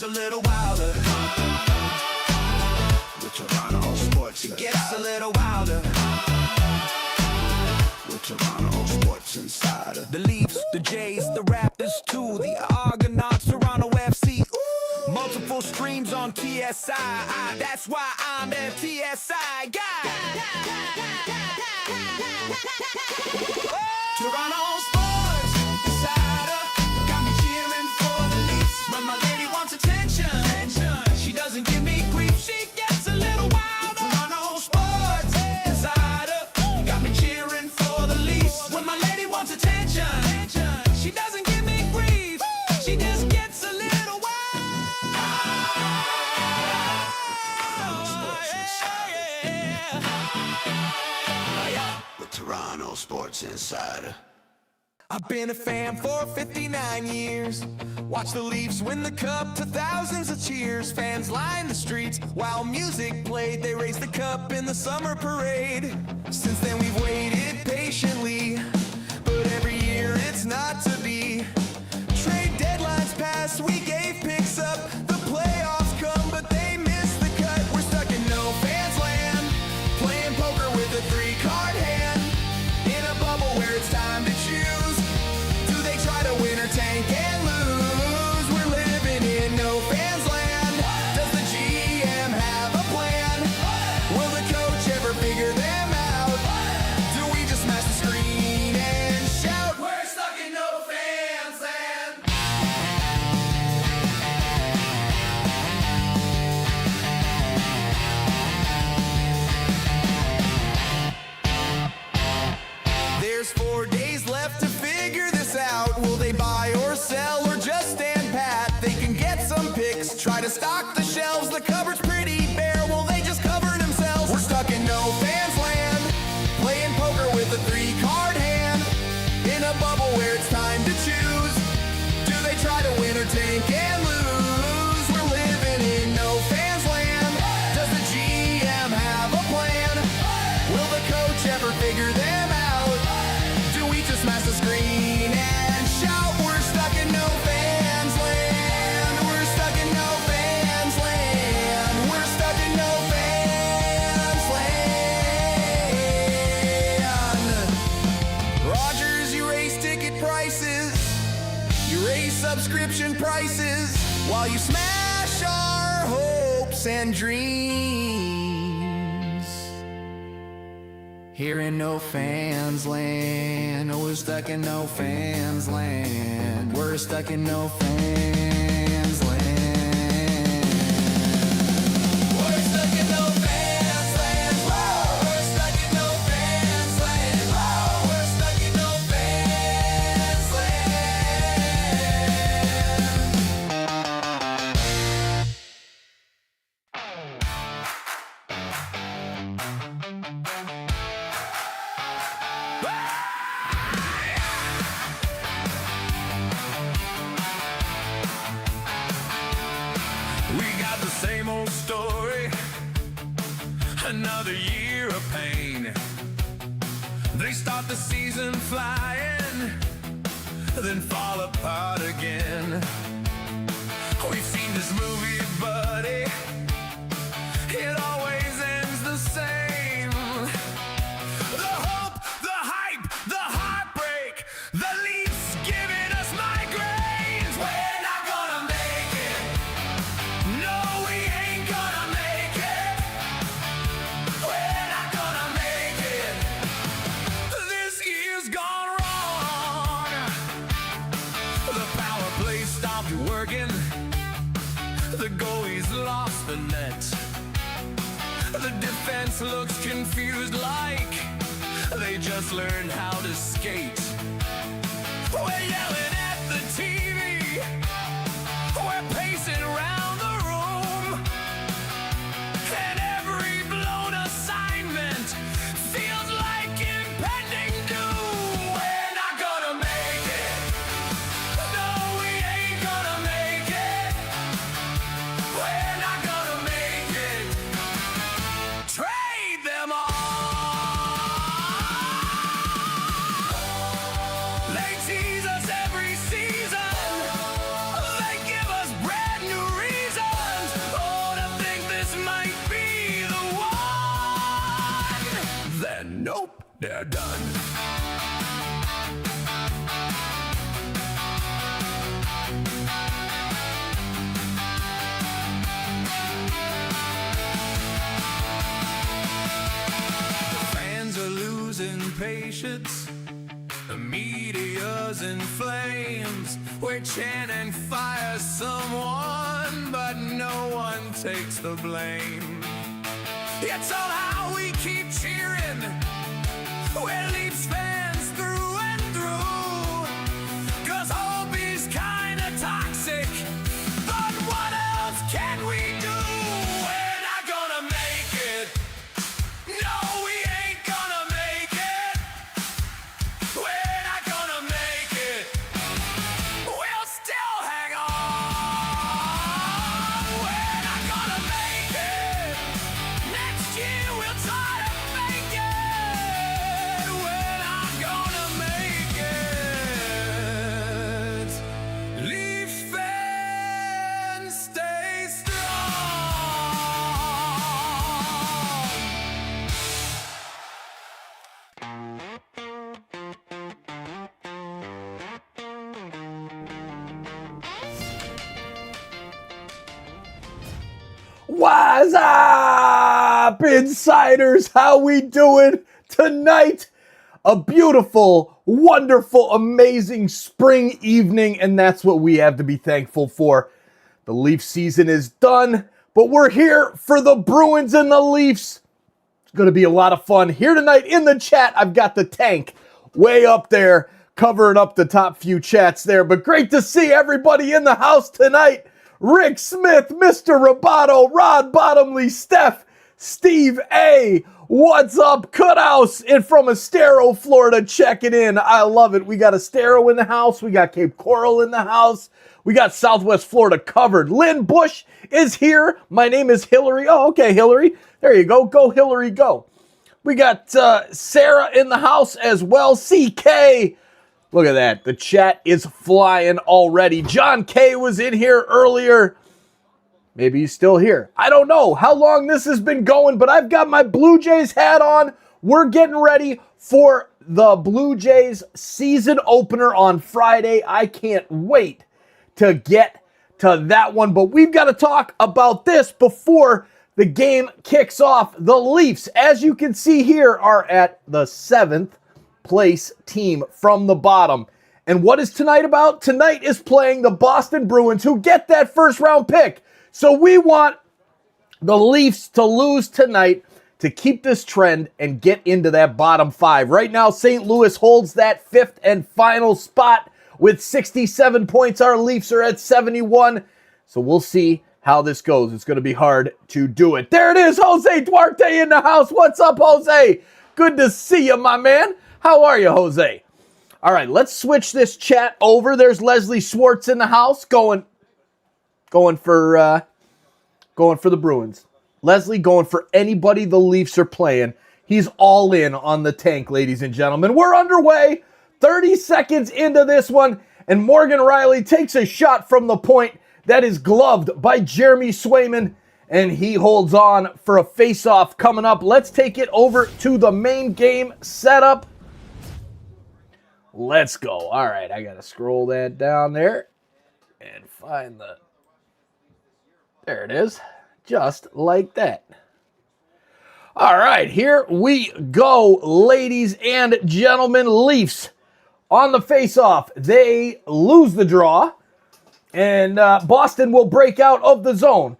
gets a little wilder. With Toronto Sports, it gets a little wilder. With Toronto Sports Insider. The Leafs, the Jays, the Raptors too, the Argonauts, Toronto FC. Multiple streams on TSI. That's why I'm the TSI guy. Toronto Sports Insider got me cheering for the Leafs. When my lady wants attention, she doesn't give me grief. She gets a little wild. Toronto Sports Insider got me cheering for the Leafs. When my lady wants attention, she doesn't give me grief. She just gets a little wild. With Toronto Sports Insider. I've been a fan for 59 years. Watch the Leafs win the cup to thousands of cheers. Fans line the streets while music played. They raise the cup in the summer parade. Since then we've waited patiently, but every year it's not to be. Trade deadlines pass, we gave picks up. The playoffs come, but they miss the cut. We're stuck in no fans land, playing poker with a 3-card hand. In a bubble where it's time to choose. Do they try to win or tank and lose? We're living in no fans land. Does the GM have a plan? Will the coach ever figure them out? Do we just smash the screen and shout? We're stuck in no fans land. There's 4 days left to figure this out. Will they buy or sell or just stand pat? They can get some picks, try to stock the shelves. The cupboard's pretty bare, will they just cover themselves? We're stuck in no fans land, playing poker with a 3-card hand. In a bubble where it's time to choose. Do they try to win or tank and lose? We're living in no fans land. Does the GM have a plan? Will the coach ever figure them out? Do we just smash the screen and shout? We're stuck in no fans land. We're stuck in no fans land. We're stuck in no fans land. Rogers, you raise ticket prices, you raise subscription prices, while you smash our hopes and dreams. Here in no fans land, we're stuck in no fans land. We're stuck in no fans land. We're stuck in no fans land. Whoa. We're stuck in no fans land. Whoa. We're stuck in no fans We got the same old story, another year of pain. They start the season flying, then fall apart again. We've seen this movie, buddy, it always ends the same. The hope, the hype, the heartbreak, the Leafs giving us migraines. We're not gonna make it. No, we ain't gonna make it. We're not gonna make it. This year's gone wrong. The power play stopped working. The goalie's lost the net. The defense looks confused, like they just learned how to skate. We're yelling at the TV. We're pacing around the room. And every blown assignment feels like impending doom. We're not gonna make it. No, we ain't gonna make it. We're not gonna make it. Trade them all. They tease us every patience. The media's in flames. We're chanting fire someone, but no one takes the blame. It's all how we keep cheering. We're Leafs fans through and through. 'Cause hope is kinda toxic, but what else can we do? We're not gonna make it. No, we ain't gonna make it. We're not gonna make it. We'll still hang on. We're not gonna make it. Next year we'll try to make it. We're not gonna make it. Leafs fans, stay strong. What's up, insiders? How we doing tonight? A beautiful, wonderful, amazing spring evening, and that's what we have to be thankful for. The Leaf season is done, but we're here for the Bruins and the Leafs. It's going to be a lot of fun. Here tonight in the chat, I've got the tank way up there, covering up the top few chats there, but great to see everybody in the house tonight. Rick Smith, Mr. Roboto, Rod Bottomley, Steph, Steve A. What's up, Cuthouse? And from Estero, Florida, checking in. I love it. We got Estero in the house. We got Cape Coral in the house. We got Southwest Florida covered. Lynn Bush is here. My name is Hillary. Oh, okay, Hillary. There you go. Go, Hillary, go. We got Sarah in the house as well. CK. Look at that. The chat is flying already. John K was in here earlier. Maybe he's still here. I don't know how long this has been going, but I've got my Blue Jays hat on. We're getting ready for the Blue Jays season opener on Friday. I can't wait to get to that one, but we've got to talk about this before the game kicks off. The Leafs, as you can see here, are at the 7th place team from the bottom. And what is tonight about? Tonight is playing the Boston Bruins, who get that first round pick. So we want the Leafs to lose tonight to keep this trend and get into that bottom 5. Right now, St. Louis holds that 5th and final spot with 67 points. Our Leafs are at 71. So we'll see how this goes. It's going to be hard to do it. There it is, Jose Duarte in the house. What's up, Jose? Good to see you, my man. How are you, Jose? All right, let's switch this chat over. There's Leslie Schwartz in the house going for the Bruins. Leslie going for anybody the Leafs are playing. He's all in on the tank, ladies and gentlemen. We're underway. 30 seconds into this one, and Morgan Riley takes a shot from the point that is gloved by Jeremy Swayman, and he holds on for a face-off coming up. Let's take it over to the main game setup. Let's go. All right, I got to scroll that down there and find the... There it is. Just like that. All right, here we go, ladies and gentlemen. Leafs on the face-off. They lose the draw, and Boston will break out of the zone.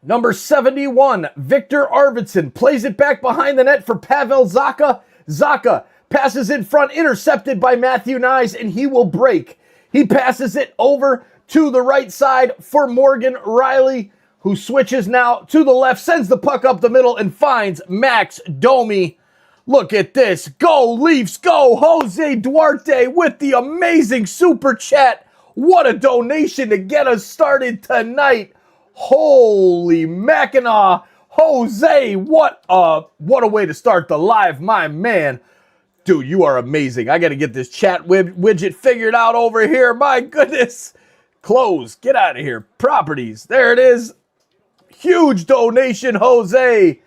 Number 71, Victor Arvidsson plays it back behind the net for Pavel Zacha. Zacha passes in front, intercepted by Matthew Nyes, and he will break. He passes it over to the right side for Morgan Riley, who switches now to the left, sends the puck up the middle, and finds Max Domi. Look at this. Go, Leafs, go. Jose Duarte with the amazing super chat. What a donation to get us started tonight. Holy Mackinac. Jose, what a way to start the live, my man. Dude, you are amazing. I got to get this chat widget figured out over here. My goodness. Close. Get out of here. Properties. There it is. Huge donation, Jose.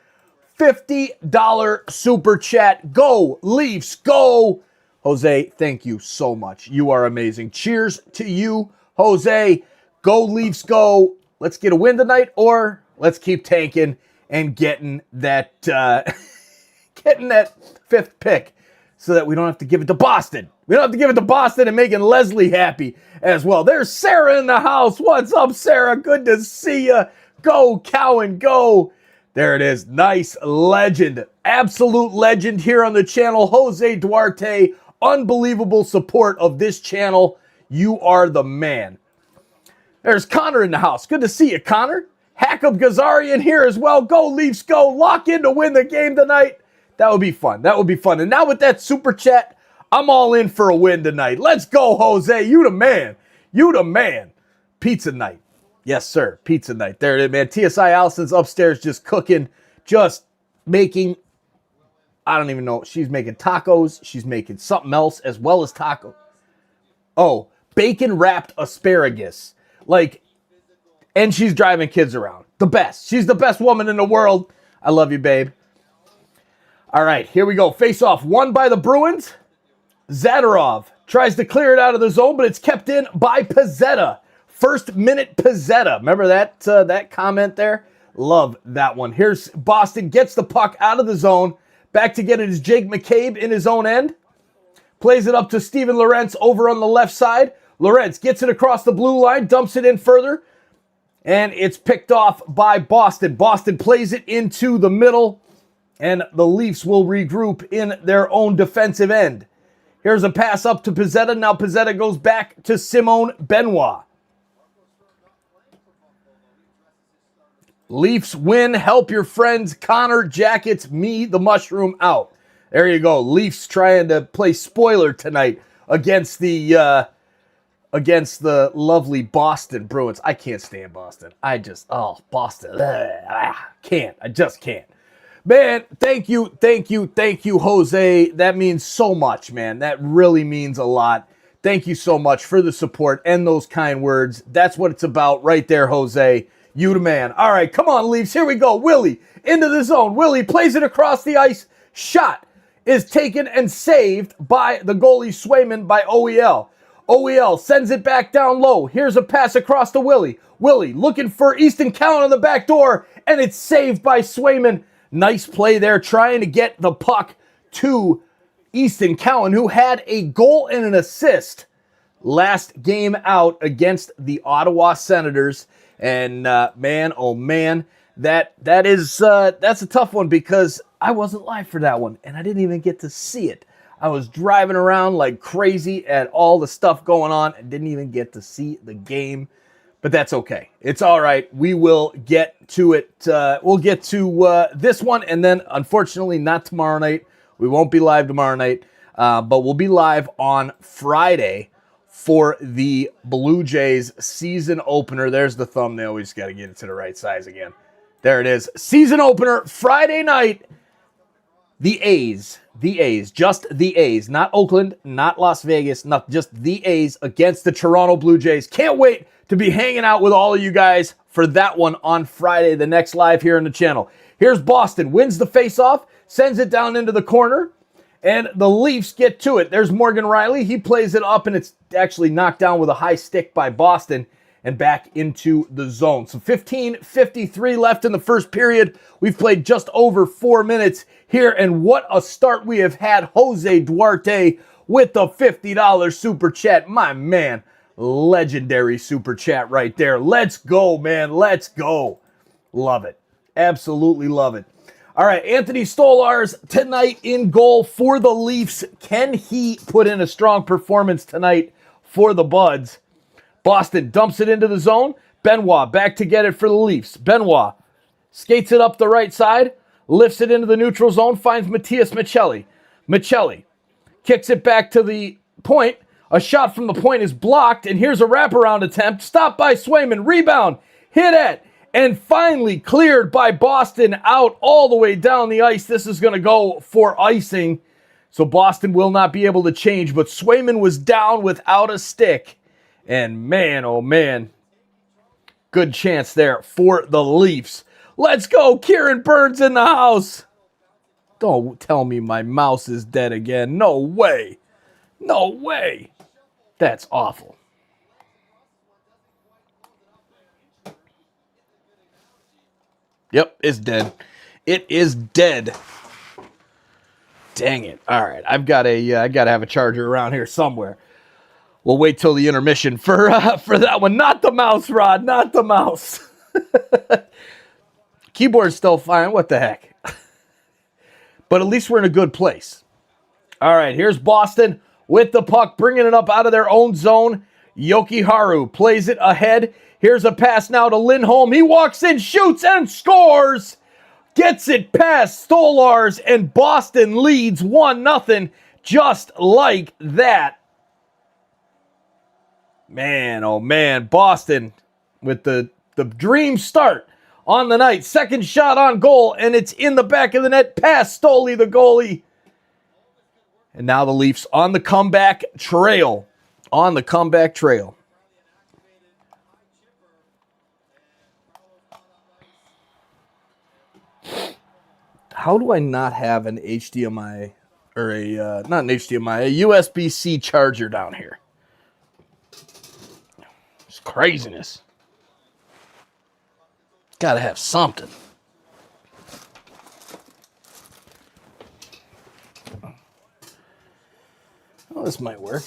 $50 super chat. Go, Leafs, go. Jose, thank you so much. You are amazing. Cheers to you, Jose. Go, Leafs, go. Let's get a win tonight, or let's keep tanking and getting that getting that 5th pick so that we don't have to give it to Boston. We don't have to give it to Boston and making Leslie happy as well. There's Sarah in the house. What's up, Sarah? Good to see you. Go, Cowan, go. There it is. Nice legend. Absolute legend here on the channel. Jose Duarte. Unbelievable support of this channel. You are the man. There's Connor in the house. Good to see you, Connor. Hackab Gazarian here as well. Go, Leafs, go. Lock in to win the game tonight. That would be fun. That would be fun. And now with that super chat, I'm all in for a win tonight. Let's go, Jose. You the man. You the man. Pizza night. Yes, sir. Pizza night. There it is, man. TSI Allison's upstairs just cooking, just making, I don't even know. She's making tacos. She's making something else as well as taco. Oh, bacon wrapped asparagus. Like, and she's driving kids around. The best. She's the best woman in the world. I love you, babe. All right, here we go. Face off. Won by the Bruins. Zadorov tries to clear it out of the zone, but it's kept in by Pezzetta. First minute Pezzetta. Remember that comment there? Love that one. Here's Boston. Gets the puck out of the zone. Back to get it is Jake McCabe in his own end. Plays it up to Steven Lorentz over on the left side. Lorentz gets it across the blue line. Dumps it in further. And it's picked off by Boston. Boston plays it into the middle. And the Leafs will regroup in their own defensive end. Here's a pass up to Pezzetta. Now Pezzetta goes back to Simone Benoit. Leafs win. Help your friends. Connor Jackets me, the mushroom, out. There you go. Leafs trying to play spoiler tonight against the lovely Boston Bruins. I can't stand Boston. Boston. Can't. I just can't. Man, thank you, Jose. That means so much, man. That really means a lot. Thank you so much for the support and those kind words. That's what it's about right there, Jose. You the man. All right, come on, Leafs. Here we go. Willie into the zone. Willie plays it across the ice. Shot is taken and saved by the goalie Swayman by OEL. OEL sends it back down low. Here's a pass across to Willie. Willie looking for Easton Cowan on the back door, and it's saved by Swayman. Nice play there, trying to get the puck to Easton Cowan, who had a goal and an assist last game out against the Ottawa Senators. And man, oh man, that's a tough one because I wasn't live for that one, and I didn't even get to see it. I was driving around like crazy at all the stuff going on and didn't even get to see the game. But that's okay. It's all right. We will get to it. We'll get to this one, and then, unfortunately, not tomorrow night. We won't be live tomorrow night, but we'll be live on Friday for the Blue Jays season opener. There's the thumbnail. We just got to get it to the right size again. There it is. Season opener, Friday night. The A's, just the A's, not Oakland, not Las Vegas, not just the A's against the Toronto Blue Jays. Can't wait to be hanging out with all of you guys for that one on Friday, the next live here on the channel. Here's Boston, wins the faceoff, sends it down into the corner, and the Leafs get to it. There's Morgan Riley. He plays it up, and it's actually knocked down with a high stick by Boston and back into the zone. So 15:53 left in the first period. We've played just over 4 minutes here, and what a start we have had. Jose Duarte with the $50 super chat. My man, legendary super chat right there. Let's go, man. Let's go. Love it. Absolutely love it. All right, Anthony Stolarz tonight in goal for the Leafs. Can he put in a strong performance tonight for the Buds? Boston dumps it into the zone. Benoit back to get it for the Leafs. Benoit skates it up the right side, lifts it into the neutral zone, finds Matias Michelli. Michelli kicks it back to the point. A shot from the point is blocked, and here's a wraparound attempt. Stopped by Swayman. Rebound. Hit at. And finally cleared by Boston out all the way down the ice. This is going to go for icing. So Boston will not be able to change. But Swayman was down without a stick. And man, oh man, good chance there for the Leafs. Let's go. Kieran Burns in the house. Don't tell me my mouse is dead again. No way. No way. That's awful. Yep, it's dead. It is dead. Dang it. All right. I got to have a charger around here somewhere. We'll wait till the intermission for that one. Not the mouse, Rod. Not the mouse. Keyboard's still fine. What the heck? But at least we're in a good place. All right. Here's Boston with the puck, bringing it up out of their own zone. Yokiharu plays it ahead. Here's a pass now to Lindholm. He walks in, shoots, and scores. Gets it past Stolars, and Boston leads 1-0 just like that. Man, oh man, Boston with the dream start on the night. Second shot on goal, and it's in the back of the net past Stoli, the goalie. And now the Leafs on the comeback trail. On the comeback trail. How do I not have an HDMI or not an HDMI, a USB-C charger down here? It's craziness. Gotta have something. Oh, this might work.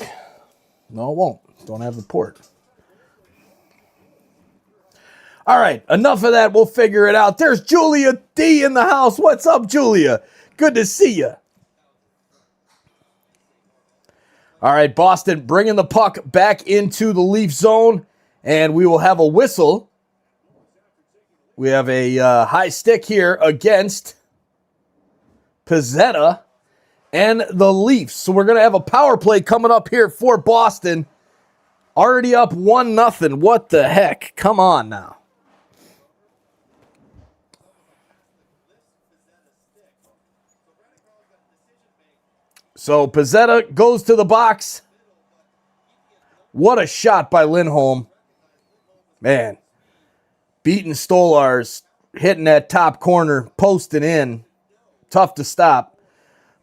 No, it won't. Don't have the port. All right, enough of that. We'll figure it out. There's Julia D in the house. What's up, Julia? Good to see you. All right, Boston bringing the puck back into the Leaf zone, and we will have a whistle. We have a high stick here against Pizzetta and the Leafs. So we're going to have a power play coming up here for Boston. Already up 1-0. What the heck? Come on now. So Pizzetta goes to the box. What a shot by Lindholm. Man. Beating Stolars. Hitting that top corner. Posting in. Tough to stop.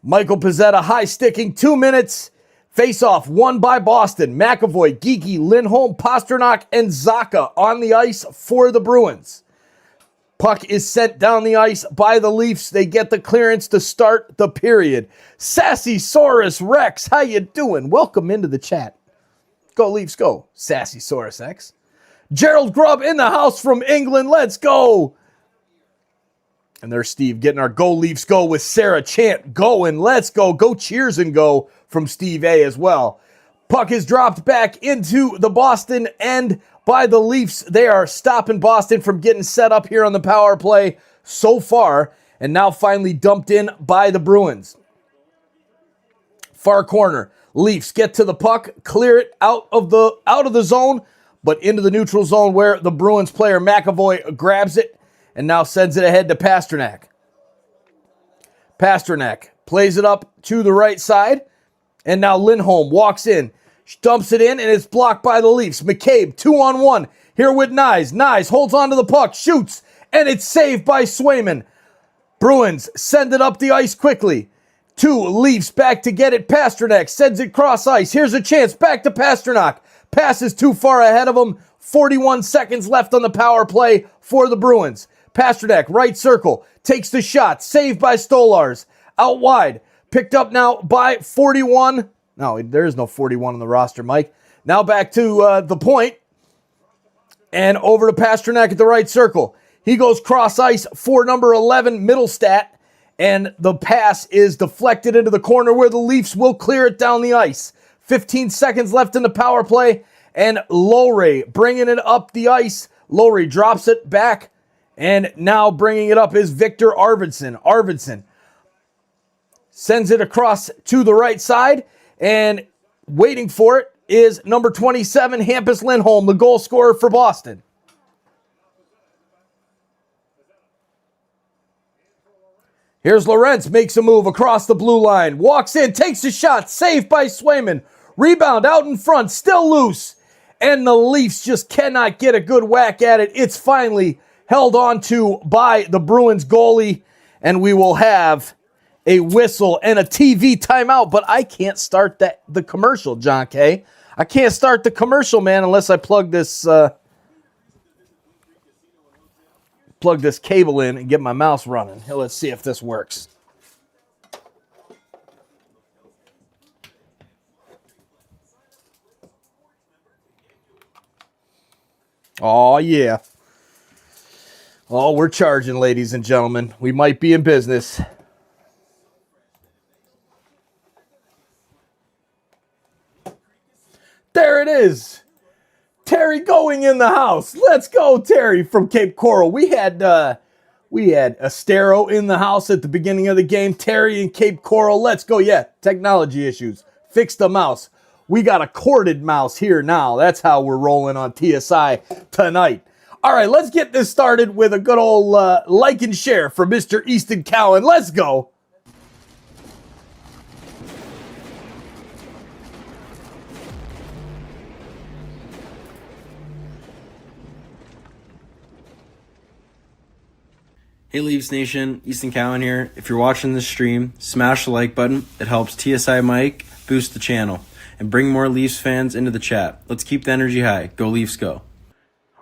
Michael Pizzetta high sticking. 2 minutes. Face off won by Boston. McAvoy, Geeky, Lindholm, Pasternak, and Zacha on the ice for the Bruins. Puck is sent down the ice by the Leafs. They get the clearance to start the period. Sassy Saurus Rex, how you doing? Welcome into the chat. Go Leafs, go. Sassy Saurus X. Gerald Grubb in the house from England. Let's go. And there's Steve getting our Go Leafs Go with Sarah Chant going. Let's go. Go Cheers and Go from Steve A as well. Puck is dropped back into the Boston end by the Leafs. They are stopping Boston from getting set up here on the power play so far, and now finally dumped in by the Bruins. Far corner. Leafs get to the puck, clear it out of the zone, but into the neutral zone where the Bruins player McAvoy grabs it and now sends it ahead to Pasternak. Pasternak plays it up to the right side, and now Lindholm walks in. Dumps it in, and it's blocked by the Leafs. McCabe, 2-on-1, here with Nyes. Nyes holds onto the puck, shoots, and it's saved by Swayman. Bruins send it up the ice quickly. 2 Leafs back to get it. Pasternak sends it cross ice. Here's a chance, back to Pasternak. Passes too far ahead of him. 41 seconds left on the power play for the Bruins. Pasternak, right circle, takes the shot, saved by Stolars. Out wide, picked up now by 41. No, there is no 41 on the roster, Mike. Now back to the point. And over to Pasternak at the right circle. He goes cross ice for number 11, Middlestat. And the pass is deflected into the corner where the Leafs will clear it down the ice. 15 seconds left in the power play. And Lowry bringing it up the ice. Lowry drops it back. And now bringing it up is Victor Arvidsson. Arvidsson sends it across to the right side. And waiting for it is number 27, Hampus Lindholm, the goal scorer for Boston. Here's Lorentz, makes a move across the blue line. Walks in, takes a shot, saved by Swayman. Rebound out in front, still loose. And the Leafs just cannot get a good whack at it. It's finally held on to by the Bruins goalie. And we will have a whistle and a TV timeout, but I can't start the commercial, John K. I can't start the commercial, man, unless I plug this cable in and get my mouse running. Here, let's see if this works. Oh, yeah. Oh, we're charging, ladies and gentlemen. We might be in business. There it is. Terry going in the house. Let's go, Terry from Cape Coral. We had Estero in the house at the beginning of the game. Terry in Cape Coral. Let's go. Yeah, technology issues. Fix the mouse. We got a corded mouse here now. That's how we're rolling on TSI tonight. All right, let's get this started with a good old like and share for Mr. Easton Cowan. Let's go. Hey Leafs Nation, Easton Cowan here. If you're watching this stream, smash the like button. It helps TSI Mike boost the channel and bring more Leafs fans into the chat. Let's keep the energy high. Go Leafs, go.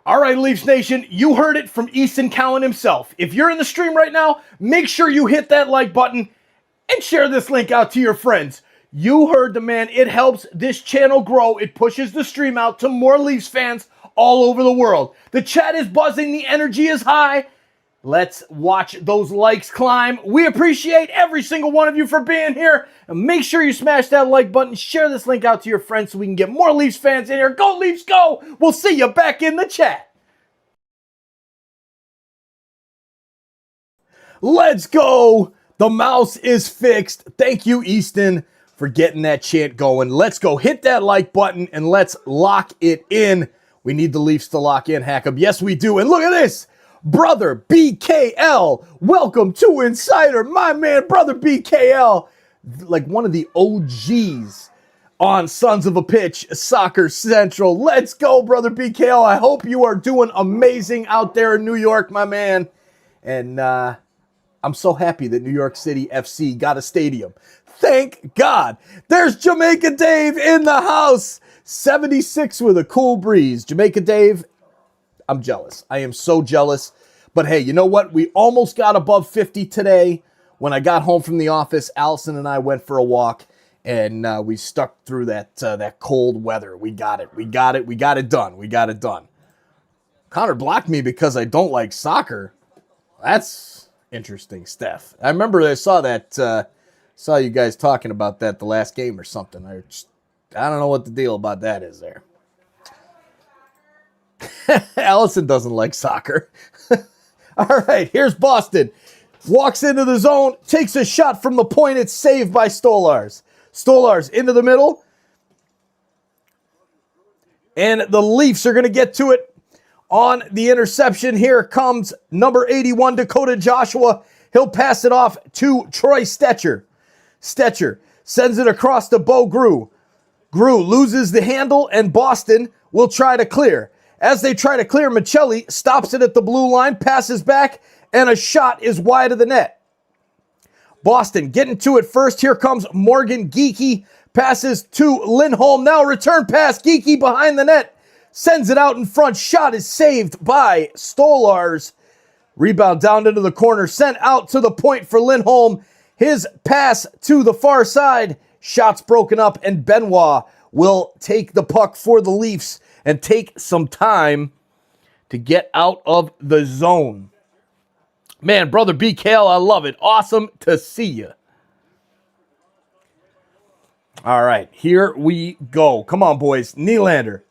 All right, Leafs Nation, you heard it from Easton Cowan himself. If you're in the stream right now, make sure you hit that like button and share this link out to your friends. You heard the man. It helps this channel grow. It pushes the stream out to more Leafs fans all over the world. The chat is buzzing. The energy is high. Let's watch those likes climb. We appreciate every single one of you for being here. And make sure you smash that like button. Share this link out to your friends so we can get more Leafs fans in here. Go Leafs, go! We'll see you back in the chat. Let's go. The mouse is fixed. Thank you, Easton, for getting that chant going. Let's go. Hit that like button and let's lock it in. We need the Leafs to lock in, Hack'em. Yes, we do. And look at this. Brother BKL, welcome to Insider. My man, Brother BKL, like one of the OGs on Sons of a Pitch, Soccer Central. Let's go, Brother BKL. I hope you are doing amazing out there in New York, my man. And I'm so happy that New York City FC got a stadium. Thank God. There's Jamaica Dave in the house. 76 with a cool breeze. Jamaica Dave, I'm jealous. I am so jealous. But hey, you know what? We almost got above 50 today. When I got home from the office, Allison and I went for a walk, and we stuck through that cold weather. We got it. We got it. We got it done. We got it done. Connor blocked me because I don't like soccer. That's interesting, Steph. I remember I saw that. Saw you guys talking about that the last game or something. I don't know what the deal about that is there. Allison doesn't like soccer. All right, here's Boston. Walks into the zone, takes a shot from the point. It's saved by Stolars. Stolars into the middle. And the Leafs are going to get to it on the interception. Here comes number 81, Dakota Joshua. He'll pass it off to Troy Stetcher. Stetcher sends it across to Bo Grew. Grew loses the handle, and Boston will try to clear. As they try to clear, Michelli stops it at the blue line, passes back, and a shot is wide of the net. Boston getting to it first. Here comes Morgan Geekie. Passes to Lindholm. Now return pass. Geekie behind the net. Sends it out in front. Shot is saved by Stolars. Rebound down into the corner. Sent out to the point for Lindholm. His pass to the far side. Shots broken up, and Benoit will take the puck for the Leafs and take some time to get out of the zone. Man, Brother BKL, I love it. Awesome to see you. All right, here we go. Come on, boys. Nylander.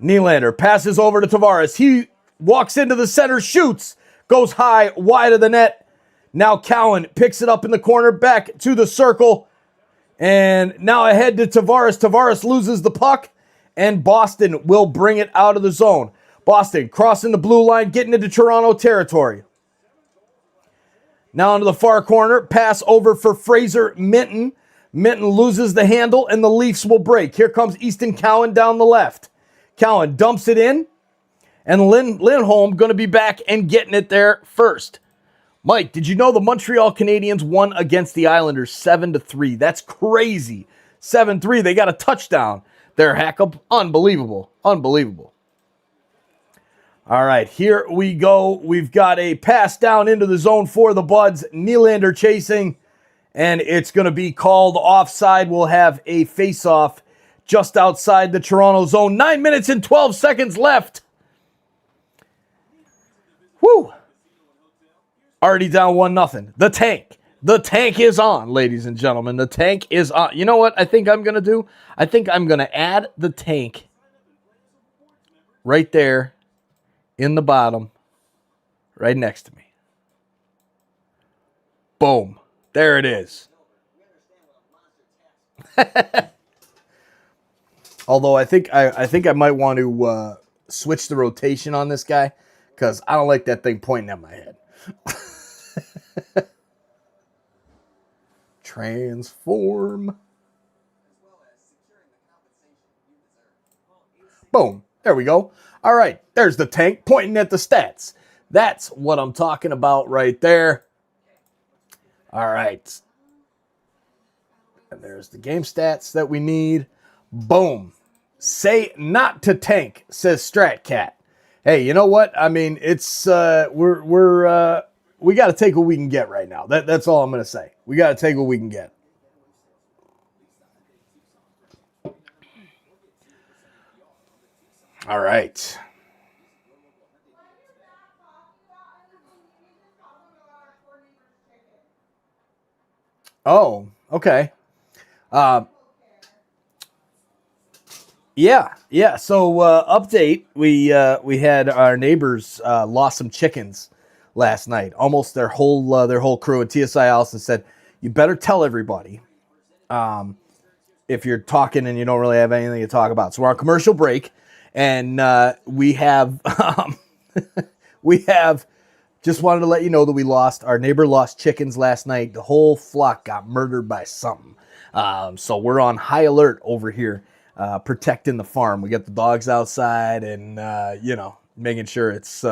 Nylander passes over to Tavares. He walks into the center, shoots, goes high, wide of the net. Now Cowan picks it up in the corner, back to the circle. And now ahead to Tavares. Tavares loses the puck, and Boston will bring it out of the zone. Boston crossing the blue line, getting into Toronto territory. Now into the far corner, pass over for Fraser Minton. Minton loses the handle, and the Leafs will break. Here comes Easton Cowan down the left. Cowan dumps it in, and Lindholm going to be back and getting it there first. Mike, did you know the Montreal Canadiens won against the Islanders 7-3? That's crazy. 7-3. They got a touchdown. Their Hack'em, unbelievable. Unbelievable. All right, here we go. We've got a pass down into the zone for the Buds. Nylander chasing, and it's going to be called offside. We'll have a face-off just outside the Toronto zone. 9 minutes and 12 seconds left. Woo! Already down 1-0. The tank. The tank is on, ladies and gentlemen. The tank is on. You know what I think I'm going to do? I think I'm going to add the tank right there in the bottom, right next to me. Boom. There it is. Although I think I might want to switch the rotation on this guy because I don't like that thing pointing at my head. Transform. Boom. There we go. All right. There's the tank pointing at the stats. That's what I'm talking about right there. All right. And there's the game stats that we need. Boom. Say not to tank, says Stratcat. Hey, you know what? I mean, it's we got to take what we can get right now. That's all I'm going to say. We got to take what we can get. All right. Oh, okay. Yeah. So update. We had our neighbors lost some chickens last night. Almost their whole crew. And TSI Allison said, "You better tell everybody if you're talking and you don't really have anything to talk about." So we're on commercial break, and we have just wanted to let you know that our neighbor lost chickens last night. The whole flock got murdered by something. So we're on high alert over here, protecting the farm. We got the dogs outside and, making sure it's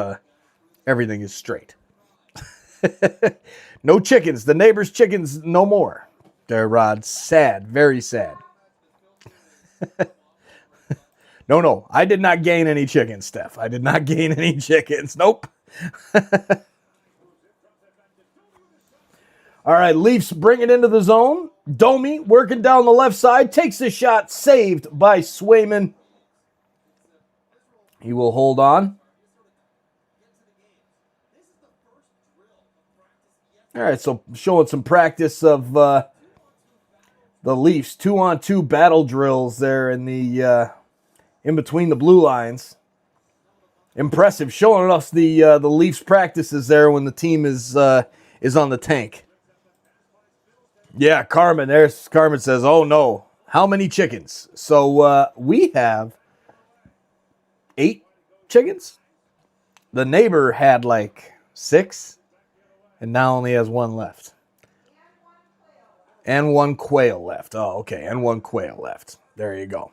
everything is straight. No chickens. The neighbor's chickens, no more. They're sad, very sad. No. I did not gain any chickens, Steph. I did not gain any chickens. Nope. All right, Leafs bring it into the zone. Domi working down the left side. Takes a shot. Saved by Swayman. He will hold on. All right, so showing some practice of the Leafs. 2-on-2 battle drills there in the in between the blue lines. Impressive, showing us the Leafs practices there when the team is on the tank. Yeah, Carmen. There's Carmen says, "Oh no, how many chickens?" So we have 8 chickens. The neighbor had like 6, and now only has 1 left. And 1 quail left. Oh, okay, and 1 quail left. There you go.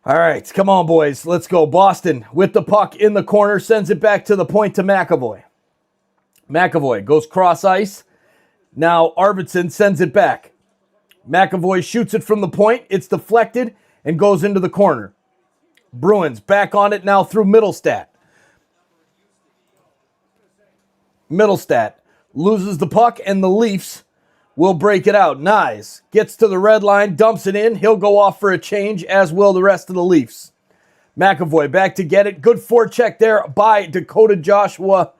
All right, come on, boys. Let's go. Boston with the puck in the corner, sends it back to the point to McAvoy. McAvoy goes cross ice. Now Arvidsson sends it back. McAvoy shoots it from the point. It's deflected and goes into the corner. Bruins back on it now through Middlestat. Middlestat loses the puck and the Leafs will break it out. Nyes gets to the red line, dumps it in. He'll go off for a change, as will the rest of the Leafs. McAvoy back to get it. Good forecheck there by Dakota Joshua.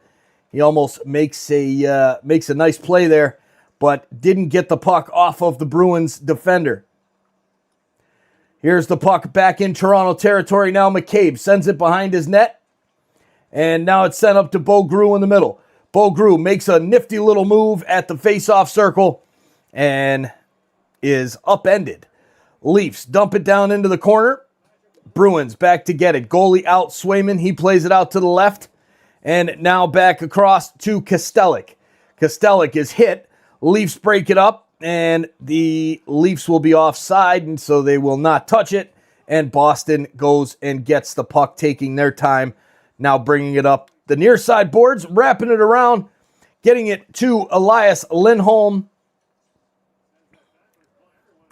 He almost makes a nice play there, but didn't get the puck off of the Bruins defender. Here's the puck back in Toronto territory now. McCabe sends it behind his net, and now it's sent up to Bo Grew in the middle. Bo Grew makes a nifty little move at the face-off circle and is upended. Leafs dump it down into the corner. Bruins back to get it. Goalie out, Swayman. He plays it out to the left. And now back across to Kostelic. Kostelic is hit. Leafs break it up. And the Leafs will be offside, and so they will not touch it. And Boston goes and gets the puck, taking their time. Now bringing it up the near side boards, wrapping it around, getting it to Elias Lindholm.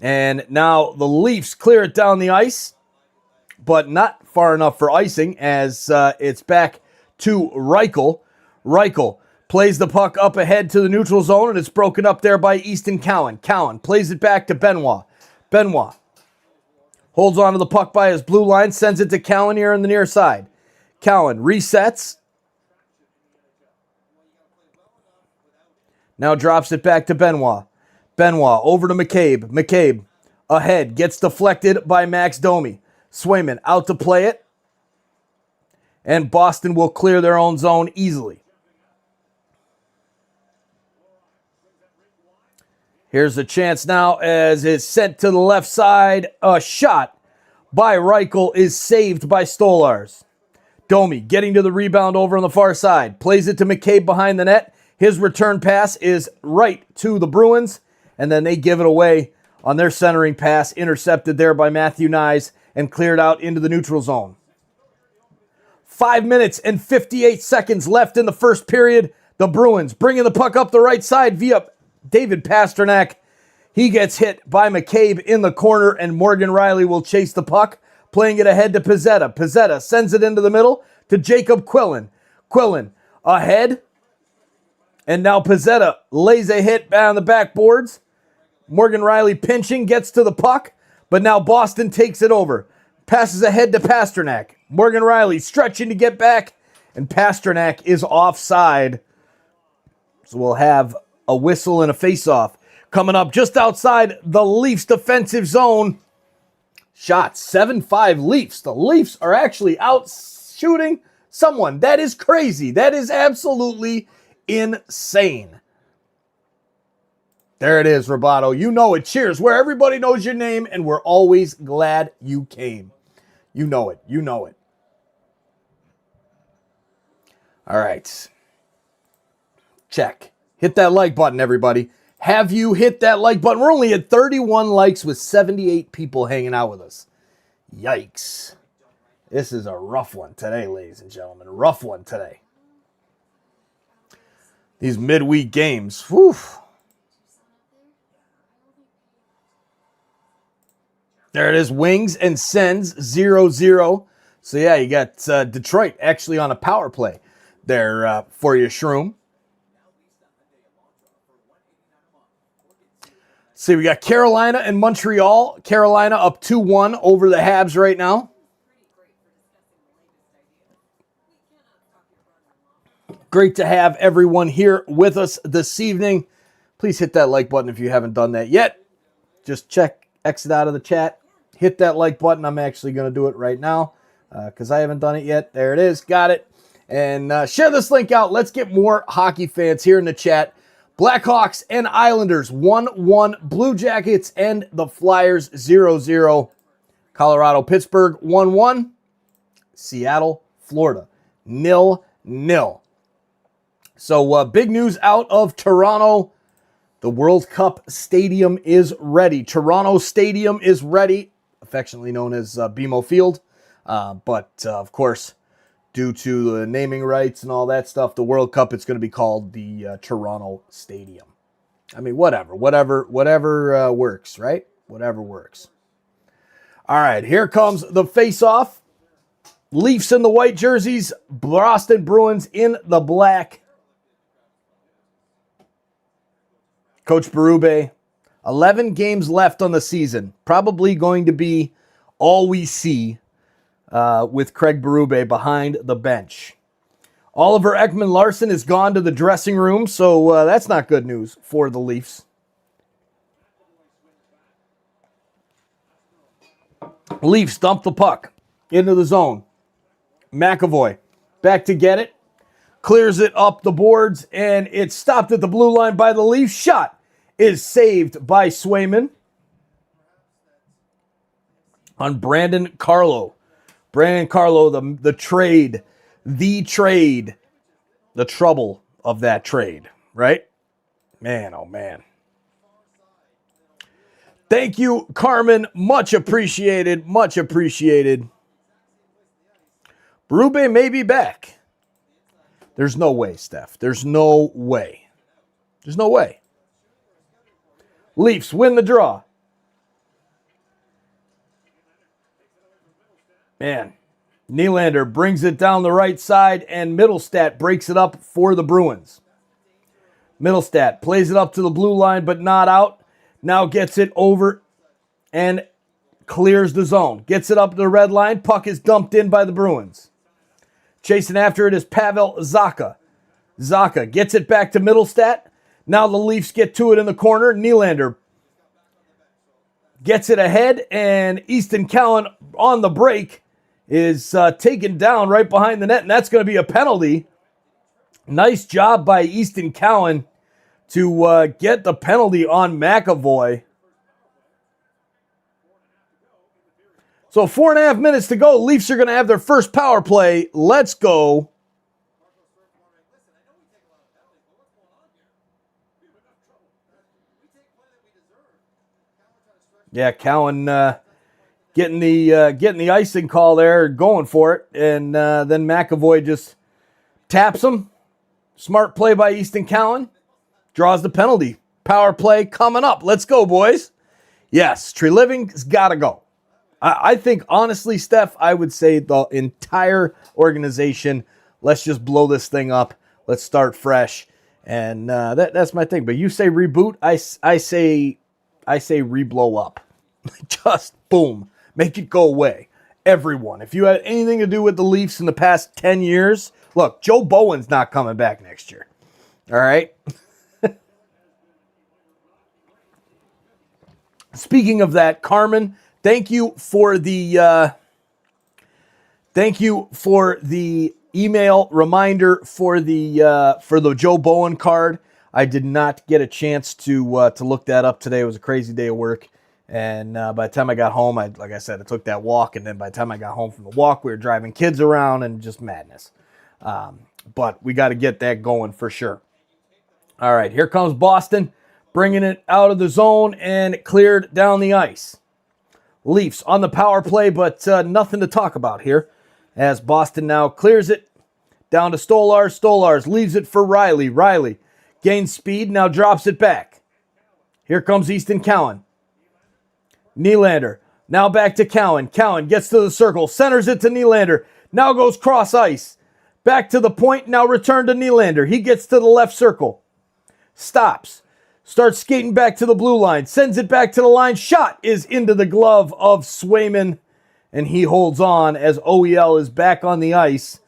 And now the Leafs clear it down the ice, but not far enough for icing, as it's back to Reichel. Reichel plays the puck up ahead to the neutral zone, and it's broken up there by Easton Cowan. Cowan plays it back to Benoit. Benoit Holds onto the puck by his blue line, sends it to Callan here on the near side. Callan resets. Now drops it back to Benoit. Benoit over to McCabe. McCabe ahead, gets deflected by Max Domi. Swayman out to play it. And Boston will clear their own zone easily. Here's a chance now as it's sent to the left side. A shot by Reichel is saved by Stolars. Domi getting to the rebound over on the far side. Plays it to McCabe behind the net. His return pass is right to the Bruins. And then they give it away on their centering pass. Intercepted there by Matthew Nyes and cleared out into the neutral zone. 5 minutes and 58 seconds left in the first period. The Bruins bringing the puck up the right side via David Pasternak. He gets hit by McCabe in the corner, and Morgan Riley will chase the puck, playing it ahead to Pizzetta. Pizzetta sends it into the middle to Jacob Quillen. Quillen ahead, and now Pizzetta lays a hit on the backboards. Morgan Riley pinching, gets to the puck, but now Boston takes it over. Passes ahead to Pasternak. Morgan Riley stretching to get back, and Pasternak is offside. So we'll have a whistle and a face-off coming up just outside the Leafs defensive zone. Shot 7-5 Leafs. The Leafs are actually out shooting someone. That is crazy. That is absolutely insane. There it is, Roboto. You know it. Cheers, where everybody knows your name, and we're always glad you came. You know it. You know it. All right. Check. Hit that like button, everybody. Have you hit that like button? We're only at 31 likes with 78 people hanging out with us. Yikes. This is a rough one today, ladies and gentlemen. A rough one today. These midweek games. Whew. There it is. Wings and Sens 0-0. So, yeah, you got Detroit actually on a power play there for you, Shroom. See, we got Carolina and Montreal. Carolina up 2-1 over the Habs right now. Great to have everyone here with us this evening. Please hit that like button if you haven't done that yet. Just check, exit out of the chat. Hit that like button. I'm actually going to do it right now because I haven't done it yet. There it is. Got it. And share this link out. Let's get more hockey fans here in the chat. Blackhawks and Islanders 1-1. Blue Jackets and the Flyers 0-0. Colorado, Pittsburgh 1-1. Seattle, Florida 0-0. So big news out of Toronto. The World Cup Stadium is ready. Toronto Stadium is ready, affectionately known as BMO Field. But of course, due to the naming rights and all that stuff, the World Cup, it's going to be called the Toronto Stadium. I mean, whatever works, right? Whatever works. All right, here comes the face-off. Leafs in the white jerseys, Boston Bruins in the black. Coach Berube, 11 games left on the season. Probably going to be all we see with Craig Berube behind the bench. Oliver Ekman-Larsson has gone to the dressing room, so that's not good news for the Leafs. Leafs dump the puck into the zone. McAvoy back to get it. Clears it up the boards, and it's stopped at the blue line by the Leafs. Shot is saved by Swayman on Brandon Carlo. Brandon Carlo, the trouble of that trade, right? Man, oh man. Thank you, Carmen. Much appreciated. Much appreciated. Berube may be back. There's no way, Steph. There's no way. There's no way. Leafs win the draw. Man, Nylander brings it down the right side, and Middlestat breaks it up for the Bruins. Middlestat plays it up to the blue line, but not out. Now gets it over and clears the zone, gets it up to the red line. Puck is dumped in by the Bruins. Chasing after it is Pavel Zacha. Zacha gets it back to Middlestat. Now the Leafs get to it in the corner. Nylander gets it ahead, and Easton Cowan on the break is taken down right behind the net, and that's going to be a penalty. Nice job by Easton Cowan to get the penalty on McAvoy. So 4.5 minutes to go. Leafs are going to have their first power play. Let's go. Yeah, Cowan getting the icing call there, going for it, and then McAvoy just taps him. Smart play by Easton Cowan. Draws the penalty. Power play coming up. Let's go, boys. Yes, Treliving's got to go. I think, honestly, Steph, I would say the entire organization, let's just blow this thing up. Let's start fresh. And that's my thing. But you say reboot, I say re-blow up. Just boom. Make it go away. Everyone. If you had anything to do with the Leafs in the past 10 years, look, Joe Bowen's not coming back next year. All right? Speaking of that, Carmen, thank you for the email reminder for the Joe Bowen card. I did not get a chance to look that up today. It was a crazy day of work. And by the time I got home, like I said, I took that walk. And then by the time I got home from the walk, we were driving kids around and just madness. But we got to get that going for sure. All right, here comes Boston, bringing it out of the zone and cleared down the ice. Leafs on the power play, but nothing to talk about here as Boston now clears it down to Stolarz. Stolarz leaves it for Riley. Riley gains speed, now drops it back. Here comes Easton Cowan. Nylander, now back to Cowan. Cowan gets to the circle, centers it to Nylander, now goes cross ice. Back to the point, now return to Nylander. He gets to the left circle. Stops. Starts skating back to the blue line. Sends it back to the line. Shot is into the glove of Swayman. And he holds on as OEL is back on the ice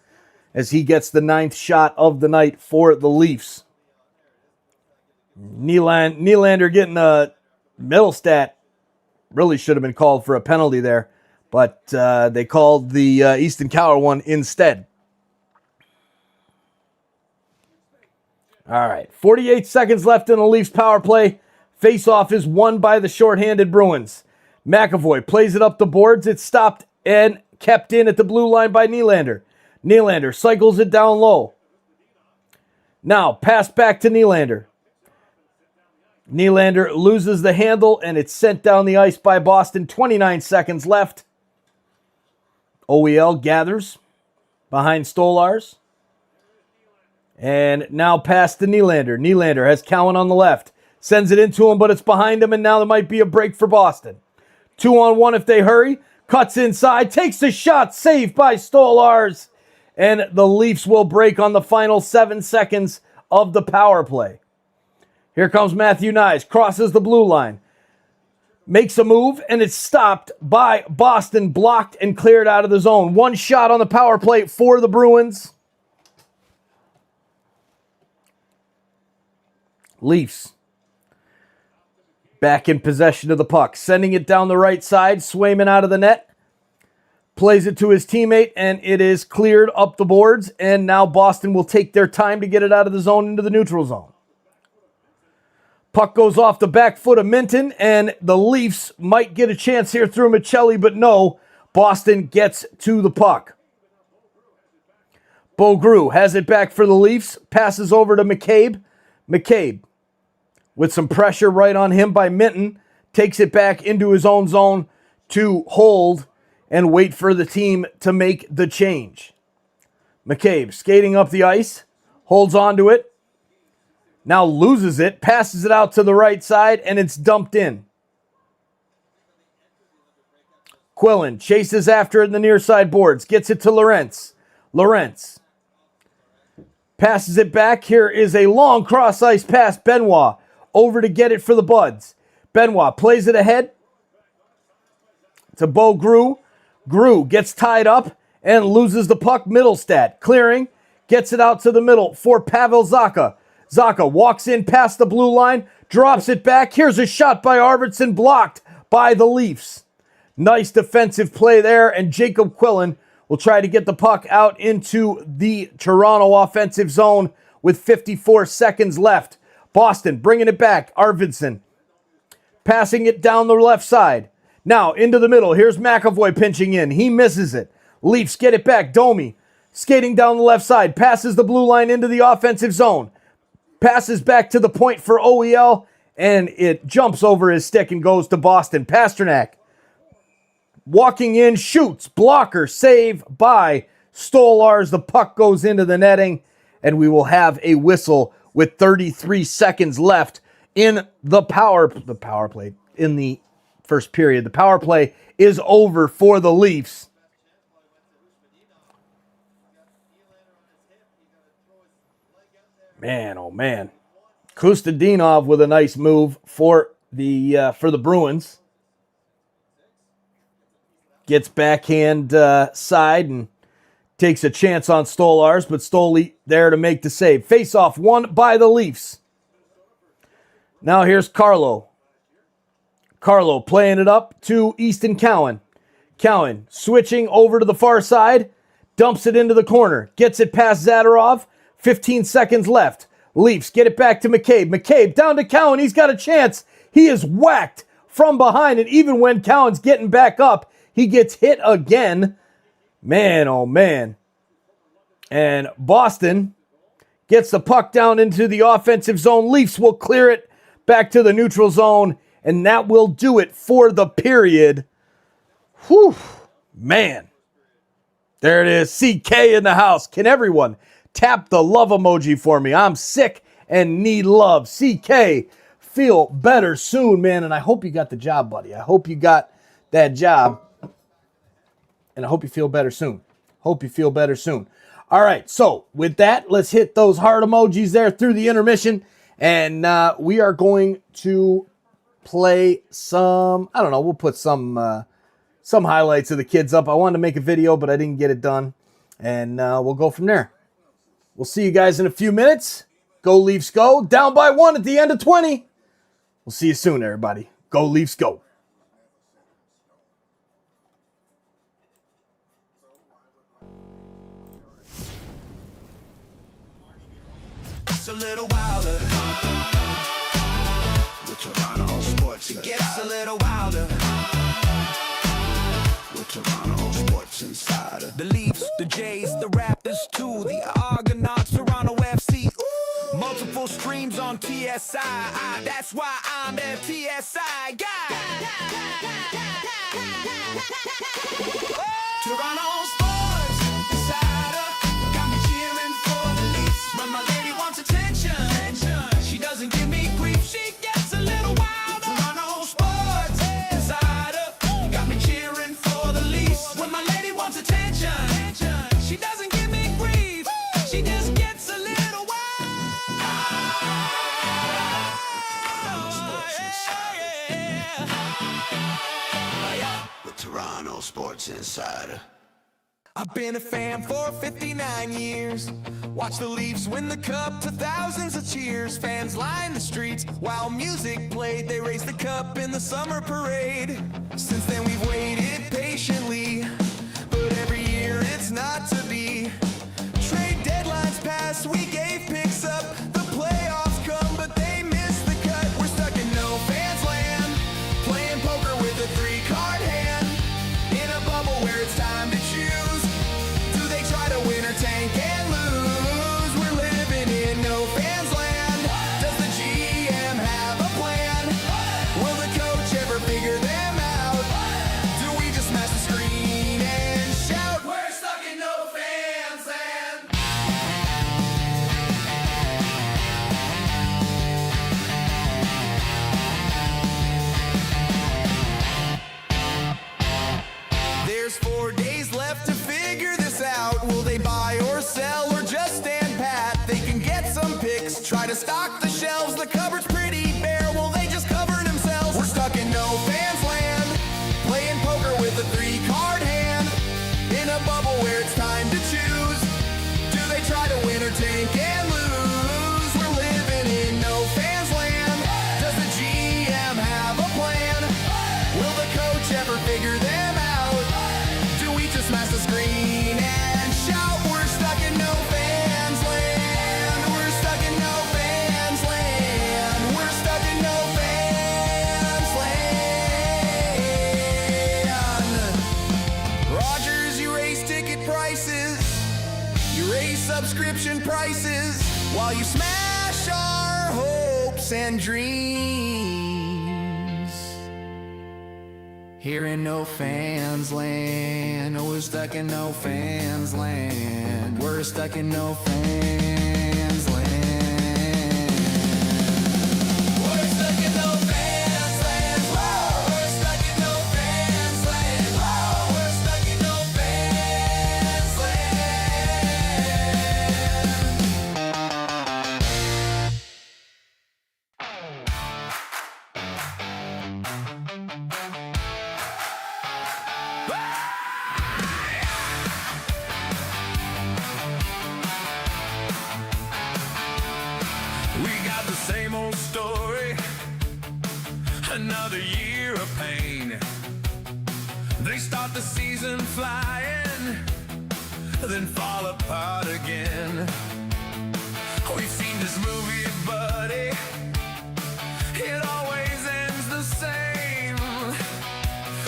as he gets the 9th shot of the night for the Leafs. Nylander getting a Middlestat. Really should have been called for a penalty there. But they called the Easton Cowan one instead. All right, 48 seconds left in the Leafs power play. Face-off is won by the shorthanded Bruins. McAvoy plays it up the boards. It's stopped and kept in at the blue line by Nylander. Nylander cycles it down low. Now, pass back to Nylander. Nylander loses the handle, and it's sent down the ice by Boston. 29 seconds left. OEL gathers behind Stolarz. And now pass to Nylander. Nylander has Cowan on the left. Sends it into him, but it's behind him, and now there might be a break for Boston. 2-on-1 if they hurry. Cuts inside. Takes the shot. Saved by Stolarz. And the Leafs will break on the final 7 seconds of the power play. Here comes Matthew Knies. Crosses the blue line. Makes a move, and it's stopped by Boston. Blocked and cleared out of the zone. One shot on the power play for the Bruins. Leafs back in possession of the puck. Sending it down the right side. Swayman out of the net. Plays it to his teammate, and it is cleared up the boards. And now Boston will take their time to get it out of the zone into the neutral zone. Puck goes off the back foot of Minton, and the Leafs might get a chance here through Michelli, but no. Boston gets to the puck. Bogru has it back for the Leafs. Passes over to McCabe. McCabe, with some pressure right on him by Minton, takes it back into his own zone to hold and wait for the team to make the change. McCabe skating up the ice, holds on to it, now loses it, passes it out to the right side, and it's dumped in. Quillen chases after it in the near side boards, gets it to Lorentz. Lorentz passes it back. Here is a long cross-ice pass. Benoit over to get it for the Buds. Benoit plays it ahead. to Bo Grew. Grew gets tied up and loses the puck. Middlestat clearing, gets it out to the middle for Pavel Zacha. Zacha walks in past the blue line, drops it back. Here's a shot by Arvidsson, blocked by the Leafs. Nice defensive play there, and Jacob Quillen will try to get the puck out into the Toronto offensive zone with 54 seconds left. Boston bringing it back. Arvidsson passing it down the left side. Now into the middle. Here's McAvoy pinching in. He misses it. Leafs get it back. Domi skating down the left side. Passes the blue line into the offensive zone. Passes back to the point for OEL, and it jumps over his stick and goes to Boston. Pasternak walking in, shoots, blocker, save by Stolarz. The puck goes into the netting, and we will have a whistle with 33 seconds left in the power play in the first period. The power play is over for the Leafs. Man, oh man. Kostadinov with a nice move for the Bruins. Gets backhand side and takes a chance on Stolarz, but Stoli there to make the save. Face-off won by the Leafs. Now here's Carlo. Carlo playing it up to Easton Cowan. Cowan switching over to the far side, dumps it into the corner, gets it past Zadorov. 15 seconds left. Leafs get it back to McCabe. McCabe down to Cowan. He's got a chance. He is whacked from behind, and even when Cowan's getting back up, he gets hit again. Man, oh man. And Boston gets the puck down into the offensive zone. Leafs will clear it back to the neutral zone, and that will do it for the period. Whew, man. There it is, CK in the house. Can everyone tap the love emoji for me? I'm sick and need love. CK, feel better soon, man. And I hope you got the job, buddy. I hope you got that job. And I hope you feel better soon. Hope you feel better soon. All right, so with that, let's hit those heart emojis there through the intermission. And we are going to play some, I don't know, we'll put some highlights of the kids up. I wanted to make a video, but I didn't get it done. And we'll go from there. We'll see you guys in a few minutes. Go Leafs go. Down by 1 at the end of 20. We'll see you soon, everybody. Go Leafs go. It's a little wilder. With Toronto Sports. It gets a little wilder. With Toronto Sports Insider. The Leafs, the Jays, the Raptors too. The Argonauts, Toronto FC. Ooh. Multiple streams on TSI. That's why I'm the TSI guy. Toronto Sports Insider. Got me cheering for the Leafs. When my lady wants attention. She doesn't give me grief. She gets a little wilder. Toronto Sports Insider. Got me cheering for the Leafs. When my lady wants attention. She doesn't give me grief. She just gets a little wild. With Toronto Sports Insider. I've been a fan for 59 years. Watch the Leafs win the cup to thousands of cheers. Fans line the streets while music played. They raise the cup in the summer parade. Since then we've waited patiently, but every year it's not to be. Trade deadlines pass, we gave picks up. The playoffs come, but they miss the cut. We're stuck in no fans land, playing poker with a 3-card hand. In a bubble where it's time to choose. Do they try to win or tank and lose? We're living in no fans land. Does the GM have a plan? Will the coach ever figure them out? where it's time to choose. Do they try to win or take and lose? We're living in no fans land. Does the GM have a plan? Will the coach ever figure them out? Do we just smash the screen and shout? We're stuck in no fans land. We're stuck in no fans land. We're stuck in no fans land. Rogers, you raise ticket prices. You raise subscription prices while you smash our hopes and dreams. Here in no fans land, we're stuck in no fans land. We're stuck in no fans land. We're stuck in no fans land. Whoa, we're stuck in no fans land. Whoa, we're stuck in no fans We got the same old story, another year of pain. They start the season flying, then fall apart again. We've seen this movie, buddy, it always ends the same.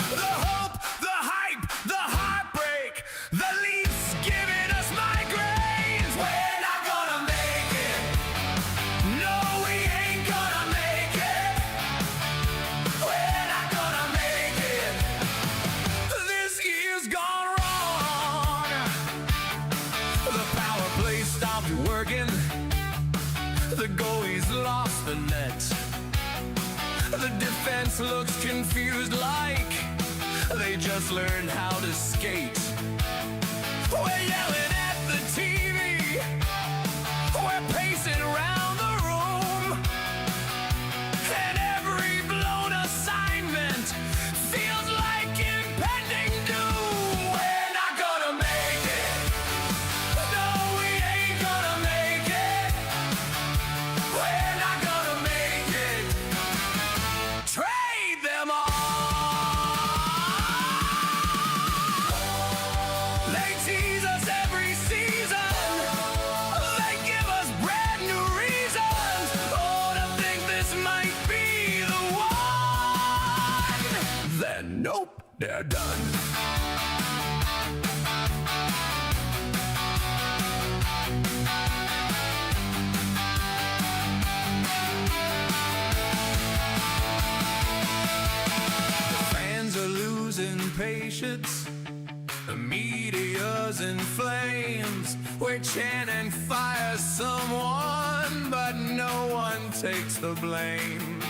The hope, the hype, the heartbreak, the Leafs giving us migraines. We're not gonna make it. No, we ain't gonna make it. We're not gonna make it. This year's gone wrong. The power play stopped working. The goalie's lost the net. The defense looks confused, like they just learned how to skate. We're yelling at the TV. We're pacing around the room. And every blown assignment feels like impending doom. We're not gonna make it. No, we ain't gonna make it. We're not gonna make it. Trade them all. They tease us every season. They give us brand new reasons. Oh, to think this might be the one. Then nope, they're done. Fans are losing patience. The media's in flames. We're chanting fire someone, but no one takes the blame.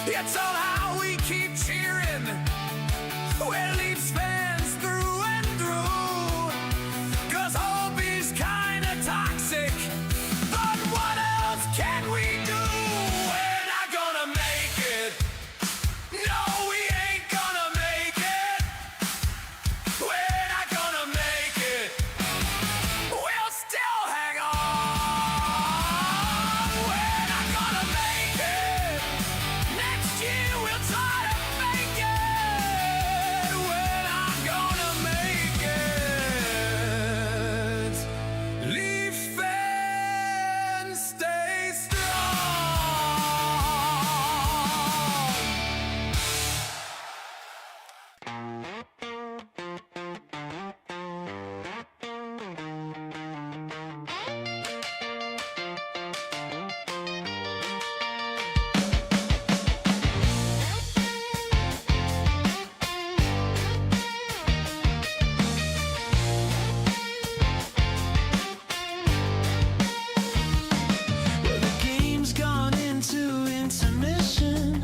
Yet somehow we keep cheering. We're Leafs fans through and through. 'Cause hope is kinda toxic. But what else can we do? We're not gonna make it. No, we ain't gonna make it. We're not gonna make it. We'll still hang on. We're not gonna make it. Next year we'll try to make it. We're not gonna make it. Leaf fans, stay strong. Well, the game's gone into intermission.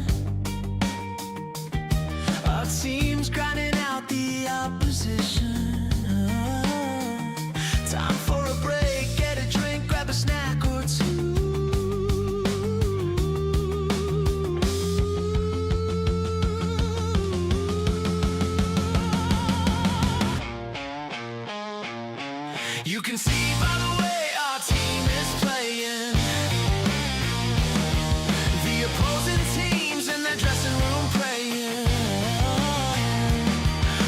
Our team's grinding out the opposition. Time for a break, get a drink, grab a snack or two. can see by the way our team is playing. The opposing teams in their dressing room praying.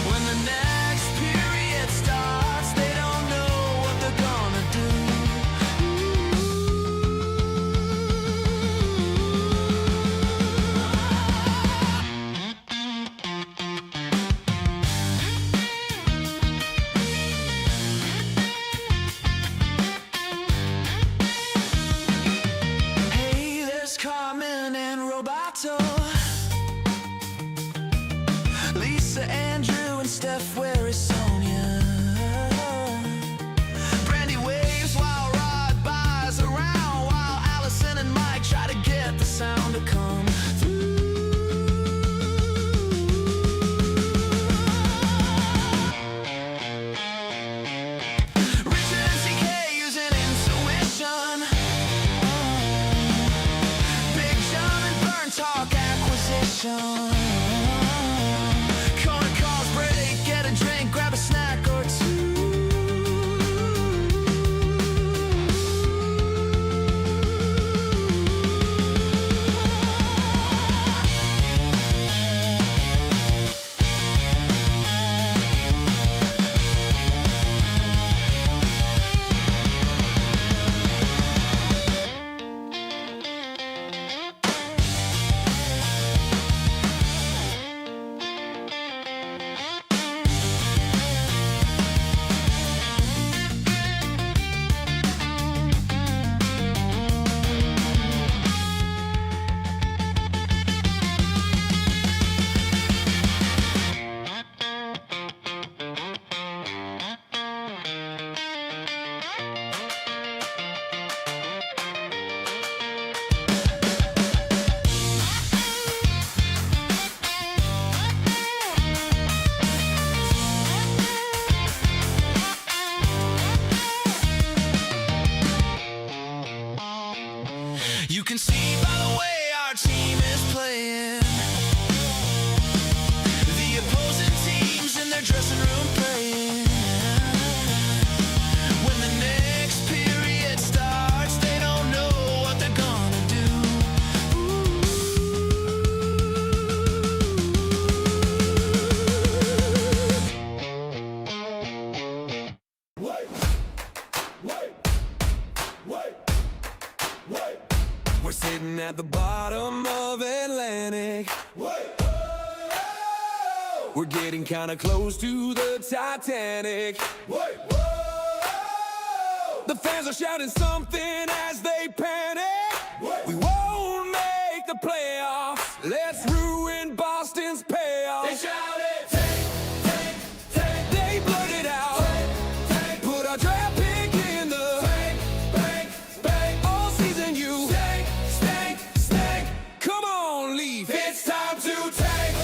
When the next period starts, they don't know what they're gonna do. Hey, there's Carmen and Roberto, Lisa, Andrew, and Steph. Where is Sonia? Brandy waves while Rod buys around, while Allison and Mike try to get the sound to come through. Richard and CK using intuition. Big John and Burn talk acquisition. Corner calls break, get a drink, grab a snack or two. You can see by the way our team is playing. The opposing teams in their dressing room praying. When the next period starts, they don't know what they're gonna do. We're sitting at the bottom of Atlantic. We're getting kinda close to the Titanic. The fans are shouting something as they panic. We won't make the playoffs. Let's ruin Boston's payoff. They shouted, take, take, take. They blurted out, take, put our draft pick in the bank, bank, bank. All season you stank, stank, stank. Come on, leave. It's time to tank.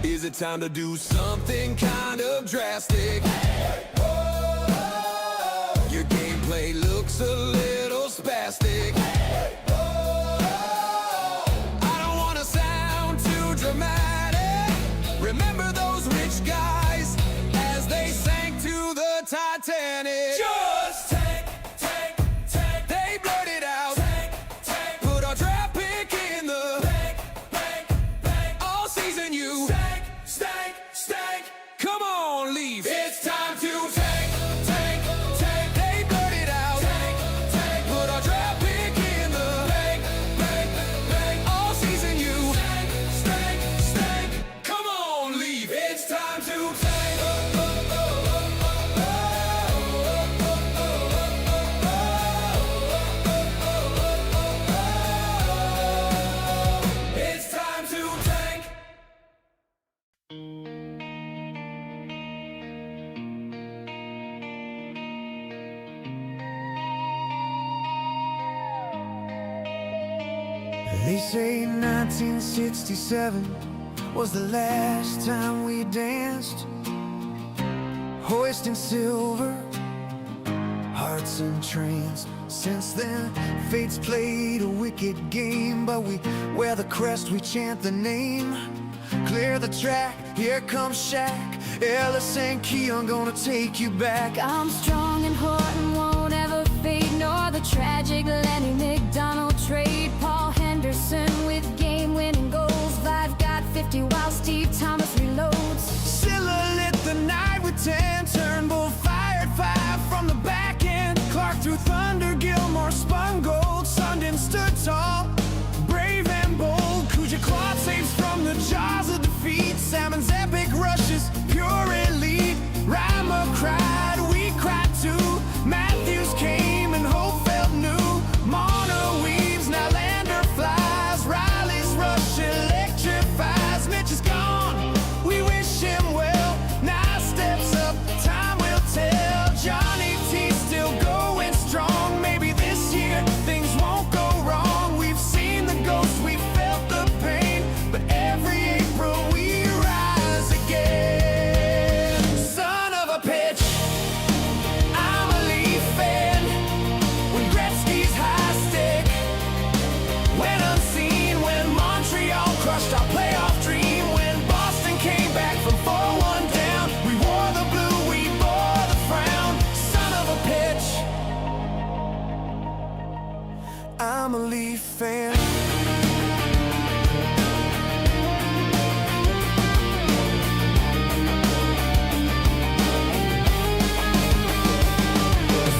Is it time to do something kind of drastic? Your gameplay looks a little spastic. I don't want to sound too dramatic. Remember those rich guys as they sank to the Titanic? Just take, take, take. They blurted out, take, take. Put our draft pick in the bank, bank, bank. All season you stank, stank, stank. Come on, leave. It's time to tank, tank, tank. They blurted out, tank, tank. Put our draft pick in the bank, bank, bank. All season you stank, stank, stank. Come on, leave. It's time to tank. It's time to tank. They say 1967 was the last time we danced, hoisting silver, heart hearts and trains. Since then, fate's played a wicked game, but we wear the crest, we chant the name. Clear the track, here comes Shaq, Ellis and Keon gonna take you back. I'm strong and Horton won't ever fade, nor the tragic Lenny McDonald trade. Paul Henderson with game-winning goals, I've got 50 while Steve Thomas reloads. Silla lit the night with 10, Turnbull fired 5 from the back end. Clark threw thunder, Gilmore spun gold, Sundin stood tall, brave and bold. Kuja clawed saves from the jaws of defeat, Salmon's epic rushes, pure elite. Rima cried, we cried too, Matthews came and hope felt new. Mona weaves, now Lander flies, Riley's rush electrifies. Mitch is gone, we wish him well, now steps up, time will tell. Johnny T still going strong, maybe this year things won't go wrong. We've seen the ghost, we felt the pain, but every April we rise again. Son of a pitch, I'm a Leaf fan. When Gretzky's high stick went unseen, when Montreal crushed our playoff dream, when Boston came back from 4-1 down, we wore the blue, we bore the frown. Son of a pitch, I'm a Leaf fan.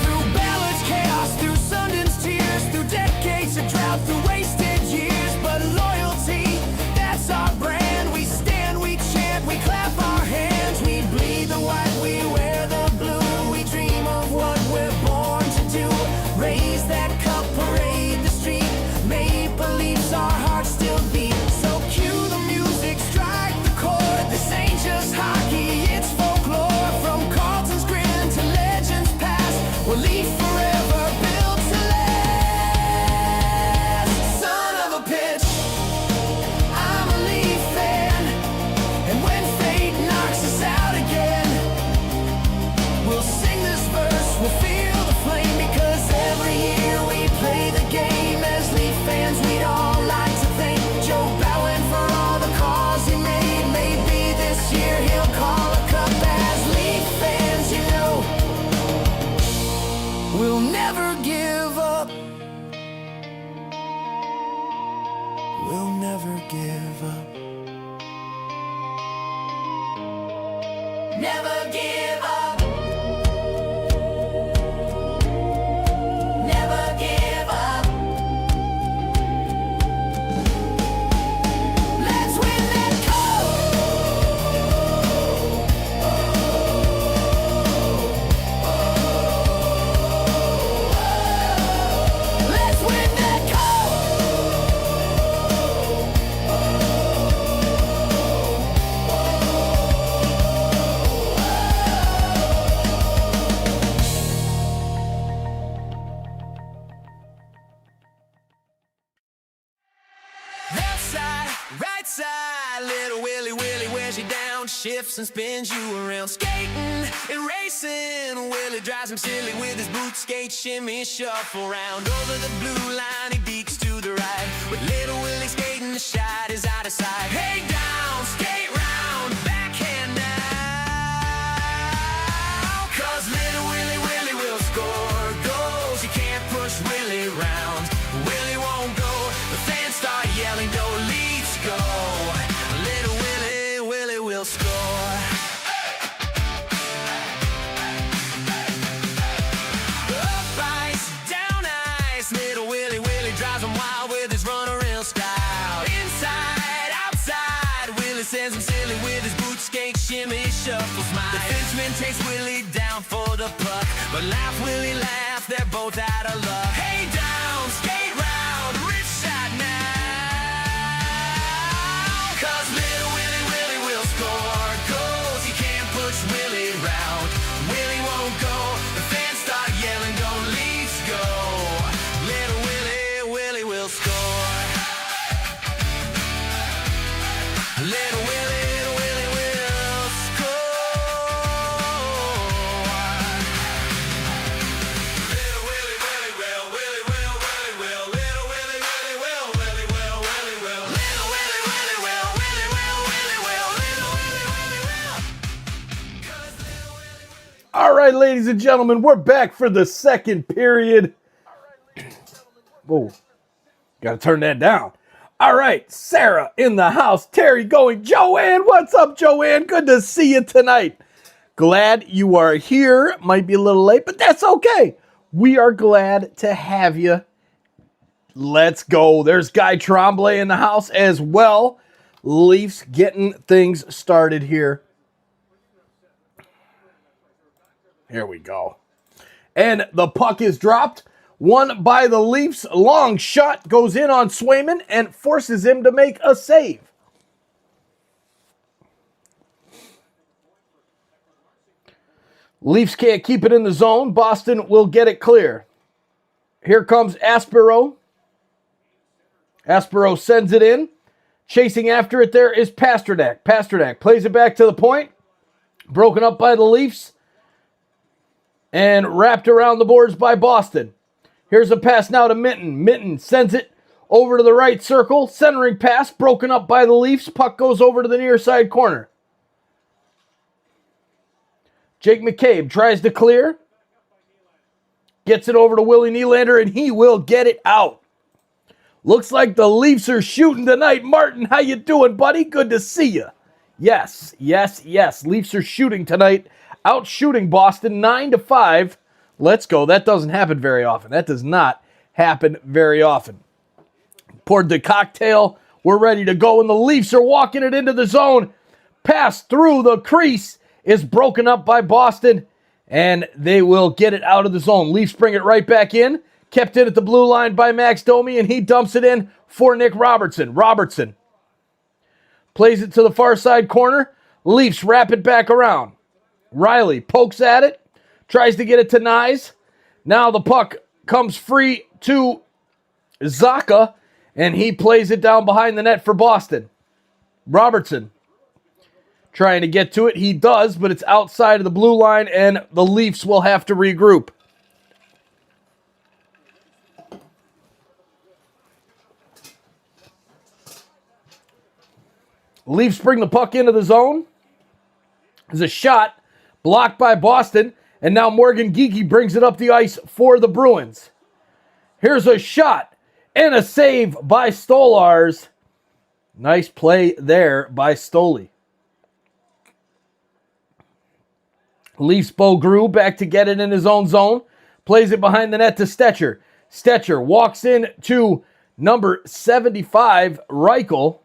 Through Ballard's chaos, through Sundin's tears, through decades of drought, through wasted years, but loyalty, that's our brand. We stand, we chant, we clap our hands, we bleed the white, we wear the blue. We dream of what we're born to do, raise that cup, parade the street. Maple Leafs, our hearts still beat. So cue the music, strike the chord. This ain't just hockey, it's folklore. From Carlton's grin to legends past, we'll leave forever, built to last. Son of a pitch, I'm a Leaf fan. And when fate knocks us out again, we'll sing this verse, we'll feel the flame. Because every year we play the game, as Leaf fans we'd all like to thank Joe Bowen for all the calls he made. Maybe this year he'll call a cup. As Leaf fans, you know, we'll never give up. We'll never give up. Never give up. Never give up. Let's win that cup. Let's win that cup. Left side, right side, little Willie wears you down, shifts and spins you around. Skating and racing, Willie drives him silly with his boot skate, shimmy, shuffle round. Over the blue line, he deeks to the right, with little Willie skating, the shot is out of sight. Hey down, skate round, backhand now, 'cause little Willie will score goals. You can't push Willie round, Willie won't go. The fans start yelling, "Go Leafs, go!" Little Willie will score. Up ice, down ice, little Willie drives him wild with his runaround style. Inside, outside, Willie sends him silly with his boot skate, shimmy, shuffle, smile. The defenseman takes Willie down for the puck, but laugh, Willie, laugh, they're both out of luck. Hey down, skate round, rich shot now, 'cause little Willie will score goals. You can't push Willie round, Willie won't go. The fans start yelling, "Go Leafs, go!" Little Willie will score. Little Willie will score. right, ladies and gentlemen, we're back for the second period. Whoa, gotta turn that down. All right, Sarah in the house, Terry going, Joanne, what's up, Joanne? Good to see you tonight. Glad you are here. Might be a little late, but that's okay. We are glad to have you. Let's go. There's Guy Tremblay in the house as well. Leafs getting things started here. Here we go. And the puck is dropped. Won by the Leafs. Long shot goes in on Swayman and forces him to make a save. Leafs can't keep it in the zone. Boston will get it clear. Here comes Aspero. Aspero sends it in. Chasing after it there is Pasternak. Pasternak plays it back to the point. Broken up by the Leafs. And wrapped around the boards by Boston. Here's a pass now to Minton. Minton sends it over to the right circle. Centering pass broken up by the Leafs. Puck goes over to the near side corner. Jake McCabe tries to clear. Gets it over to Willie Nylander, and he will get it out. Looks like the Leafs are shooting tonight. Martin, how you doing, buddy? Good to see you. Yes, yes, yes. Leafs are shooting tonight. Out shooting Boston 9-5. Let's go. That doesn't happen very often. That does not happen very often. Poured the cocktail. We're ready to go, and the Leafs are walking it into the zone. Pass through the crease is broken up by Boston, and they will get it out of the zone. Leafs bring it right back in. Kept in at the blue line by Max Domi, and he dumps it in for Nick Robertson. Robertson plays it to the far side corner. Leafs wrap it back around. Riley pokes at it, tries to get it to Nyes. Now the puck comes free to Zacha, and he plays it down behind the net for Boston. Robertson trying to get to it. He does, but it's outside of the blue line, and the Leafs will have to regroup. Leafs bring the puck into the zone. There's a shot blocked by Boston, and now Morgan Geekie brings it up the ice for the Bruins. Here's a shot and a save by Stolars. Nice play there by Stoli. Leafs Bo Grew back to get it in his own zone. Plays it behind the net to Stetcher. Stetcher walks in to number 75, Reichel.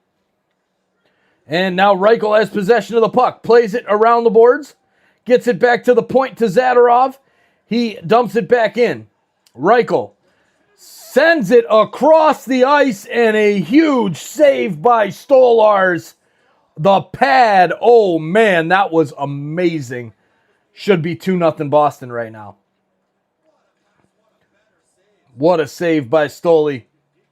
And now Reichel has possession of the puck. Plays it around the boards. Gets it back to the point to Zadorov. He dumps it back in. Reichel sends it across the ice, and a huge save by Stolars. The pad. Oh, man, that was amazing. Should be 2-0 Boston right now. What a save by Stoli.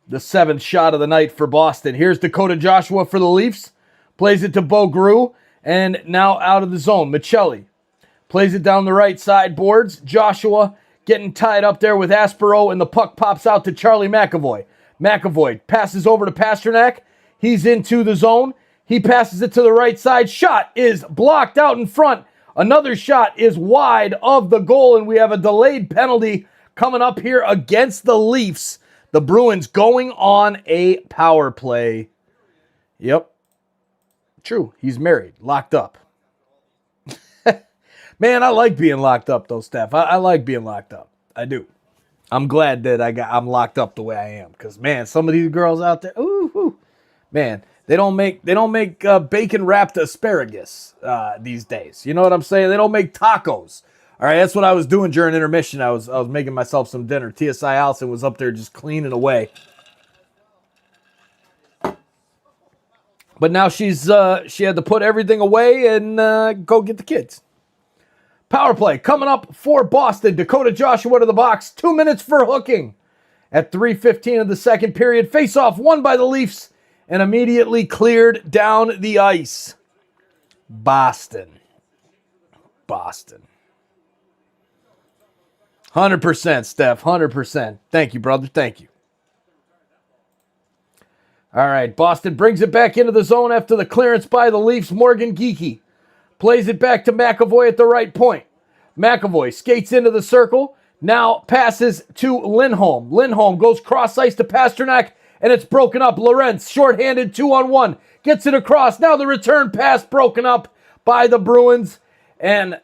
The 7th shot of the night for Boston. Here's Dakota Joshua for the Leafs. Plays it to Bo Grew, and now out of the zone. Michelli plays it down the right side boards. Joshua getting tied up there with Aspero, and the puck pops out to Charlie McAvoy. McAvoy passes over to Pasternak. He's into the zone. He passes it to the right side. Shot is blocked out in front. Another shot is wide of the goal, and we have a delayed penalty coming up here against the Leafs. The Bruins going on a power play. Yep. True. He's married. Locked up. Man, I like being locked up, though, Steph. I like being locked up. I do. I'm glad that I'm locked up the way I am. Because, man, some of these girls out there, man, they don't make bacon wrapped asparagus these days. You know what I'm saying? They don't make tacos. All right, that's what I was doing during intermission. I was making myself some dinner. TSI Allison was up there just cleaning away. But now she had to put everything away and go get the kids. Power play coming up for Boston. Dakota Joshua to the box. 2 minutes for hooking. At 3:15 of the second period. Face-off won by the Leafs and immediately cleared down the ice. Boston. 100%, Steph. 100%. Thank you, brother. Thank you. All right, Boston brings it back into the zone after the clearance by the Leafs. Morgan Geekie plays it back to McAvoy at the right point. McAvoy skates into the circle. Now passes to Lindholm. Lindholm goes cross ice to Pasternak, and it's broken up. Lorentz, shorthanded, 2-on-1. Gets it across. Now the return pass broken up by the Bruins, and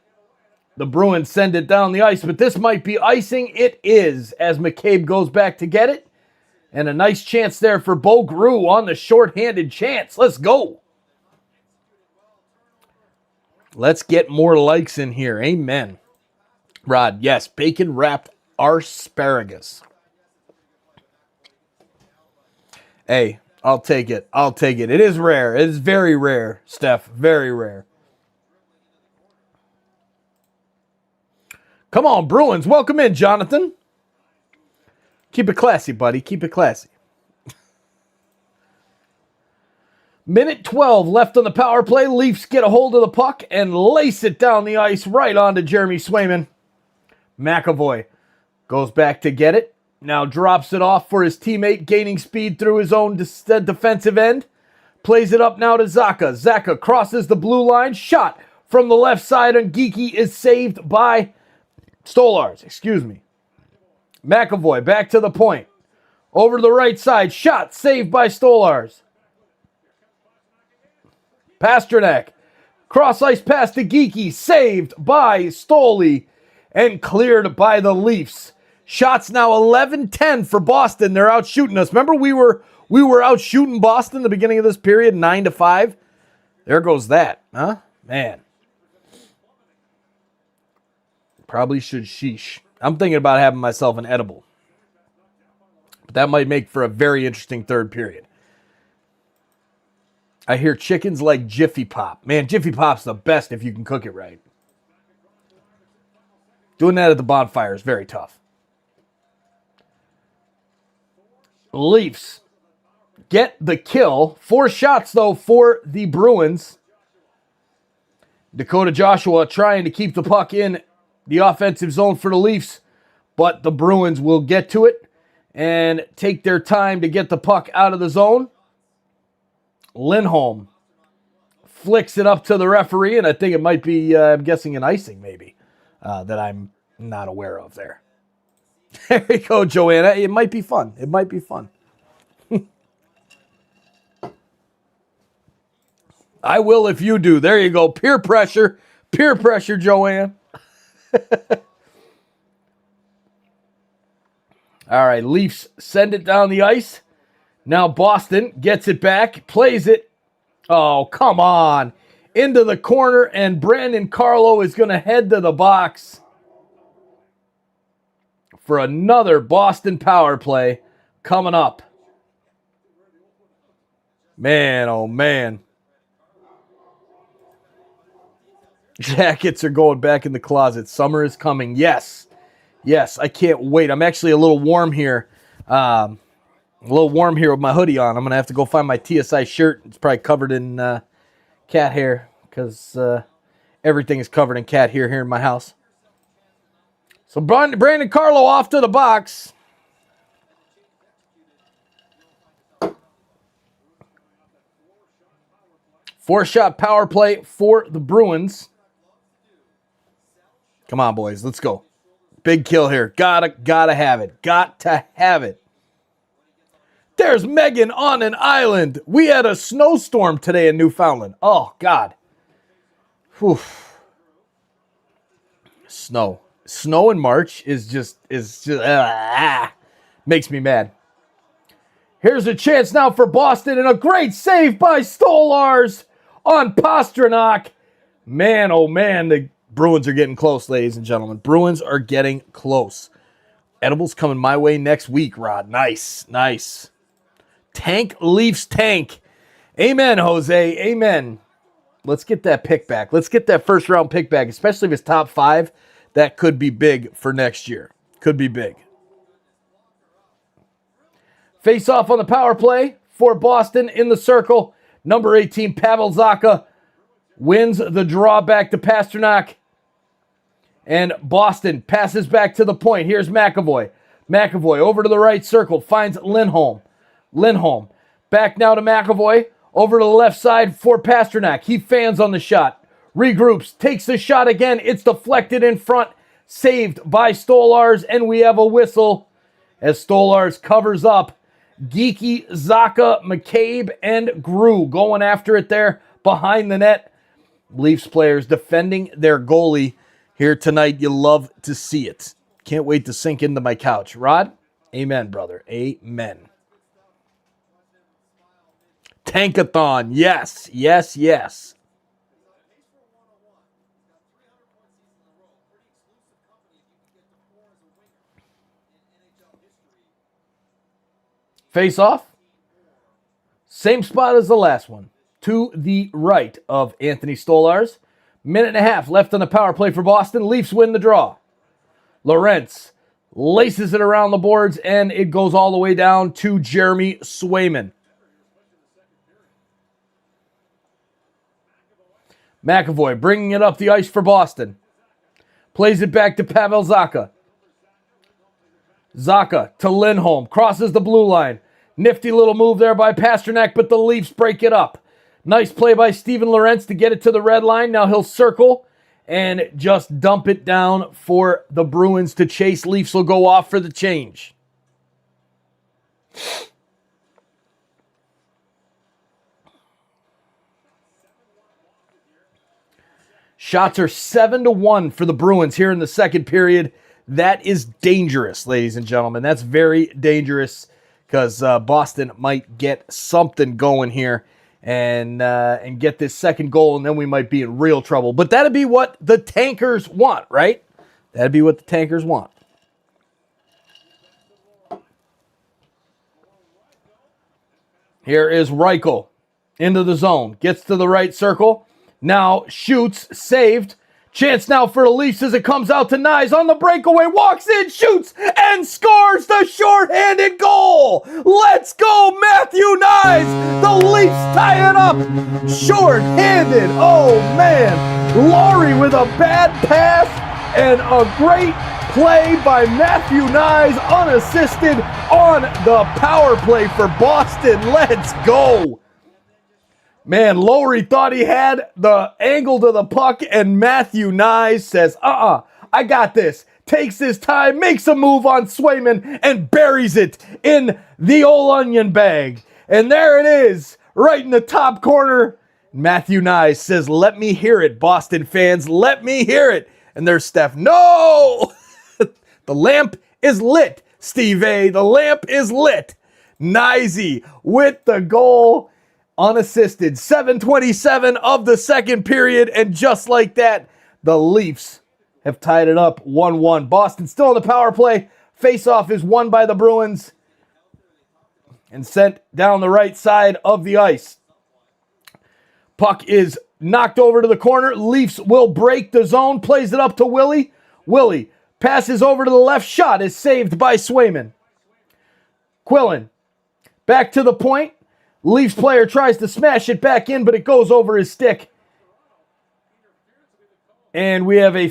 the Bruins send it down the ice, but this might be icing. It is, as McCabe goes back to get it. And a nice chance there for Bo Grew on the shorthanded chance. Let's go. Let's get more likes in here. Amen. Rod, yes, bacon-wrapped asparagus. Hey, I'll take it. I'll take it. It is rare. It is very rare, Steph. Very rare. Come on, Bruins. Welcome in, Jonathan. Keep it classy, buddy. Keep it classy. Minute 12 left on the power play. Leafs get a hold of the puck and lace it down the ice right onto Jeremy Swayman. McAvoy goes back to get it. Now drops it off for his teammate, gaining speed through his own defensive end. Plays it up now to Zacha. Zacha crosses the blue line. Shot from the left side, and Geeky is saved by Stolars. McAvoy back to the point. Over to the right side. Shot saved by Stolars. Pasternak. Cross ice pass to Geeky. Saved by Stoley. And cleared by the Leafs. Shots now 11-10 for Boston. They're out shooting us. Remember we were out shooting Boston at the beginning of this period, 9-5. There goes that, huh? Man. Probably should sheesh. I'm thinking about having myself an edible. But that might make for a very interesting third period. I hear chickens like Jiffy Pop. Man, Jiffy Pop's the best if you can cook it right. Doing that at the bonfire is very tough. Leafs get the kill. 4 shots, though, for the Bruins. Dakota Joshua trying to keep the puck in the offensive zone for the Leafs, but the Bruins will get to it and take their time to get the puck out of the zone. Lindholm flicks it up to the referee, and I think it might be, I'm guessing, an icing maybe that I'm not aware of there. There you go, Joanna. It might be fun. It might be fun. I will if you do. There you go. Peer pressure. Peer pressure, Joanne. All right, Leafs send it down the ice. Now Boston gets it back, plays it. Oh, come on. Into the corner, and Brandon Carlo is going to head to the box for another Boston power play coming up. Man, oh man. Jackets are going back in the closet. Summer is coming. Yes. Yes, I can't wait. I'm actually a little warm here. A little warm here with my hoodie on. I'm going to have to go find my TSI shirt. It's probably covered in cat hair because everything is covered in cat hair here in my house. So Brandon Carlo off to the box. Four-shot power play for the Bruins. Come on, boys. Let's go. Big kill here. Gotta have it. Got to have it. There's Megan on an island. We had a snowstorm today in Newfoundland. Oh, God. Whew. Snow. Snow in March is just makes me mad. Here's a chance now for Boston, and a great save by Stolars on Pasternak. Man, oh man, the Bruins are getting close, ladies and gentlemen. Bruins are getting close. Edibles coming my way next week, Rod. Nice, nice. Tank Leafs tank. Amen, Jose. Amen. Let's get that pick back. Let's get that first round pick back, especially if it's top 5. That could be big for next year. Could be big. Face off on the power play for Boston in the circle. Number 18, Pavel Zacha, wins the draw back to Pasternak. And Boston passes back to the point. Here's McAvoy. McAvoy over to the right circle. Finds Lindholm. Lindholm. Back now to McAvoy. Over to the left side for Pasternak. He fans on the shot. regroups, takes the shot again. It's deflected in front, saved by Stolars, and we have a whistle as Stolars covers up Geeky, Zaka, McCabe, and Grew going after it there behind the net. Leafs players defending their goalie here tonight. You love to see it. Can't wait to sink into my couch. Rod? Amen, brother. Amen. Tankathon. Yes, yes, yes. Face off. Same spot as the last one. To the right of Anthony Stolars. Minute and a half left on the power play for Boston. Leafs win the draw. Lorentz laces it around the boards, and it goes all the way down to Jeremy Swayman. McAvoy bringing it up the ice for Boston. Plays it back to Pavel Zacha. Zacha to Lindholm. Crosses the blue line. Nifty little move there by Pasternak, but the Leafs break it up. Nice play by Steven Lorentz to get it to the red line. Now he'll circle and just dump it down for the Bruins to chase. Leafs will go off for the change. Shots are 7-1 for the Bruins here in the second period. That is dangerous, ladies and gentlemen. That's very dangerous because Boston might get something going here and get this second goal, and then we might be in real trouble. But that'd be what the Tankers want, right? That'd be what the Tankers want. Here is Reichel into the zone. Gets to the right circle. Now shoots, saved. Chance now for the Leafs as it comes out to Nyes on the breakaway. Walks in, shoots, and scores the shorthanded goal. Let's go, Matthew Nyes. The Leafs tie it up. Shorthanded. Oh, man. Laurie with a bad pass and a great play by Matthew Nyes, unassisted on the power play for Boston. Let's go. Man, Lowry thought he had the angle to the puck, and Matthew Nyes says, I got this. Takes his time, makes a move on Swayman, and buries it in the old onion bag. And there it is, right in the top corner. Matthew Nyes says, let me hear it, Boston fans. Let me hear it. And there's Steph. No! The lamp is lit, Steve A. The lamp is lit. Nysy with the goal. Unassisted, 7:27 of the second period, and just like that, the Leafs have tied it up 1-1. Boston still on the power play. Face-off is won by the Bruins and sent down the right side of the ice. Puck is knocked over to the corner. Leafs will break the zone, plays it up to Willie. Willie passes over to the left, shot is saved by Swayman. Quillen back to the point. Leafs player tries to smash it back in, but it goes over his stick. And we have a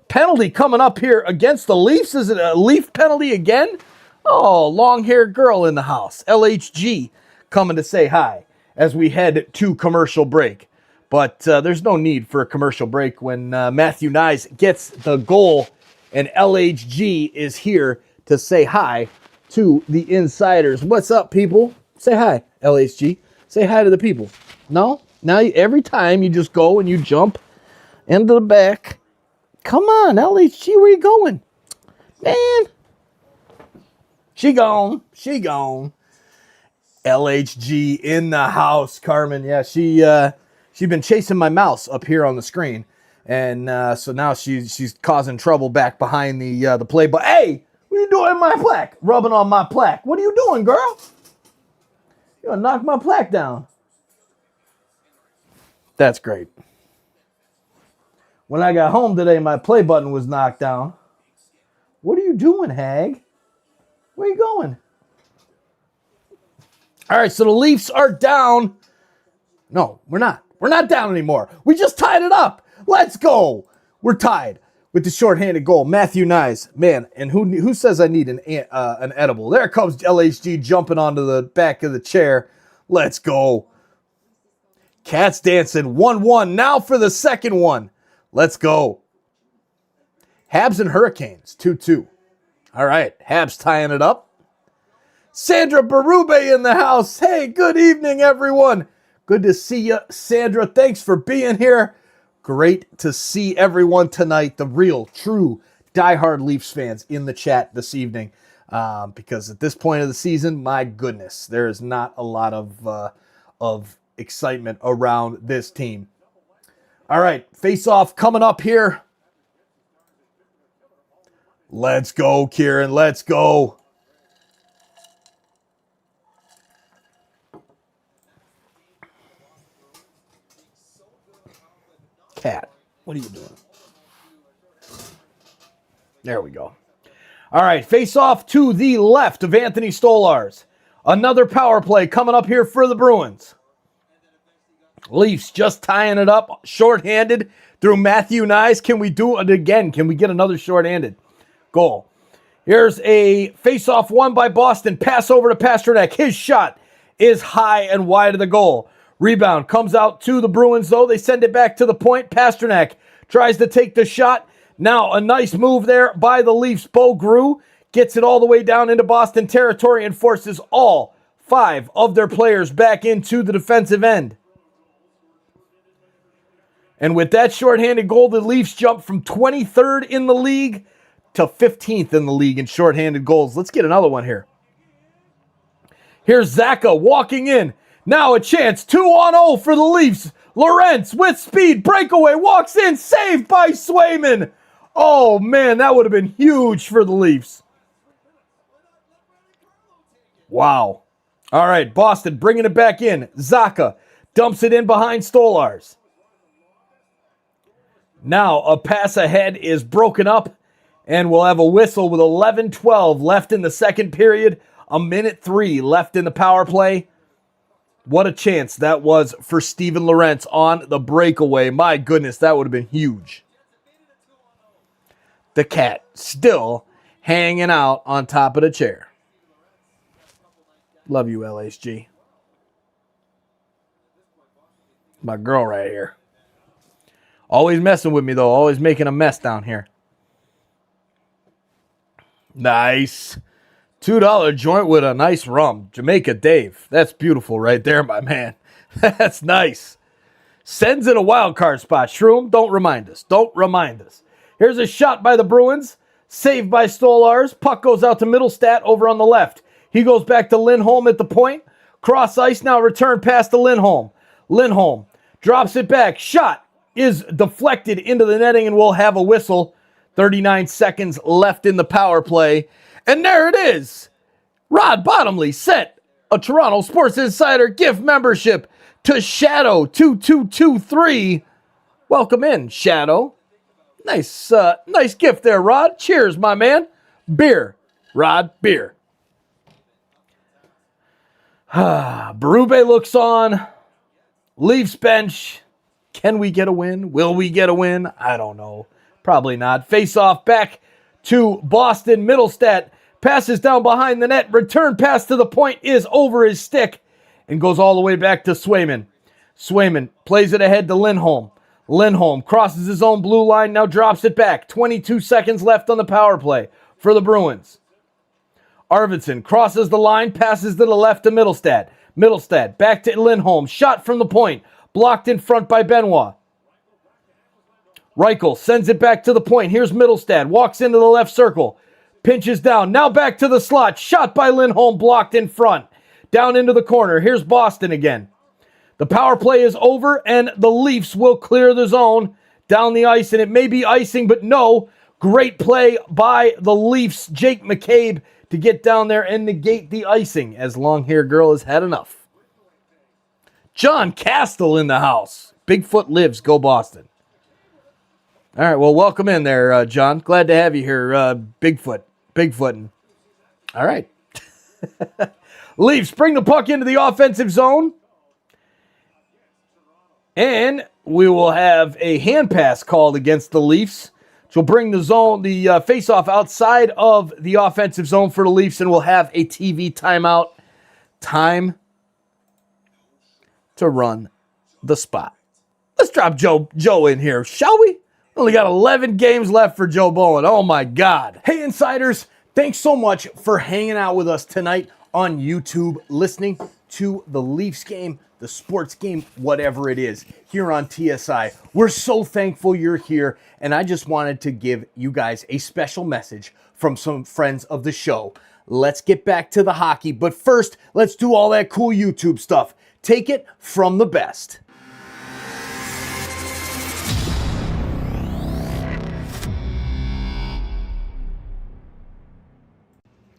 penalty coming up here against the Leafs. Is it a Leaf penalty again? Oh, long-haired girl in the house. LHG coming to say hi as we head to commercial break. But there's no need for a commercial break when Matthew Nyes gets the goal, and LHG is here to say hi to the insiders. What's up, people? Say hi, LHG. Say hi to the people. No? Now every time you just go and you jump into the back. Come on, LHG, where you going? Man. She gone. She gone. LHG in the house, Carmen. Yeah, she's been chasing my mouse up here on the screen. And so now she's causing trouble back behind the play. But hey, what are you doing in my plaque? Rubbing on my plaque. What are you doing, girl? You're going to knock my plaque down. That's great. When I got home today, my play button was knocked down. What are you doing, Hag? Where are you going? All right, so the Leafs are down. No, we're not. We're not down anymore. We just tied it up. Let's go. We're tied with the shorthanded goal. Matthew Nyes, man, and who says I need an edible? There comes LHG jumping onto the back of the chair. Let's go. Cats dancing 1-1. Now for the second one. Let's go. Habs and Hurricanes 2-2. All right, Habs tying it up. Sandra Berube in the house. Hey, good evening, everyone. Good to see you, Sandra. Thanks for being here. Great to see everyone tonight. The real, true, diehard Leafs fans in the chat this evening. Because at this point of the season, my goodness, there is not a lot of excitement around this team. All right, face-off coming up here. Let's go, Kieran. Let's go. Cat, what are you doing? There we go. All right, face off to the left of Anthony Stolarz. Another power play coming up here for the Bruins. Leafs just tying it up, shorthanded through Matthew Nyes. Can we do it again? Can we get another shorthanded goal? Here's a face-off won by Boston. Pass over to Pastrnak. His shot is high and wide of the goal. Rebound comes out to the Bruins, though. They send it back to the point. Pastrnak tries to take the shot. Now a nice move there by the Leafs. Bo Grew gets it all the way down into Boston territory and forces all 5 of their players back into the defensive end. And with that shorthanded goal, the Leafs jump from 23rd in the league to 15th in the league in shorthanded goals. Let's get another one here. Here's Zaka walking in. Now a chance, 2-on-0 for the Leafs. Lorentz with speed, breakaway, walks in, saved by Swayman. Oh man, that would have been huge for the Leafs. Wow. All right, Boston bringing it back in. Zaka dumps it in behind Stolarz. Now a pass ahead is broken up, and we'll have a whistle with 11:12 left in the second period. 1:03 left in the power play. What a chance that was for Steven Lorentz on the breakaway. My goodness, that would have been huge. The cat still hanging out on top of the chair. Love you, LHG. My girl right here. Always messing with me, though. Always making a mess down here. Nice. $2 joint with a nice rum. Jamaica Dave. That's beautiful right there, my man. That's nice. Sends it a wild card spot. Shroom, don't remind us. Don't remind us. Here's a shot by the Bruins. Saved by Stolarz. Puck goes out to Middlestat over on the left. He goes back to Lindholm at the point. Cross ice now, return pass to Lindholm. Lindholm drops it back. Shot is deflected into the netting and we'll have a whistle. 39 seconds left in the power play. And there it is. Rod Bottomley sent a Toronto Sports Insider gift membership to Shadow2223. Welcome in, Shadow. Nice gift there, Rod. Cheers, my man. Beer, Rod, beer. Berube looks on. Leafs bench. Can we get a win? Will we get a win? I don't know. Probably not. Face off back to Boston. Middlestat passes down behind the net. Return pass to the point is over his stick and goes all the way back to Swayman. Swayman plays it ahead to Lindholm. Lindholm crosses his own blue line, now drops it back. 22 seconds left on the power play for the Bruins. Arvidsson crosses the line, passes to the left to Middlestat. Middlestat back to Lindholm. Shot from the point. Blocked in front by Benoit. Reichel sends it back to the point. Here's Middlestat. Walks into the left circle. Pinches down. Now back to the slot. Shot by Lindholm. Blocked in front. Down into the corner. Here's Boston again. The power play is over, and the Leafs will clear the zone down the ice. And it may be icing, but no. Great play by the Leafs. Jake McCabe to get down there and negate the icing, as long-haired girl has had enough. John Castle in the house. Bigfoot lives. Go Boston. All right, well, welcome in there, John. Glad to have you here, Bigfootin'. All right. Leafs bring the puck into the offensive zone. And we will have a hand pass called against the Leafs, which will bring the face-off outside of the offensive zone for the Leafs, and we'll have a TV timeout. Time to run the spot. Let's drop Joe in here, shall we? Only got 11 games left for Joe Bowen. Oh my God. Hey Insiders, thanks so much for hanging out with us tonight on YouTube, listening to the Leafs game, the sports game, whatever it is, here on TSI. We're so thankful you're here, and I just wanted to give you guys a special message from some friends of the show. Let's get back to the hockey, but first, let's do all that cool YouTube stuff. Take it from the best.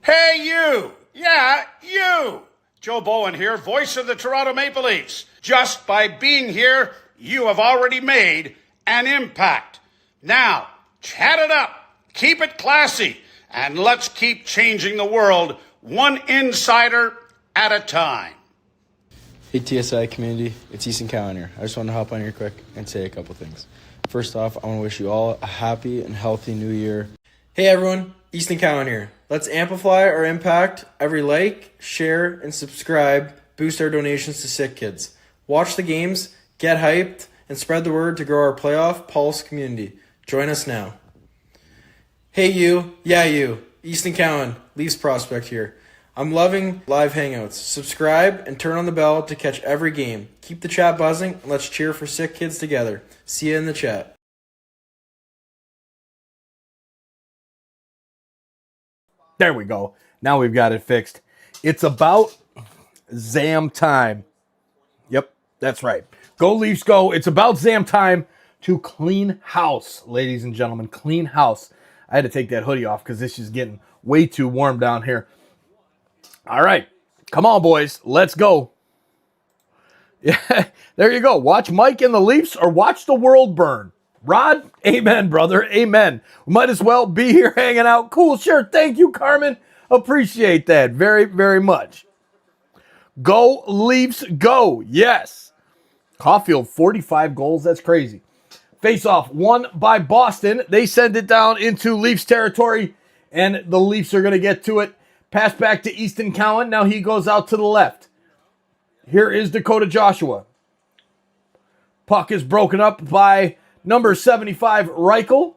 Hey, you! Yeah, you! Joe Bowen here, voice of the Toronto Maple Leafs. Just by being here, you have already made an impact. Now, chat it up, keep it classy, and let's keep changing the world one insider at a time. Hey TSI community, it's Easton Cowan here. I just want to hop on here quick and say a couple things. First off, I want to wish you all a happy and healthy new year. Hey everyone, Easton Cowan here. Let's amplify our impact. Every like, share, and subscribe boost our donations to sick kids. Watch the games, get hyped, and spread the word to grow our playoff pulse community. Join us now. Hey you, yeah you, Easton Cowan, Leafs prospect here. I'm loving live hangouts. Subscribe and turn on the bell to catch every game. Keep the chat buzzing and let's cheer for sick kids together. See you in the chat. There we go. Now we've got it fixed. It's about Zam time. Yep, that's right. Go Leafs go. It's about Zam time to clean house, ladies and gentlemen. Clean house. I had to take that hoodie off because this is getting way too warm down here. All right. Come on, boys. Let's go. Yeah, there you go. Watch Mike and the Leafs or watch the world burn. Rod, amen, brother, amen. We might as well be here hanging out. Cool, sure. Thank you, Carmen. Appreciate that very, very much. Go, Leafs, go. Yes. Caulfield, 45 goals. That's crazy. Face-off won by Boston. They send it down into Leafs territory, and the Leafs are going to get to it. Pass back to Easton Cowan. Now he goes out to the left. Here is Dakota Joshua. Puck is broken up by number 75, Reichel.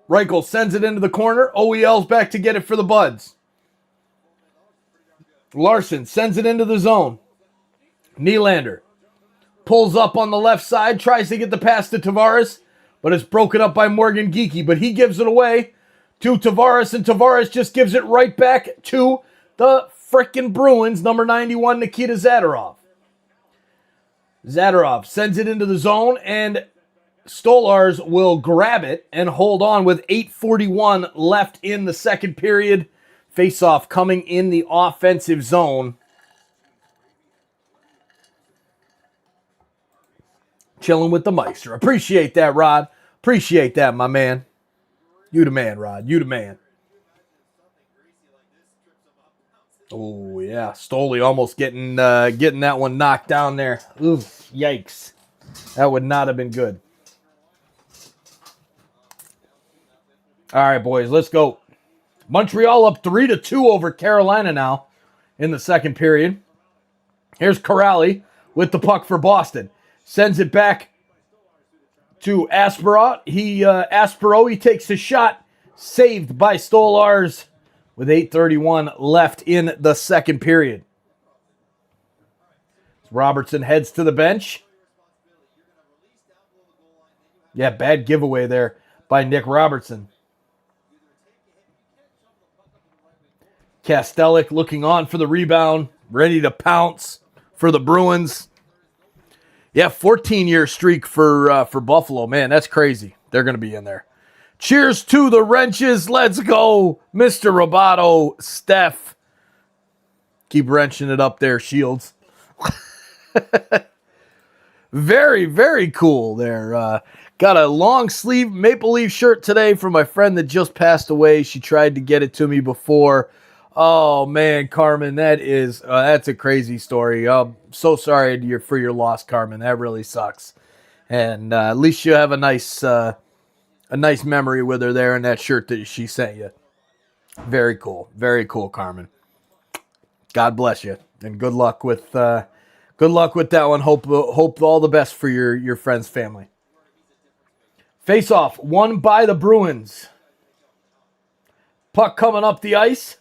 Reichel sends it into the corner. OEL's back to get it for the Buds. Larson sends it into the zone. Nylander pulls up on the left side, tries to get the pass to Tavares, but it's broken up by Morgan Geekie, but he gives it away to Tavares, and Tavares just gives it right back to the frickin' Bruins, number 91, Nikita Zadorov. Zadorov sends it into the zone, and Stolars will grab it and hold on with 8:41 left in the second period. Face-off coming in the offensive zone. Chilling with the Meister. Appreciate that, Rod. Appreciate that, my man. You the man, Rod. You the man. Oh, yeah. Stoley almost getting that one knocked down there. Oof, yikes. That would not have been good. All right, boys, let's go. Montreal up 3-2 over Carolina now in the second period. Here's Corrali with the puck for Boston. Sends it back to Aspero. He takes a shot. Saved by Stolars with 8:31 left in the second period. Robertson heads to the bench. Yeah, bad giveaway there by Nick Robertson. Kastelik looking on for the rebound, ready to pounce for the Bruins. Yeah, 14-year streak for Buffalo. Man, that's crazy. They're going to be in there. Cheers to the wrenches. Let's go, Mr. Roboto, Steph. Keep wrenching it up there, Shields. Very, very cool there. Got a long sleeve Maple Leaf shirt today from my friend that just passed away. She tried to get it to me before. Oh, man, Carmen, that's a crazy story. I'm so sorry for your loss, Carmen. That really sucks. And at least you have a nice memory with her there in that shirt that she sent you. Very cool, Carmen. God bless you. And good luck with that one. Hope all the best for your friend's family. Face-off won by the Bruins. Puck coming up the ice.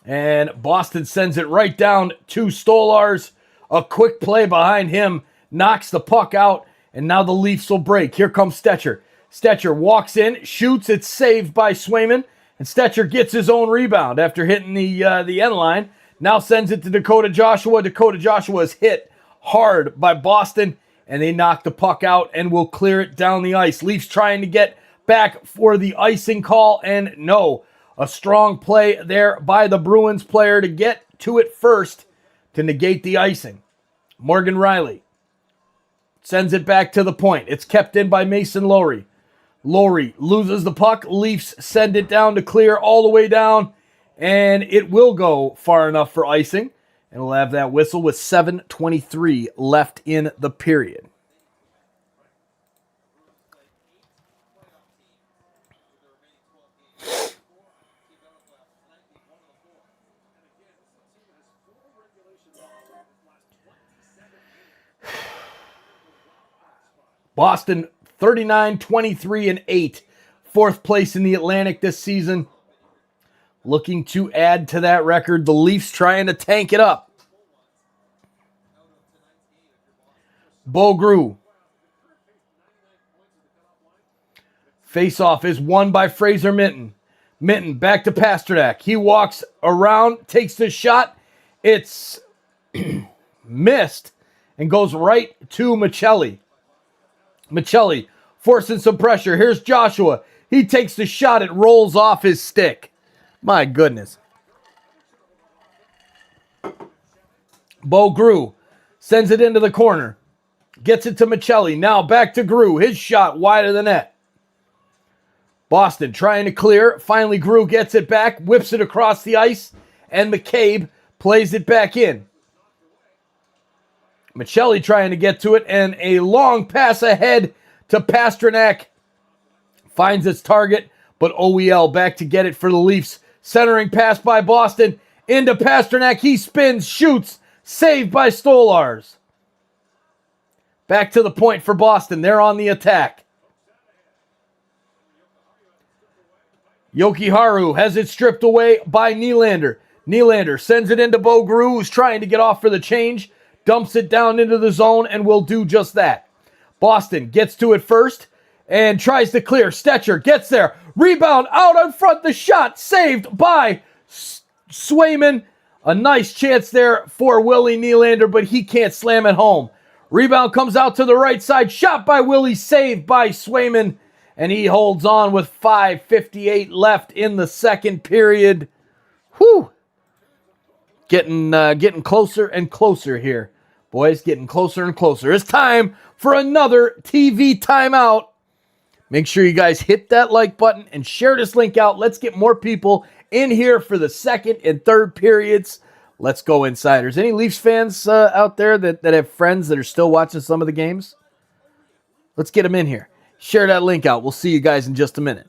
And Boston sends it right down to Stolarz. A quick play behind him knocks the puck out, and now the Leafs will break. Here comes Stecher. Stecher walks in, shoots, it's saved by Swayman, and Stecher gets his own rebound after hitting the end line. Now sends it to Dakota Joshua. Dakota Joshua is hit hard by Boston, and they knock the puck out and will clear it down the ice. Leafs trying to get back for the icing call, and no. A strong play there by the Bruins player to get to it first to negate the icing. Morgan Riley sends it back to the point. It's kept in by Mason Lowry. Lowry loses the puck. Leafs send it down to clear all the way down, and it will go far enough for icing. And we'll have that whistle with 7:23 left in the period. Boston 39-23-8, fourth place in the Atlantic this season. Looking to add to that record. The Leafs trying to tank it up. Bogru. Face-off is won by Fraser Minton. Minton back to Pasternak. He walks around, takes the shot. It's missed and goes right to Michelli. Michelli forcing some pressure. Here's Joshua. He takes the shot. It rolls off his stick. My goodness. Bo Grew sends it into the corner. Gets it to Michelli. Now back to Grew. His shot wide of the net. Boston trying to clear. Finally Grew gets it back. Whips it across the ice. And McCabe plays it back in. Michelli trying to get to it, and a long pass ahead to Pasternak. Finds its target, but OEL back to get it for the Leafs. Centering pass by Boston into Pasternak. He spins, shoots, saved by Stolarz. Back to the point for Boston. They're on the attack. Jokiharju has it stripped away by Nylander. Nylander sends it into Bogru, who's trying to get off for the change. Dumps it down into the zone and will do just that. Boston gets to it first and tries to clear. Stecher gets there. Rebound out in front. The shot saved by Swayman. A nice chance there for Willie Nylander, but he can't slam it home. Rebound comes out to the right side. Shot by Willie, saved by Swayman. And he holds on with 5:58 left in the second period. Whew. Getting closer and closer here. Boys, getting closer and closer. It's time for another TV timeout. Make sure you guys hit that like button and share this link out. Let's get more people in here for the second and third periods. Let's go, Insiders. Any Leafs fans out there that have friends that are still watching some of the games? Let's get them in here. Share that link out. We'll see you guys in just a minute.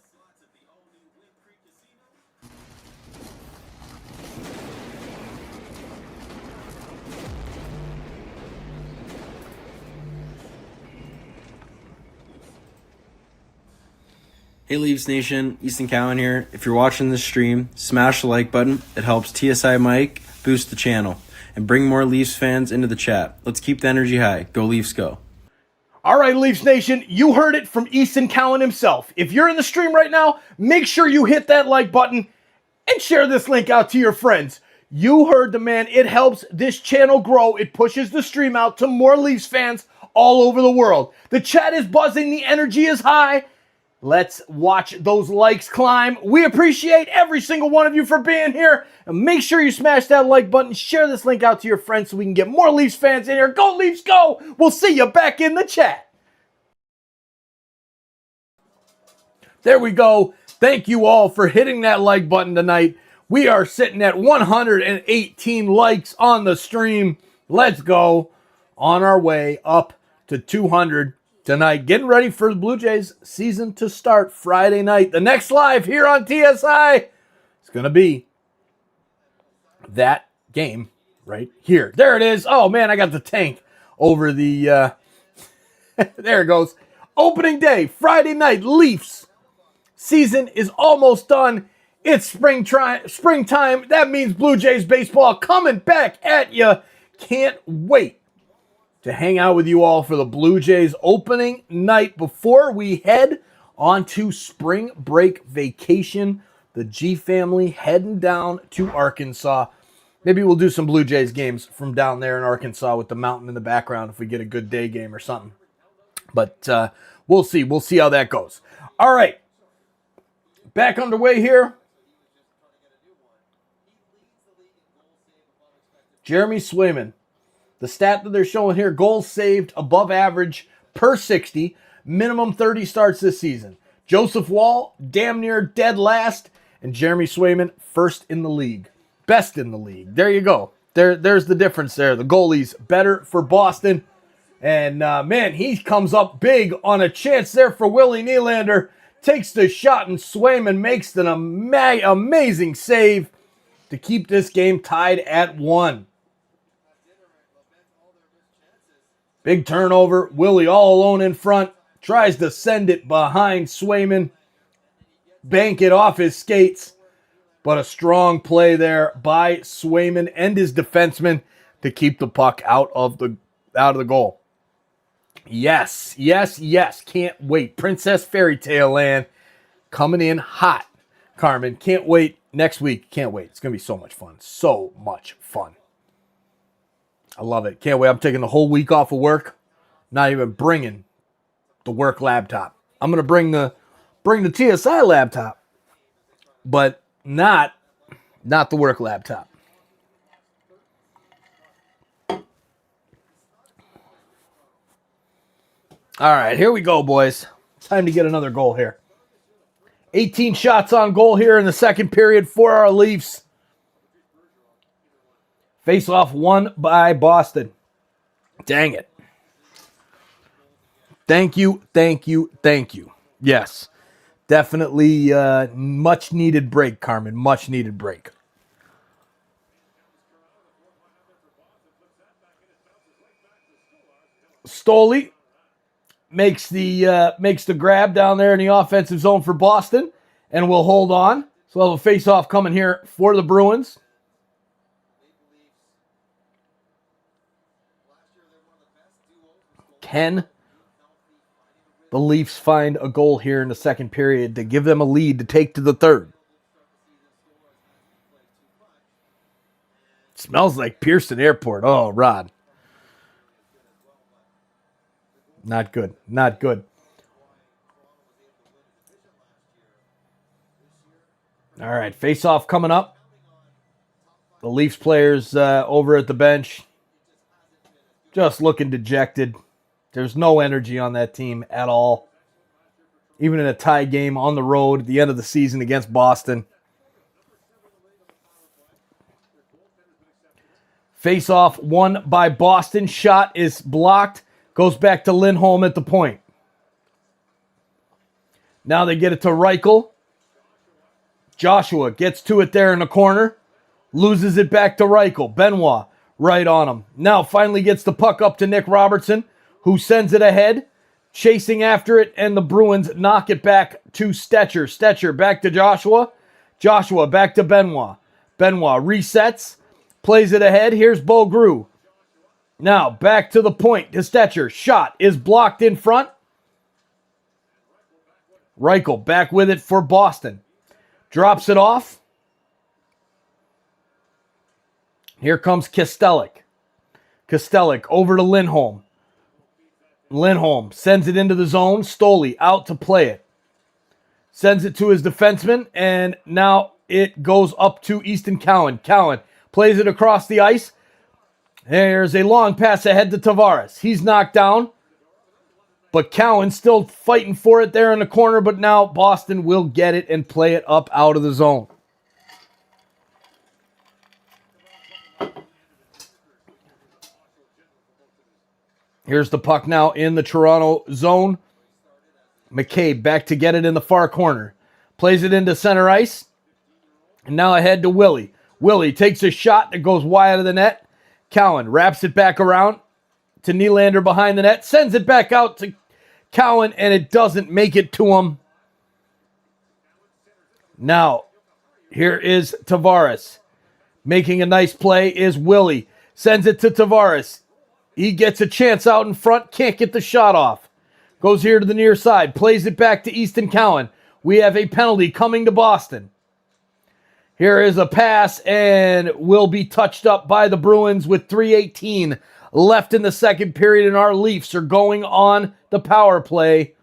Hey Leafs Nation, Easton Cowan here. If you're watching this stream, smash the like button. It helps TSI Mike boost the channel and bring more Leafs fans into the chat. Let's keep the energy high. Go Leafs, go. All right, Leafs Nation, you heard it from Easton Cowan himself. If you're in the stream right now, make sure you hit that like button and share this link out to your friends. You heard the man. It helps this channel grow. It pushes the stream out to more Leafs fans all over the world. The chat is buzzing. The energy is high. Let's watch those likes climb. We appreciate every single one of you for being here. And make sure you smash that like button. Share this link out to your friends so we can get more Leafs fans in here. Go Leafs, go! We'll see you back in the chat. There we go. Thank you all for hitting that like button tonight. We are sitting at 118 likes on the stream. Let's go. On our way up to 200 tonight. Getting ready for the Blue Jays season to start Friday night. The next live here on TSI is going to be that game right here. There it is. Oh, man, I got the tank over the... there it goes. Opening day, Friday night, Leafs. Season is almost done. It's springtime. That means Blue Jays baseball coming back at you. Can't wait to hang out with you all for the Blue Jays opening night before we head on to spring break vacation. The G family heading down to Arkansas. Maybe we'll do some Blue Jays games from down there in Arkansas with the mountain in the background if we get a good day game or something. But we'll see. We'll see how that goes. All right. Back underway here. Jeremy Swayman. The stat that they're showing here, goals saved above average per 60, minimum 30 starts this season. Joseph Wall, damn near dead last, and Jeremy Swayman, first in the league. Best in the league. There you go. There's the difference there. The goalie's better for Boston. And, man, he comes up big on a chance there for Willie Nylander. Takes the shot, and Swayman makes an amazing save to keep this game tied at 1. Big turnover. Willie all alone in front. Tries to send it behind Swayman. Bank it off his skates. But a strong play there by Swayman and his defenseman to keep the puck out of the goal. Yes. Can't wait. Princess Fairy Tale Land coming in hot. Carmen, can't wait. Next week, can't wait. It's going to be so much fun. So much fun. I love it. Can't wait. I'm taking the whole week off of work. Not even bringing the work laptop. I'm going to bring the TSI laptop, but not the work laptop. All right, here we go, boys. Time to get another goal here. 18 shots on goal here in the second period for our Leafs. Face-off won by Boston. Dang it. Thank you. Yes, definitely much-needed break, Carmen. Much-needed break. Stoli makes the grab down there in the offensive zone for Boston, and will hold on. So we'll have a face-off coming here for the Bruins. Can the Leafs find a goal here in the second period to give them a lead to take to the third? Smells like Pearson Airport. Oh, Rod. Not good. All right, face-off coming up. The Leafs players over at the bench just looking dejected. There's no energy on that team at all. Even in a tie game on the road at the end of the season against Boston. Face-off won by Boston. Shot is blocked. Goes back to Lindholm at the point. Now they get it to Reichel. Joshua gets to it there in the corner. Loses it back to Reichel. Benoit right on him. Now finally gets the puck up to Nick Robertson, who sends it ahead. Chasing after it, and the Bruins knock it back to Stetcher. Stetcher back to Joshua. Joshua back to Benoit. Benoit resets. Plays it ahead. Here's Beaugrue. Now back to the point to Stetcher. Shot is blocked in front. Reichel back with it for Boston. Drops it off. Here comes Kostelic. Kostelic over to Lindholm. Lindholm sends it into the zone. Stoli out to play it. Sends it to his defenseman, and now it goes up to Easton Cowan. Cowan plays it across the ice. There's a long pass ahead to Tavares. He's knocked down, but Cowan still fighting for it there in the corner, but now Boston will get it and play it up out of the zone. Here's the puck now in the Toronto zone. McCabe back to get it in the far corner. Plays it into center ice. And now ahead to Willie. Willie takes a shot that goes wide of the net. Cowan wraps it back around to Nylander behind the net, sends it back out to Cowan, and it doesn't make it to him. Now, here is Tavares. Making a nice play is Willie. Sends it to Tavares. He gets a chance out in front, can't get the shot off. Goes here to the near side, plays it back to Easton Cowan. We have a penalty coming to Boston. Here is a pass and will be touched up by the Bruins with 3:18 left in the second period, and our Leafs are going on the power play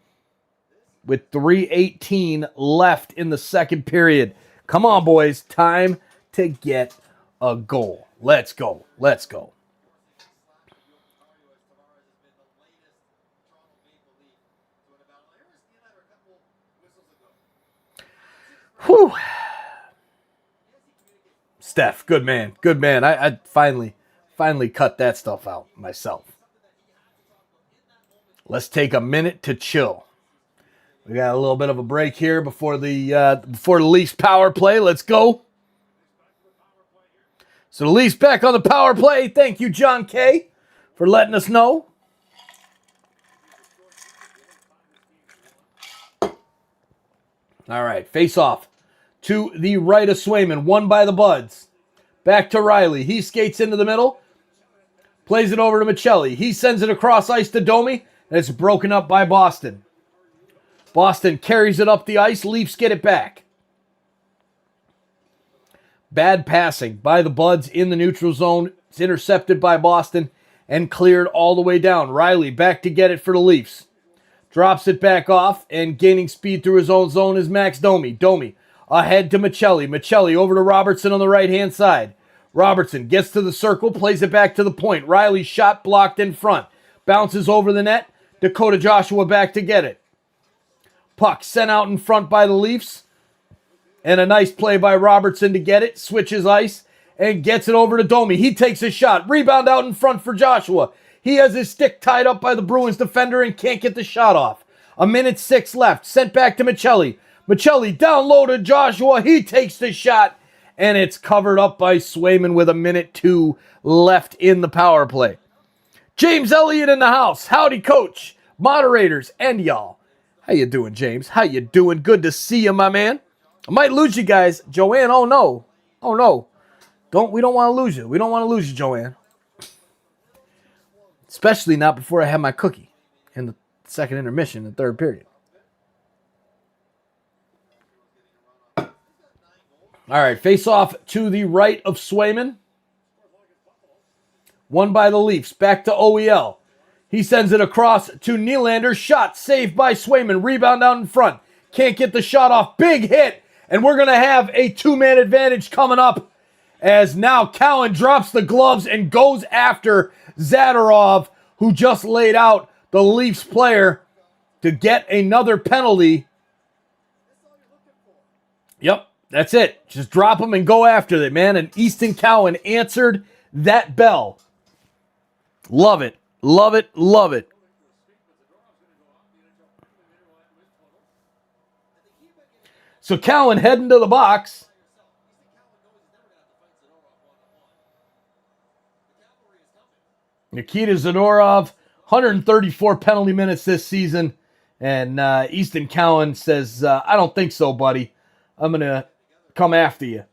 with 3:18 left in the second period. Come on, boys. Time to get a goal. Let's go. Let's go. Whew. Steph, good man. Good man. I finally cut that stuff out myself. Let's take a minute to chill. We got a little bit of a break here before the Leafs power play. Let's go. So the Leafs back on the power play. Thank you, John K., for letting us know. All right, face off to the right of Swayman, won by the Buds. Back to Riley. He skates into the middle, plays it over to Michelli. He sends it across ice to Domi, and it's broken up by Boston. Boston carries it up the ice. Leafs get it back. Bad passing by the Buds in the neutral zone. It's intercepted by Boston and cleared all the way down. Riley back to get it for the Leafs. Drops it back off, and gaining speed through his own zone is Max Domi. Domi ahead to Michelli. Michelli over to Robertson on the right-hand side. Robertson gets to the circle, plays it back to the point. Riley's shot blocked in front. Bounces over the net. Dakota Joshua back to get it. Puck sent out in front by the Leafs. And a nice play by Robertson to get it. Switches ice and gets it over to Domi. He takes a shot. Rebound out in front for Joshua. He has his stick tied up by the Bruins defender and can't get the shot off. 1:06 left. Sent back to Michelli. Michelli down low to Joshua. He takes the shot, and it's covered up by Swayman with 1:02 left in the power play. James Elliott in the house. Howdy, coach, moderators, and y'all. How you doing, James? How you doing? Good to see you, my man. I might lose you guys. Joanne, oh no. Oh no. We don't want to lose you. We don't want to lose you, Joanne. Especially not before I have my cookie in the second intermission, the third period. All right, face off to the right of Swayman. Won by the Leafs. Back to OEL. He sends it across to Nylander. Shot saved by Swayman. Rebound out in front. Can't get the shot off. Big hit. And we're going to have a two-man advantage coming up, as now Cowan drops the gloves and goes after Zadorov, who just laid out the Leafs player to get another penalty. Yep, that's it. Just drop him and go after it, man. And Easton Cowan answered that bell. Love it. Love it. Love it. So Cowan heading to the box. Nikita Zadorov, 134 penalty minutes this season. And Easton Cowan says, I don't think so, buddy. I'm going to come after you.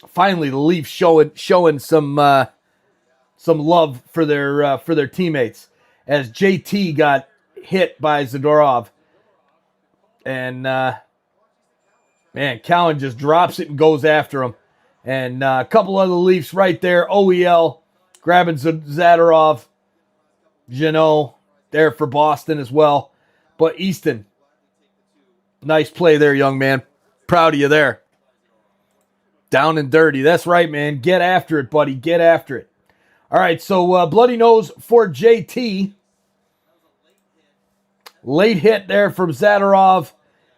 Finally, the Leafs showing some love for their teammates, as JT got hit by Zadorov. And, man, Cowan just drops it and goes after him. And a couple other Leafs right there. OEL grabbing Zadorov. Jeannot there for Boston as well. But Easton, nice play there, young man. Proud of you there. Down and dirty. That's right, man. Get after it, buddy. Get after it. All right, so bloody nose for JT. Late hit there from Zadorov.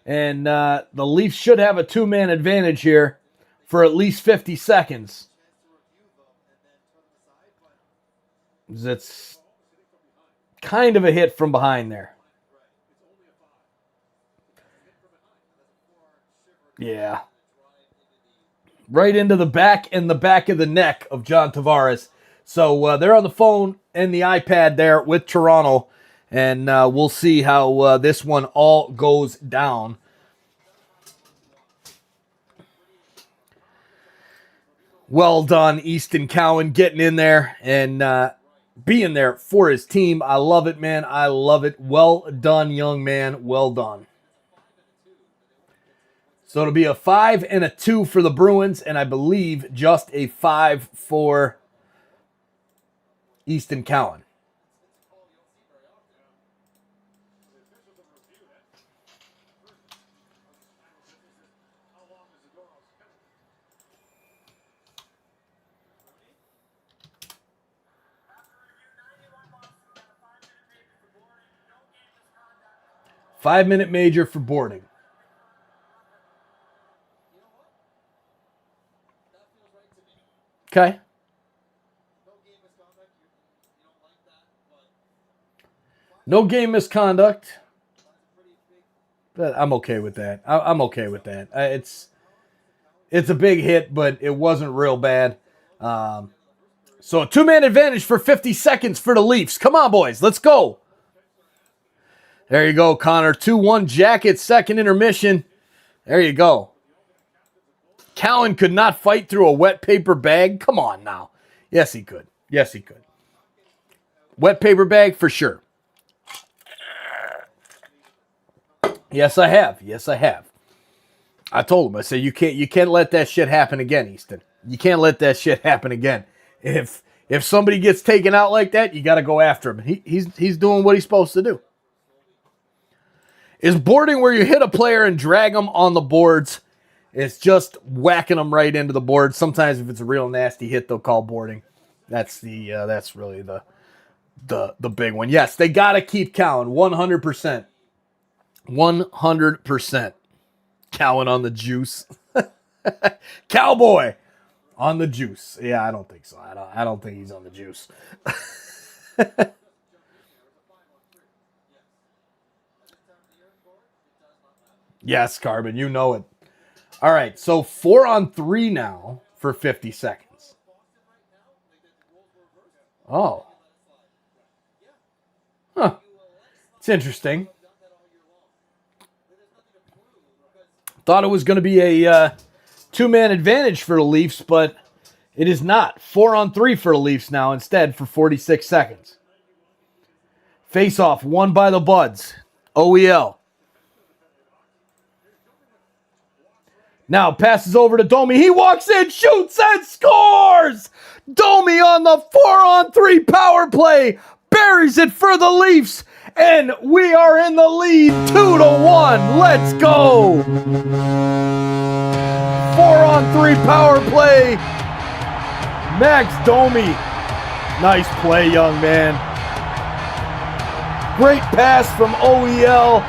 And the Leafs should have a two-man advantage here for at least 50 seconds. It's kind of a hit from behind there. Yeah. right into the back and the back of the neck of John Tavares. So they're on the phone and the iPad there with Toronto, and we'll see how this one all goes down. Well done, Easton Cowan, getting in there and being there for his team. I love it, man. I love it. Well done, young man. Well done. So it'll be a 5 and a 2 for the Bruins, and I believe just a 5 for Easton Cowan. Five-minute major for boarding. Okay. No game misconduct. But I'm okay with that. I'm okay with that. It's a big hit, but it wasn't real bad. So a two-man advantage for 50 seconds for the Leafs. Come on, boys. Let's go. There you go, Connor. 2-1 Jackets, second intermission. There you go. Cowan could not fight through a wet paper bag. Come on now. Yes, he could. Yes, he could. Wet paper bag for sure. Yes, I have. Yes, I have. I told him. I said you can't let that shit happen again, Easton. You can't let that shit happen again. If somebody gets taken out like that, you got to go after him. He's doing what he's supposed to do. Is boarding where you hit a player and drag them on the boards? It's just whacking them right into the board. Sometimes if it's a real nasty hit, they'll call boarding. That's really the big one. Yes, they got to keep Cowan 100%. 100%. Cowan on the juice. Cowboy on the juice. Yeah, I don't think so. I don't think he's on the juice. Yes, Carbon, you know it. All right, so 4-on-3 now for 50 seconds. Oh. Huh. It's interesting. Thought it was going to be a two-man advantage for the Leafs, but it is not. 4-on-3 for the Leafs now instead for 46 seconds. Face-off won by the Buds. OEL. Now passes over to Domi. He walks in, shoots, and scores! Domi on the 4-on-3 power play. Buries it for the Leafs. And we are in the lead 2-1. Let's go. 4-on-3 power play. Max Domi. Nice play, young man. Great pass from OEL.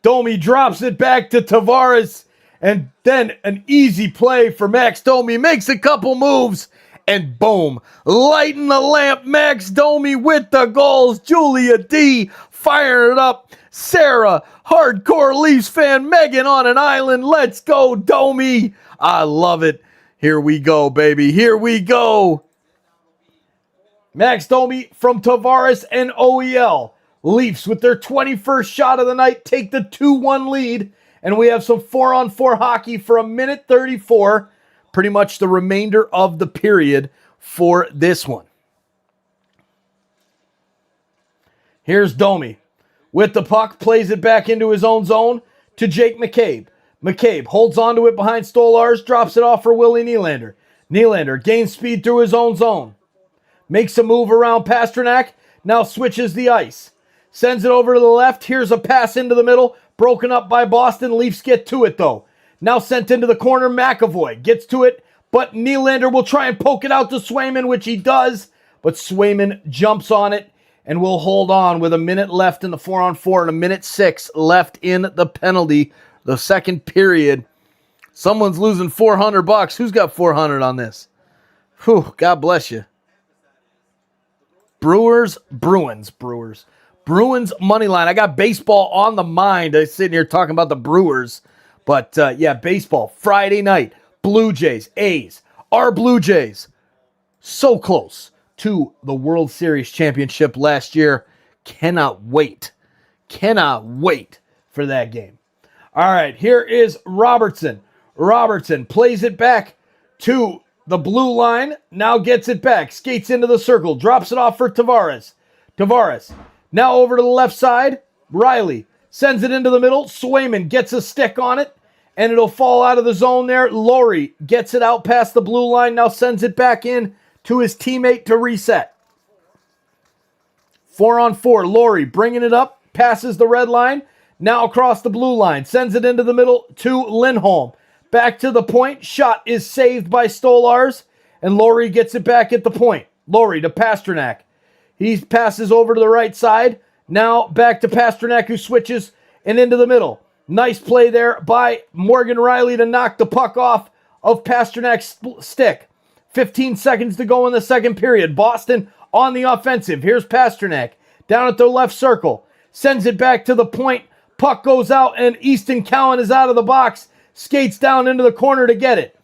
Domi drops it back to Tavares, and then an easy play for Max Domi. Makes a couple moves, and boom. Lighting the lamp, Max Domi with the goals. Julia D firing it up. Sarah, hardcore Leafs fan. Megan on an island. Let's go, Domi. I love it. Here we go, baby. Here we go. Max Domi from Tavares and OEL. Leafs with their 21st shot of the night take the 2-1 lead. And we have some 4-on-4 hockey for 1:34. Pretty much the remainder of the period for this one. Here's Domi. With the puck, plays it back into his own zone to Jake McCabe. McCabe holds onto it behind Stolars, drops it off for Willie Nylander. Nylander gains speed through his own zone. Makes a move around Pasternak, now switches the ice. Sends it over to the left. Here's a pass into the middle. Broken up by Boston. Leafs get to it, though. Now sent into the corner. McAvoy gets to it, but Nylander will try and poke it out to Swayman, which he does. But Swayman jumps on it and will hold on with a minute left in the 4-on-4 and 1:06 left in the penalty, the second period. Someone's losing $400. Who's got 400 on this? Whew, God bless you. Bruins money line. I got baseball on the mind. I'm sitting here talking about the Brewers, But yeah, baseball, Friday night, Blue Jays, A's. Our Blue Jays, so close to the World Series championship last year. Cannot wait for that game. All right, here is Robertson. Robertson plays it back to the blue line, now gets it back, skates into the circle, drops it off for Tavares. Tavares, now over to the left side, Riley sends it into the middle, Swayman gets a stick on it, and it'll fall out of the zone there. Laurie gets it out past the blue line, now sends it back in to his teammate to reset. 4-on-4, Laurie bringing it up, passes the red line, now across the blue line, sends it into the middle to Lindholm. Back to the point, shot is saved by Stolars, and Laurie gets it back at the point. Laurie to Pasternak. He passes over to the right side, now back to Pasternak, who switches and into the middle. Nice play there by Morgan Riley to knock the puck off of Pasternak's stick. 15 seconds to go in the second period. Boston on the offensive. Here's Pasternak down at the left circle. Sends it back to the point. Puck goes out, and Easton Cowan is out of the box. Skates down into the corner to get it.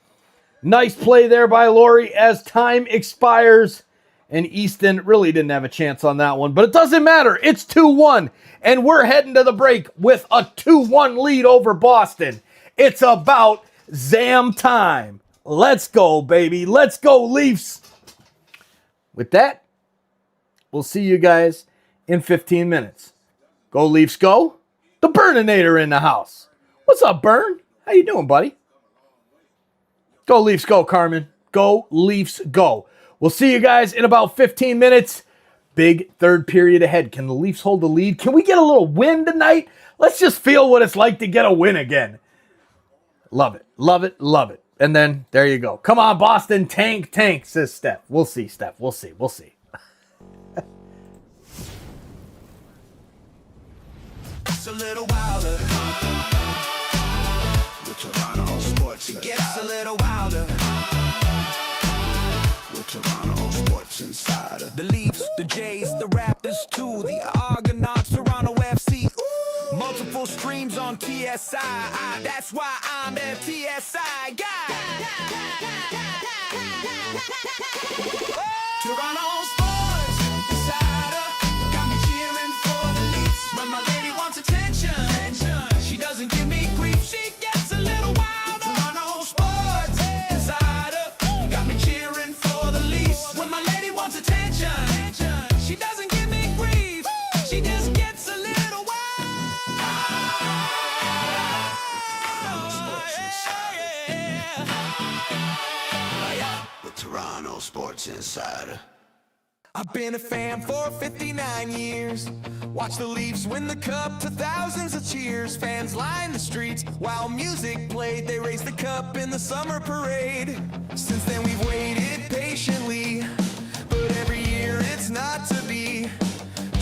Nice play there by Laurie as time expires. And Easton really didn't have a chance on that one. But it doesn't matter. It's 2-1. And we're heading to the break with a 2-1 lead over Boston. It's about Zam time. Let's go, baby. Let's go, Leafs. With that, we'll see you guys in 15 minutes. Go, Leafs, go. The Burninator in the house. What's up, Burn? How you doing, buddy? Go, Leafs, go, Carmen. Go, Leafs, go. We'll see you guys in about 15 minutes. Big third period ahead. Can the Leafs hold the lead? Can we get a little win tonight? Let's just feel what it's like to get a win again. Love it, love it, love it. And then, there you go. Come on, Boston, tank, says Steph. We'll see, Steph. We'll see. It's a little wilder. With Toronto Sports, it gets a little wilder. With Toronto Sports Insider. The Leafs, the Jays, the Raptors too, the Argonauts, Toronto FC. Multiple streams on TSI. That's why I'm a TSI guy. Toronto Sports Insider got me cheering for the Leafs. When my lady wants attention, she doesn't give me grief. She gets a little wild. Toronto Sports Insider got me cheering for the Leafs. When my lady wants attention, she doesn't give me grief. She just gets a little wild. With Toronto Sports Insider. I've been a fan for 59 years. Watch the Leafs win the cup to thousands of cheers. Fans line the streets while music played. They raise the cup in the summer parade. Since then we've waited patiently, but every year it's not to be.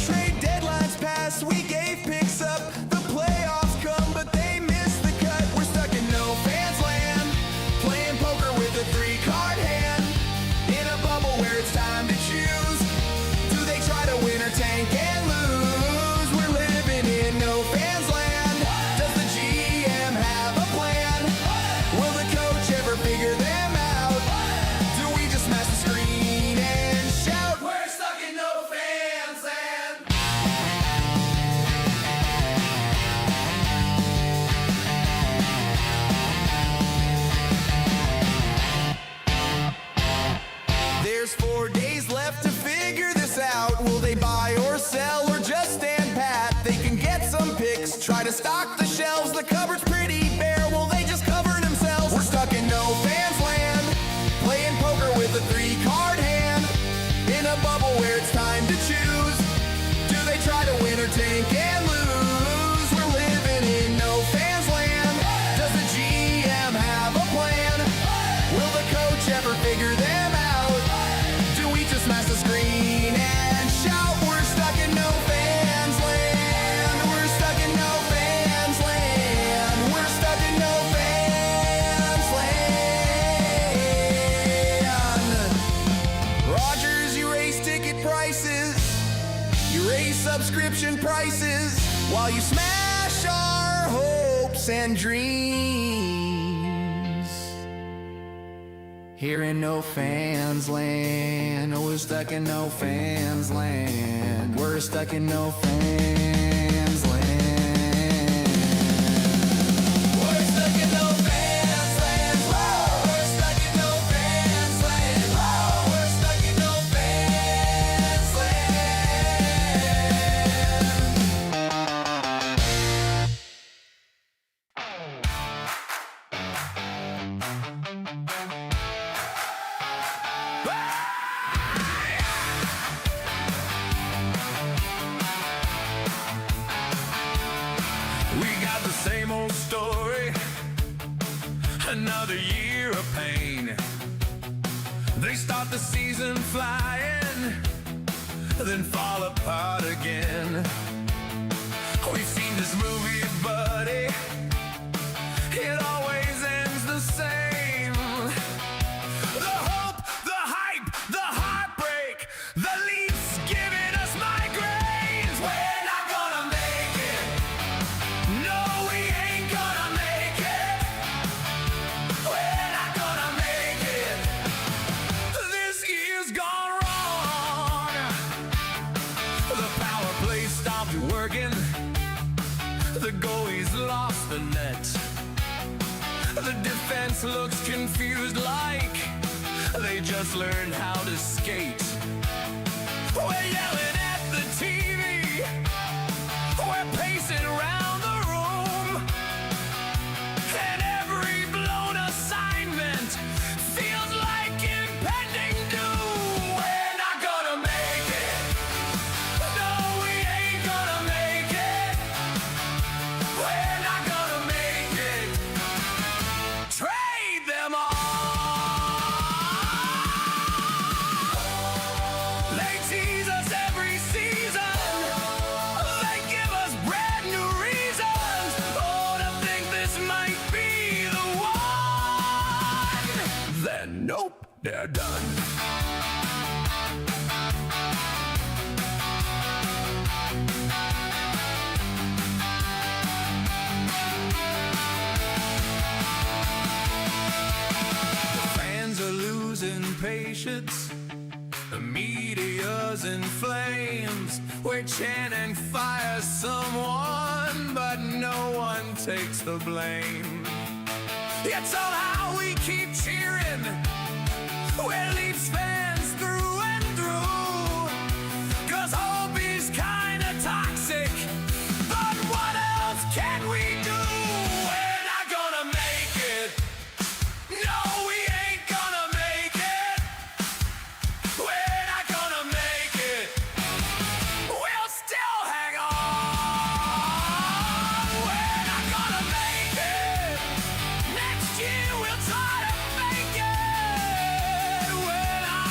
Trade deadlines pass, we gave picks up. The playoffs come, but they missed the cut. We're stuck in no fans land, playing poker with a 3-card hand. In a bubble where it's time to choose. Do they try to win or tank and lose? We're living in no fans land. Does the GM have a plan? Will the coach ever figure them out? Do we just smash the screen and shout? We're stuck in no fans land. There's 4 days left to figure this out. Will they buy or sell or just stand pat? They can get some picks, try to stock the shelves. The cupboard's pretty bare, will they just cover themselves? We're stuck in no fans land, playing poker with a 3-card hand. In a bubble where it's time to choose. Do they try to win or tank and lose? We're living in no fans land. Does the GM have a plan? Will the coach ever figure them out? Do we just smash the screen and shout? We're stuck in no fans land. We're stuck in no fans land. We're stuck in no fans land. Rogers, you raise ticket prices. You raise subscription prices while you smash our hopes hopes and dreams. Here in no fans land, we're stuck in no fans land. We're stuck in no fans land. We're stuck in no fans land. Whoa. We're stuck in no fans land. Whoa. We're stuck in no fans We got the same old story, another year of pain. They start the season flying, then fall apart again. We've seen this movie, buddy, it always ends the same. The hope, the hype, the heartbreak, the Leafs giving us migraines. We're not gonna make it. No, we ain't gonna make it. We're not gonna make it. This year's gone wrong. The power play stopped working. The goalie's lost the net. The defense looks confused, like they just learned how to skate. We're yelling at the TV. We're pacing around the room. And every blown assignment feels like impending doom. We're not gonna make it. No, we ain't gonna make it. We're not gonna make it. Trade them all. They tease us every season. They give us brand new reasons. Oh, to think this might be the one. Then nope, they're done. The fans are losing patience. The media's in flames. We're chanting fire someone, but no one takes the blame. Yet somehow we keep cheering. We're Leafs fans through and through. 'Cause hope is kinda toxic. But what else can we do? We're not gonna make it. No, we ain't gonna make it. We're not gonna make it. We'll still hang on. We're not gonna make it. Next year we'll try to make it. We're not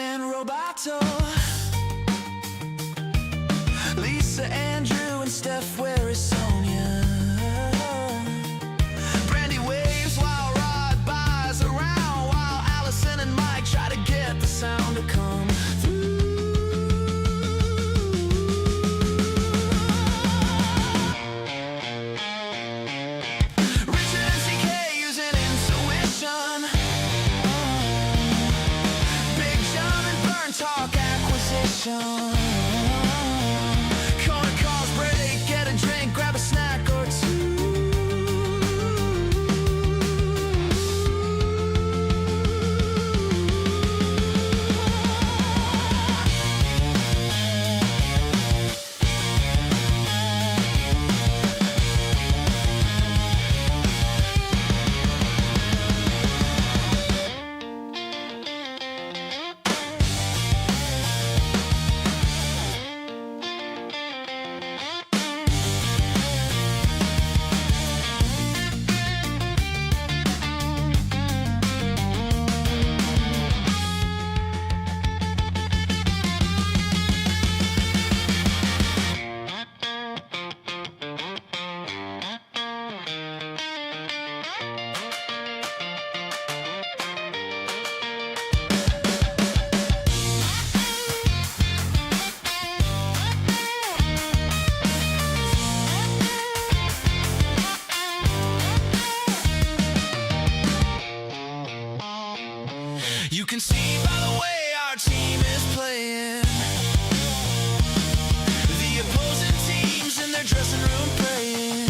and Roboto, Lisa, Andrew, and Steph, where is Sonia? Brandy waves while Rod buys around, while Allison and Mike try to get the sound to come through. Richard and CK using intuition. Big John and Burn talk acquisition. Corner calls break, get a drink, grab a snack or two. You can see by the way our team is playing, the opposing teams in their dressing room praying.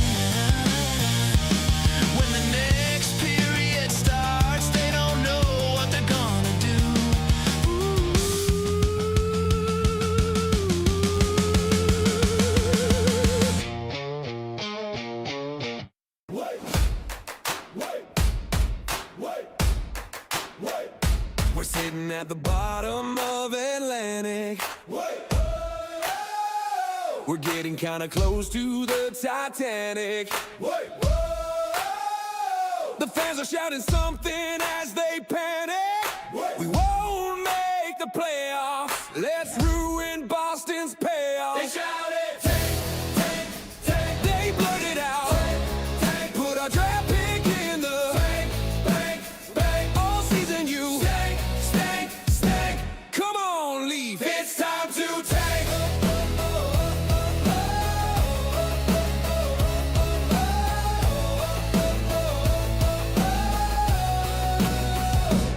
When the next period starts, they don't know what they're gonna do. We're sitting at the bottom of Atlantic. We're getting kinda close to the Titanic. The fans are shouting something as they panic. We won't make the playoffs. Let's ruin Boston's payoff. They shouted, take, take, take. They blurted out, take, take. Put our draft pick in the bank, bank, bank. All season you stank, stank, stank. Come on, leave. It's time to tank.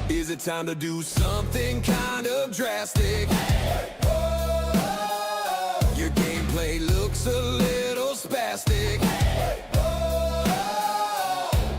Is it time to do something kind of drastic? Your gameplay looks a little spastic.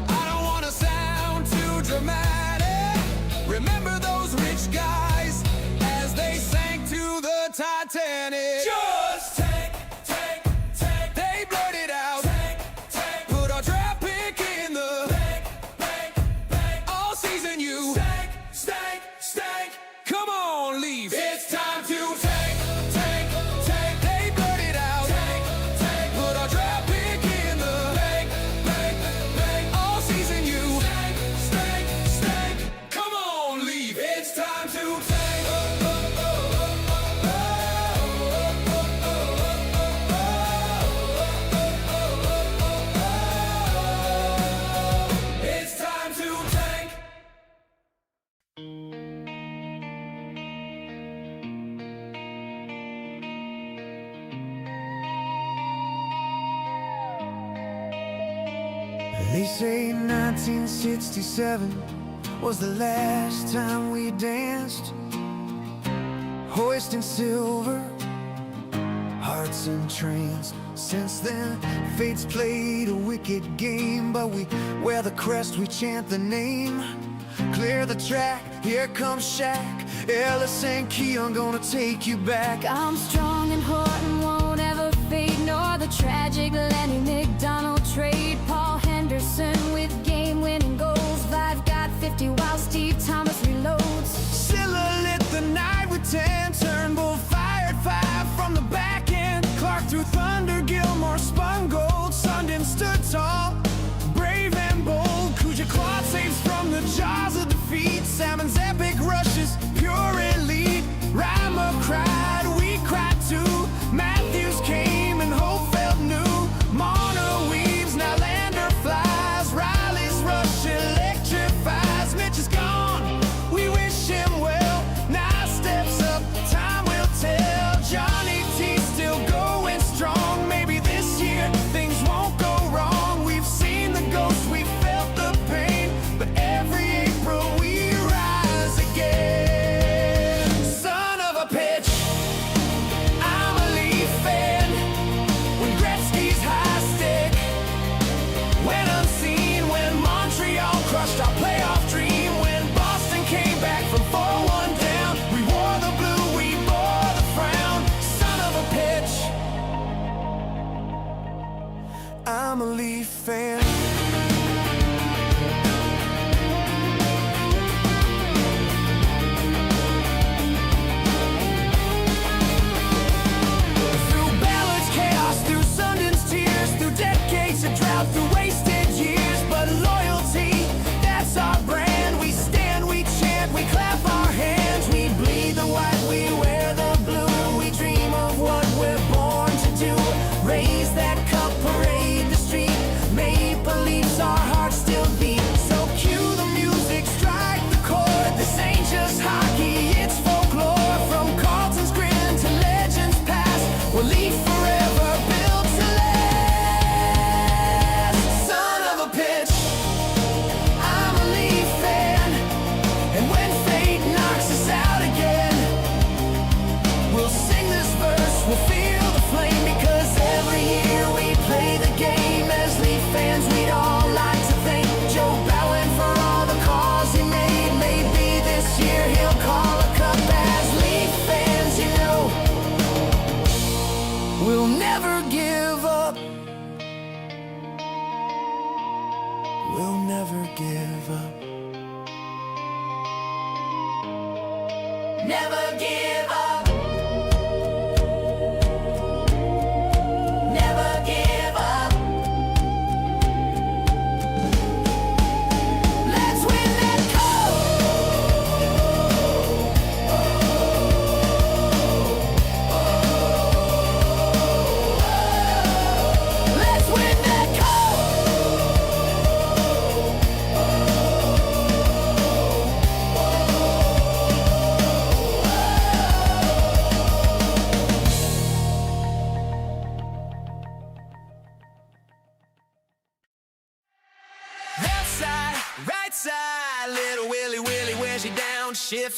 I don't wanna sound too dramatic. Remember those rich guys as they sank to the Titanic? Just take, take, take. They blurted out, take, take. Put our draft pick in the bank, bank, bank. All season you stank, stank, stank. Come on, leave. It's time to tank, tank, tank. They blurted out, tank, tank. Put our draft pick in the bank, bank, bank. All season you stank, stank, stank. Come on, leave. It's time to tank. It's time to tank. They say 1967 was the last time we danced, hoisting silver, hearts in trance. Since then, fate's played a wicked game, but we wear the crest, we chant the name. Clear the track, here comes Shaq, Ellis and Keon gonna take you back. I'm strong and hard and won't ever fade, nor the tragic Lenny McDonald trade. Paul Henderson with game-winning goals. I've got 50 while Steve Thomas reloads. Silla lit the night with 10, Turnbull fired 5 from the back end. Clark threw thunder, Gilmore spun gold. Sundin stood tall, brave and bold. Kuja clawed saves from the jaws of defeat. Salmon's epic rushes, pure elite.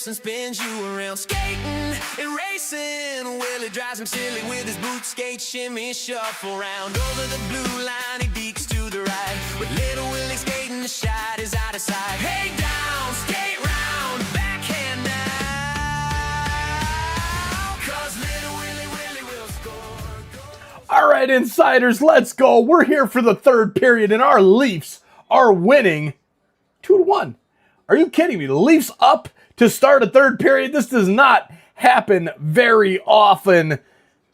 twist and spins you around. Skating and racing, Willie drives him silly with his boot skate shimmy shuffle round. Over the blue line, he deeks to the right, with little Willie skating the shot is out of sight. Hey down, skate round, backhand now, 'cause little Willie will score. All right, insiders, let's go. We're here for the third period, and our Leafs are winning 2-1. Are you kidding me? The Leafs up to start a third period. This does not happen very often.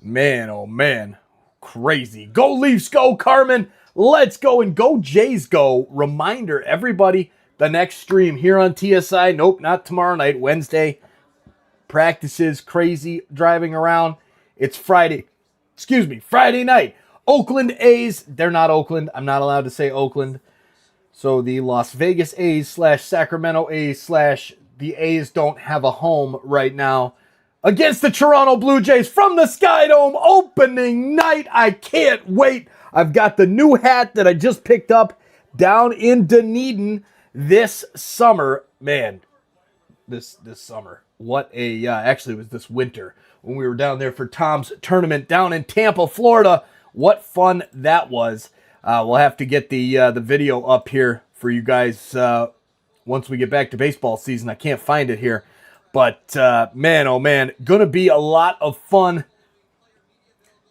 Man, oh man, crazy. Go Leafs, go Carmen. Let's go, and go Jays go. Reminder, everybody, the next stream here on TSI. Nope, not tomorrow night, Wednesday. Practices, crazy driving around. It's Friday. Excuse me, Friday night. Oakland A's. They're not Oakland. I'm not allowed to say Oakland. So the Las Vegas A's / Sacramento A's / the A's don't have a home right now against the Toronto Blue Jays from the Sky Dome opening night. I can't wait. I've got the new hat that I just picked up down in Dunedin this summer. Man, this summer. What a, actually it was this winter when we were down there for Tom's tournament down in Tampa, Florida. What fun that was. We'll have to get the video up here for you guys once we get back to baseball season. I can't find it here. But, man, oh, man, going to be a lot of fun.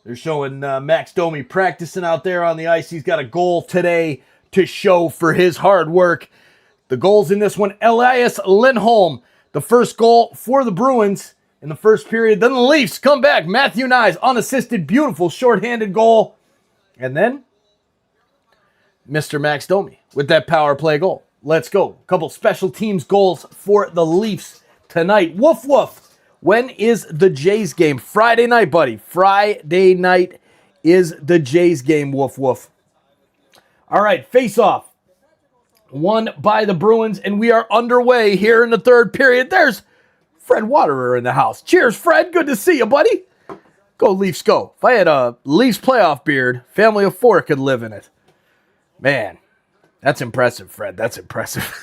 They're showing Max Domi practicing out there on the ice. He's got a goal today to show for his hard work. The goals in this one, Elias Lindholm, the first goal for the Bruins in the first period. Then the Leafs come back. Matthew Nyes, unassisted, beautiful shorthanded goal. And then Mr. Max Domi with that power play goal. Let's go. A couple special teams goals for the Leafs tonight. Woof, woof. When is the Jays game? Friday night, buddy. Friday night is the Jays game. Woof, woof. All right, face-off. Won by the Bruins, and we are underway here in the third period. There's Fred Waterer in the house. Cheers, Fred. Good to see you, buddy. Go Leafs, go. If I had a Leafs playoff beard, family of 4 could live in it. Man, that's impressive, Fred. That's impressive.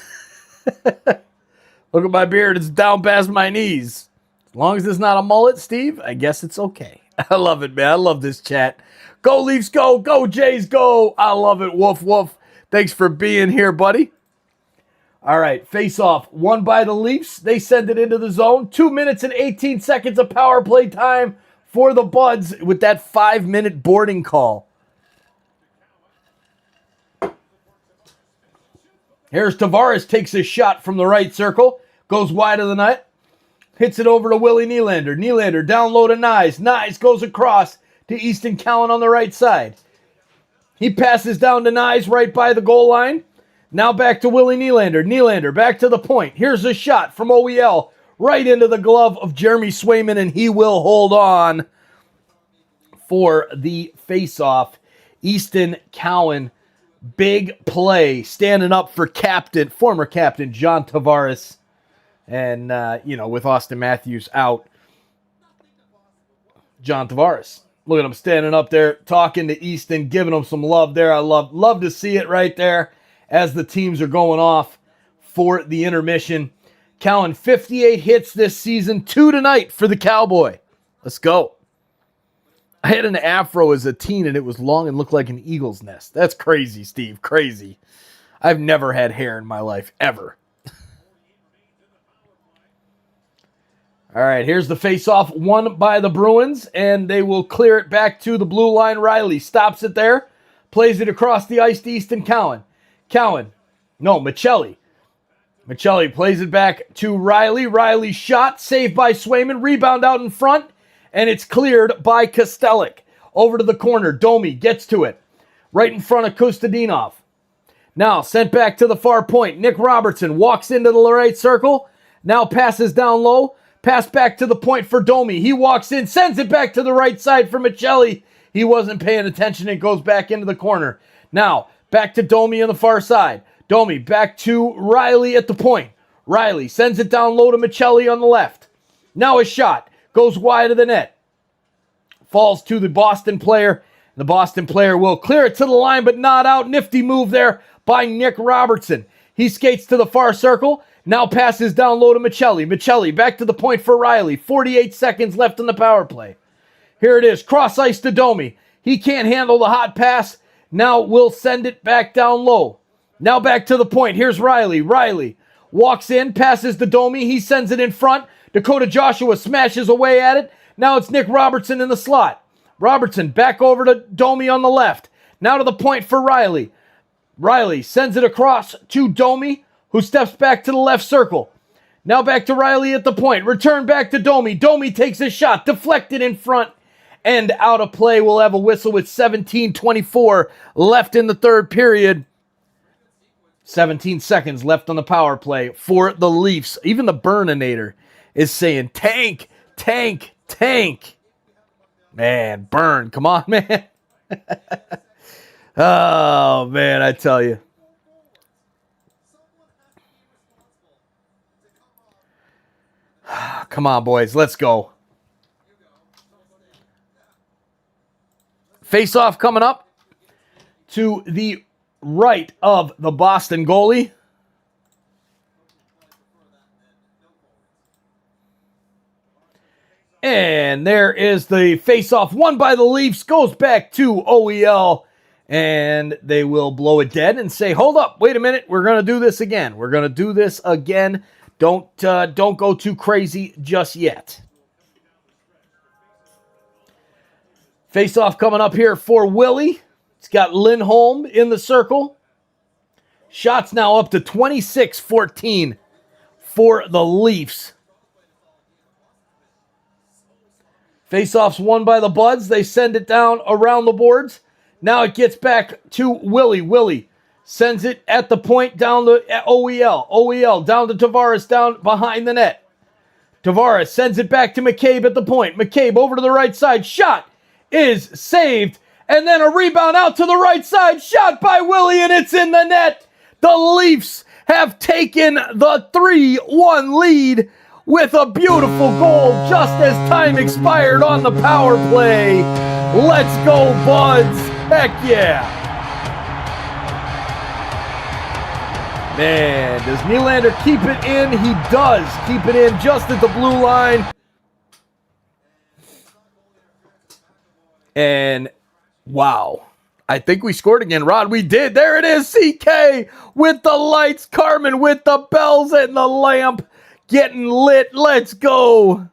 Look at my beard. It's down past my knees. As long as it's not a mullet, Steve, I guess it's okay. I love it, man. I love this chat. Go Leafs, go. Go Jays, go. I love it. Woof, woof. Thanks for being here, buddy. All right, face-off. Won by the Leafs. They send it into the zone. 2 minutes and 18 seconds of power play time for the Buds with that 5-minute boarding call. Here's Tavares, takes a shot from the right circle, goes wide of the net, hits it over to Willie Nylander. Nylander down low to Nyes. Nyes goes across to Easton Cowan on the right side. He passes down to Nyes right by the goal line. Now back to Willie Nylander. Nylander back to the point. Here's a shot from OEL right into the glove of Jeremy Swayman, and he will hold on for the face-off. Easton Cowan, big play, standing up for former captain John Tavares. And, with Austin Matthews out, John Tavares. Look at him standing up there, talking to Easton, giving him some love there. I love to see it right there as the teams are going off for the intermission. Cowan, 58 hits this season, 2 tonight for the Cowboy. Let's go. I had an afro as a teen, and it was long and looked like an eagle's nest. That's crazy, Steve. Crazy. I've never had hair in my life, ever. All right, here's the face-off won by the Bruins, and they will clear it back to the blue line. Riley stops it there, plays it across the ice to Easton Cowan. Michelli. Michelli plays it back to Riley. Riley shot, saved by Swayman, rebound out in front, and it's cleared by Kostelic. Over to the corner, Domi gets to it, right in front of Kostadinov. Now sent back to the far point. Nick Robertson walks into the right circle, now passes down low. Pass back to the point for Domi. He walks in, sends it back to the right side for Michelli. He wasn't paying attention. It goes back into the corner. Now, back to Domi on the far side. Domi back to Riley at the point. Riley sends it down low to Michelli on the left. Now a shot. Goes wide of the net. Falls to the Boston player. The Boston player will clear it to the line, but not out. Nifty move there by Nick Robertson. He skates to the far circle. Now passes down low to Michelli. Michelli back to the point for Riley. 48 seconds left in the power play. Here it is. Cross ice to Domi. He can't handle the hot pass. Now we'll send it back down low. Now back to the point. Here's Riley. Riley walks in, passes to Domi. He sends it in front. Dakota Joshua smashes away at it. Now it's Nick Robertson in the slot. Robertson back over to Domi on the left. Now to the point for Riley. Riley sends it across to Domi, who steps back to the left circle. Now back to Riley at the point. Return back to Domi. Domi takes a shot. Deflected in front and out of play. We'll have a whistle with 17:24 left in the third period. 17 seconds left on the power play for the Leafs. Even the Burninator is saying, tank, tank, tank. Man, Burn, come on, man. Oh, man, I tell you. Come on, boys, let's go. Face-off coming up to the right of the Boston goalie. And there is the face-off won by the Leafs. Goes back to OEL. And they will blow it dead and say, hold up, wait a minute. We're going to do this again. We're going to do this again. Don't go too crazy just yet. Face-off coming up here for Willie. It's got Lindholm in the circle. Shots now up to 26-14 for the Leafs. Face-offs won by the Buds. They send it down around the boards. Now it gets back to Willie. Willie sends it at the point down to OEL. OEL down to Tavares down behind the net. Tavares sends it back to McCabe at the point. McCabe over to the right side. Shot is saved. And then a rebound out to the right side. Shot by Willie, and it's in the net. The Leafs have taken the 3-1 lead with a beautiful goal just as time expired on the power play. Let's go, Buds. Heck yeah. Man, does Nylander keep it in? He does keep it in just at the blue line. And wow. I think we scored again, Rod. We did. There it is. CK with the lights. Carmen with the bells and the lamp getting lit. Let's go.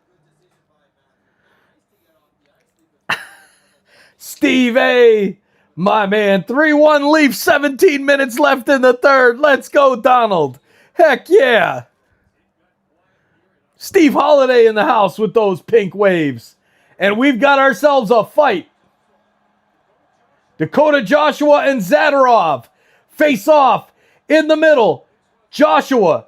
Steve A. My man. 3-1 Leafs. 17 minutes left in the third. Let's go, Donald. Heck yeah. Steve Holiday in the house with those pink waves. And we've got ourselves a fight. Dakota Joshua and Zadorov face off in the middle. Joshua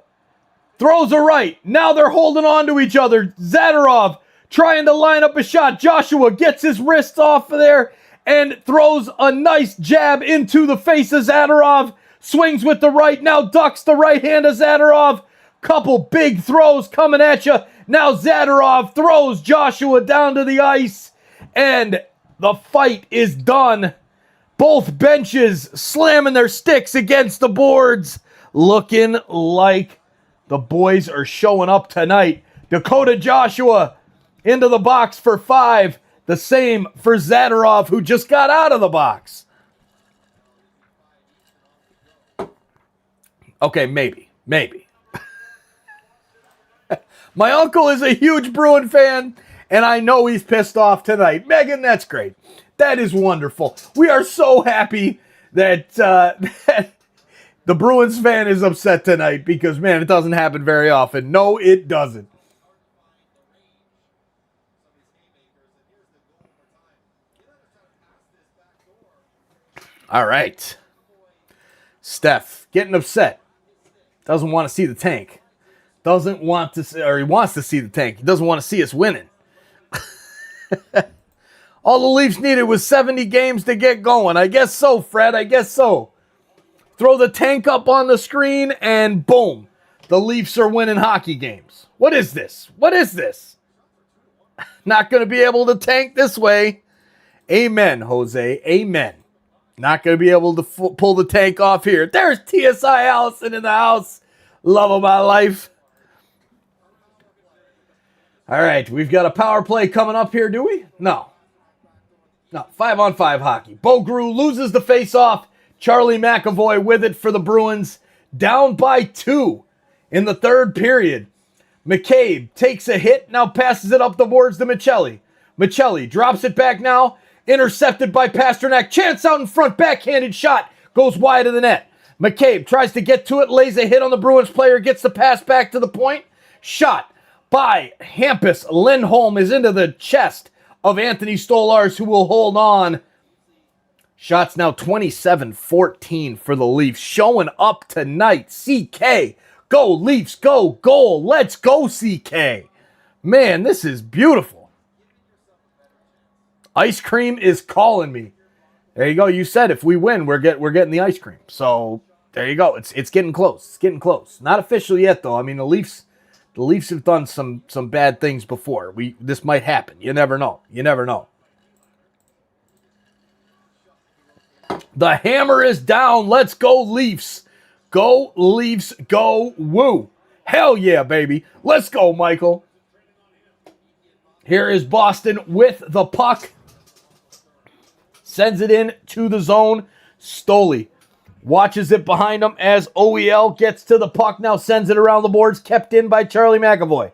throws a right. Now they're holding on to each other. Zadorov trying to line up a shot. Joshua gets his wrist off of there and throws a nice jab into the face of Zadorov. Swings with the right. Now ducks the right hand of Zadorov. Couple big throws coming at you. Now Zadorov throws Joshua down to the ice. And the fight is done. Both benches slamming their sticks against the boards. Looking like the boys are showing up tonight. Dakota Joshua into the box for 5. The same for Zadorov, who just got out of the box. Okay, maybe. My uncle is a huge Bruin fan, and I know he's pissed off tonight. Megan, that's great. That is wonderful. We are so happy that, that the Bruins fan is upset tonight because, man, it doesn't happen very often. No, it doesn't. All right. Steph getting upset. Doesn't want to see the tank. Doesn't want to see, or he wants to see the tank. He doesn't want to see us winning. All the Leafs needed was 70 games to get going. I guess so, Fred. I guess so. Throw the tank up on the screen and boom. The Leafs are winning hockey games. What is this? What is this? Not going to be able to tank this way. Amen, Jose. Amen. Not going to be able to pull the tank off here. There's TSI Allison in the house. Love of my life. All right, we've got a power play coming up here, do we? No. 5-on-5 hockey. Bogru loses the face-off. Charlie McAvoy with it for the Bruins. Down by 2 in the third period. McCabe takes a hit, now passes it up the boards to Michelli. Michelli drops it back now. Intercepted by Pasternak. Chance out in front. Backhanded shot. Goes wide of the net. McCabe tries to get to it. Lays a hit on the Bruins player. Gets the pass back to the point. Shot by Hampus. Lindholm is into the chest of Anthony Stolarz, who will hold on. Shots now 27-14 for the Leafs. Showing up tonight. CK. Go Leafs. Go. Goal. Let's go, CK. Man, this is beautiful. Ice cream is calling me. There you go. You said if we win, we're getting the ice cream. So there you go. It's getting close. It's getting close. Not official yet, though. I mean, the Leafs have done some bad things before. This might happen. You never know. You never know. The hammer is down. Let's go Leafs. Go Leafs. Go woo. Hell yeah, baby. Let's go, Michael. Here is Boston with the puck. Sends it in to the zone. Stoli watches it behind him as OEL gets to the puck. Now sends it around the boards. Kept in by Charlie McAvoy.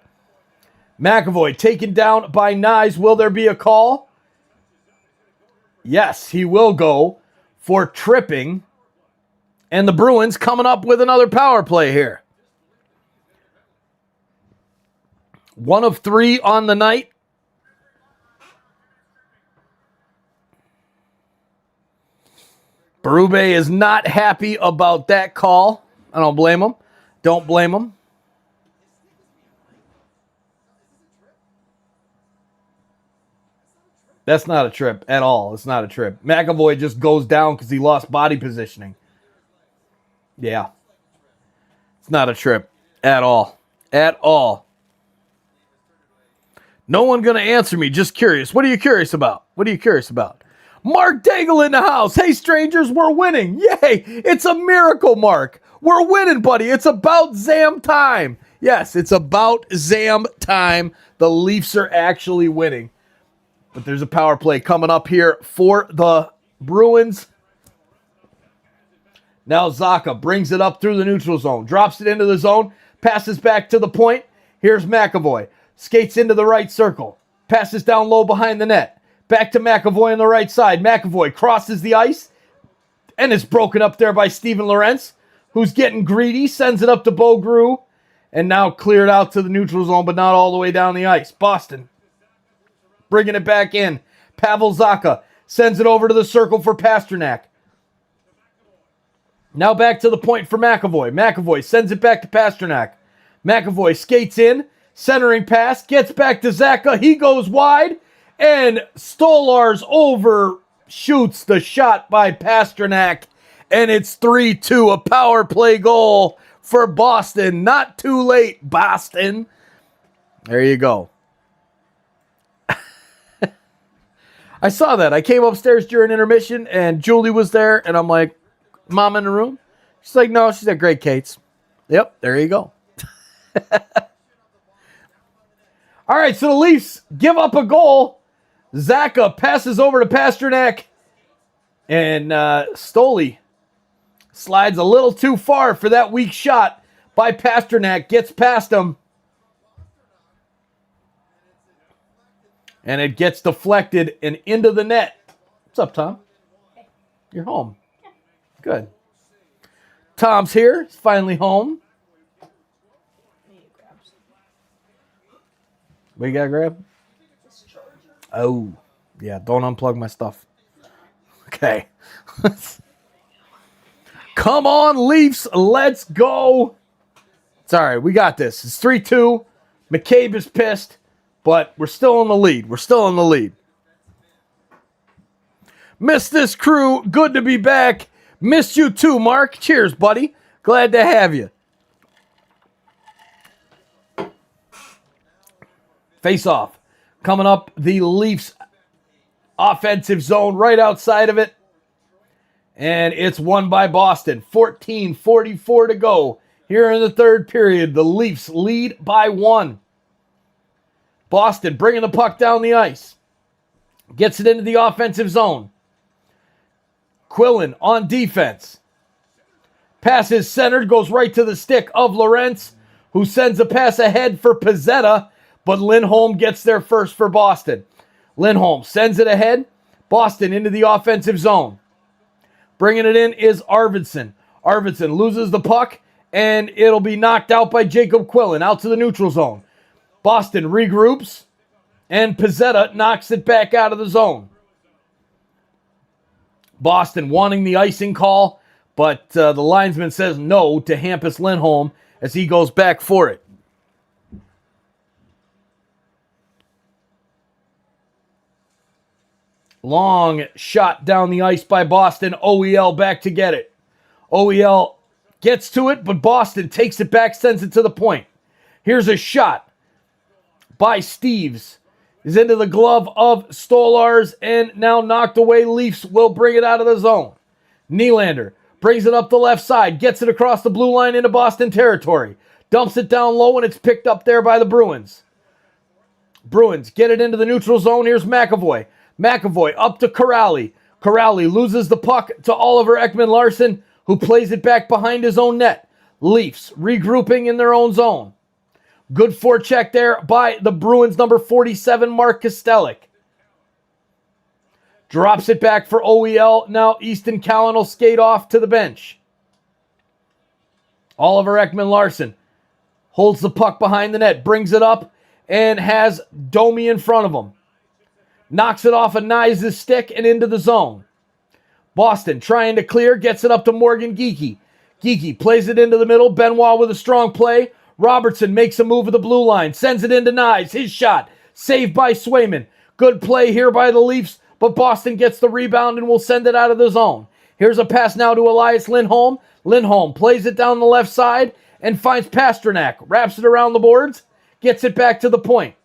McAvoy taken down by Nyes. Will there be a call? Yes, he will go for tripping. And the Bruins coming up with another power play here. 1 of 3 on the night. Berube is not happy about that call. I don't blame him. Don't blame him. That's not a trip at all. It's not a trip. McAvoy just goes down because he lost body positioning. Yeah. It's not a trip at all. At all. No one going to answer me. Just curious. What are you curious about? What are you curious about? Mark Daigle in the house. Hey, strangers, we're winning. Yay. It's a miracle, Mark. We're winning, buddy. It's about Zam time. Yes, it's about Zam time. The Leafs are actually winning. But there's a power play coming up here for the Bruins. Now Zacha brings it up through the neutral zone. Drops it into the zone. Passes back to the point. Here's McAvoy. Skates into the right circle. Passes down low behind the net. Back to McAvoy on the right side. McAvoy crosses the ice. And it's broken up there by Steven Lorentz, who's getting greedy. Sends it up to Bogru. And now cleared out to the neutral zone, but not all the way down the ice. Boston bringing it back in. Pavel Zacha sends it over to the circle for Pasternak. Now back to the point for McAvoy. McAvoy sends it back to Pasternak. McAvoy skates in. Centering pass. Gets back to Zacha. He goes wide. And Stolarz overshoots the shot by Pasternak. And it's 3-2. A power play goal for Boston. Not too late, Boston. There you go. I saw that. I came upstairs during intermission, and Julie was there, and I'm like, Mom in the room? She's like, no. She's like, great, Kate's. Yep, there you go. All right, so the Leafs give up a goal. Zacha passes over to Pasternak, and Stoli slides a little too far for that weak shot by Pasternak. Gets past him. And it gets deflected and into the net. What's up, Tom? You're home. Good. Tom's here. He's finally home. What you got to grab? Oh, yeah. Don't unplug my stuff. Okay. Come on, Leafs. Let's go. It's all right. We got this. It's 3-2. McCabe is pissed. But we're still in the lead. We're still in the lead. Miss this crew. Good to be back. Missed you too, Mark. Cheers, buddy. Glad to have you. Face off. Coming up, the Leafs offensive zone right outside of it. And it's won by Boston. 14:44 to go Here in the third period, the Leafs lead by 1. Boston bringing the puck down the ice. Gets it into the offensive zone. Quillen on defense. Pass is centered, goes right to the stick of Lawrence, who sends a pass ahead for Pezzetta, but Lindholm gets there first for Boston. Lindholm sends it ahead. Boston into the offensive zone. Bringing it in is Arvidsson. Arvidsson loses the puck, and it'll be knocked out by Jacob Quillen out to the neutral zone. Boston regroups, and Pezzetta knocks it back out of the zone. Boston wanting the icing call, but the linesman says no to Hampus Lindholm as he goes back for it. Long shot down the ice by Boston. OEL back to get it. OEL gets to it, but Boston takes it back, sends it to the point. Here's a shot by Steves. Is into the glove of Stolars and now knocked away. Leafs will bring it out of the zone. Nylander brings it up the left side, gets it across the blue line into Boston territory. Dumps it down low and it's picked up there by the Bruins. Bruins get it into the neutral zone. Here's McAvoy. McAvoy up to Corrali. Corrali loses the puck to Oliver Ekman-Larsson, who plays it back behind his own net. Leafs regrouping in their own zone. Good forecheck there by the Bruins, number 47, Mark Kostelic. Drops it back for OEL. Now Easton Cowan will skate off to the bench. Oliver Ekman-Larsson holds the puck behind the net, brings it up, and has Domi in front of him. Knocks it off of Nyes' stick and into the zone. Boston trying to clear, gets it up to Morgan Geekie. Geekie plays it into the middle. Benoit with a strong play. Robertson makes a move at the blue line, sends it into Nyes. His shot, saved by Swayman. Good play here by the Leafs, but Boston gets the rebound and will send it out of the zone. Here's a pass now to Elias Lindholm. Lindholm plays it down the left side and finds Pasternak. Wraps it around the boards, gets it back to the point.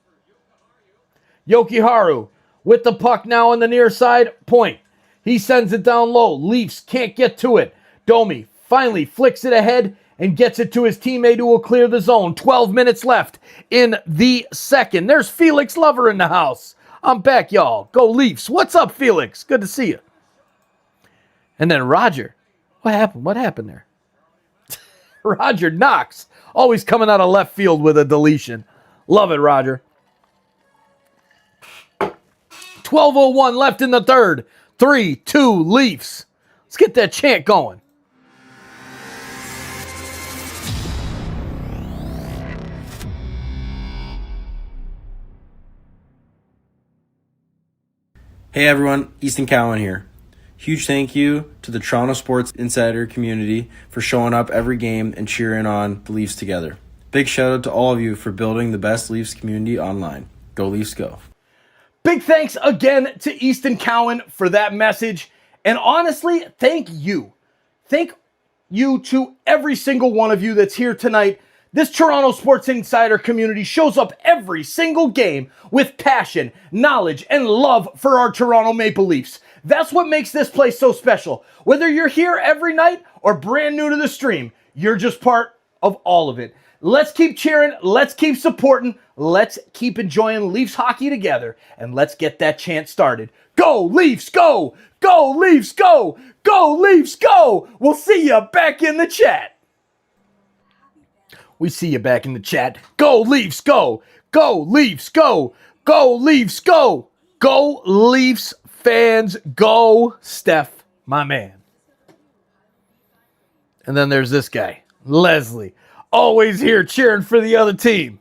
Jokiharju with the puck now on the near side, point. He sends it down low. Leafs can't get to it. Domi finally flicks it ahead and gets it to his teammate who will clear the zone. 12 minutes left in the second. There's Felix Lover in the house. I'm back, y'all. Go Leafs. What's up, Felix? Good to see you. And then Roger. What happened? What happened there? Roger Knox. Always coming out of left field with a deletion. Love it, Roger. 12:01 left in the third. 3-2 Leafs. Let's get that chant going. Hey everyone, Easton Cowan here. Huge thank you to the Toronto Sports Insider community for showing up every game and cheering on the Leafs together. Big shout out to all of you for building the best Leafs community online. Go Leafs, go. Big thanks again to Easton Cowan for that message. And honestly, thank you. Thank you to every single one of you that's here tonight. This Toronto Sports Insider community shows up every single game with passion, knowledge, and love for our Toronto Maple Leafs. That's what makes this place so special. Whether you're here every night or brand new to the stream, you're just part of all of it. Let's keep cheering. Let's keep supporting. Let's keep enjoying Leafs hockey together. And let's get that chant started. Go Leafs, go! Go Leafs, go! Go Leafs, go! We'll see you back in the chat. We see you back in the chat. Go Leafs, go! Go Leafs, go! Go Leafs, go! Go Leafs fans, go Steph, my man. And then there's this guy, Leslie. Always here cheering for the other team.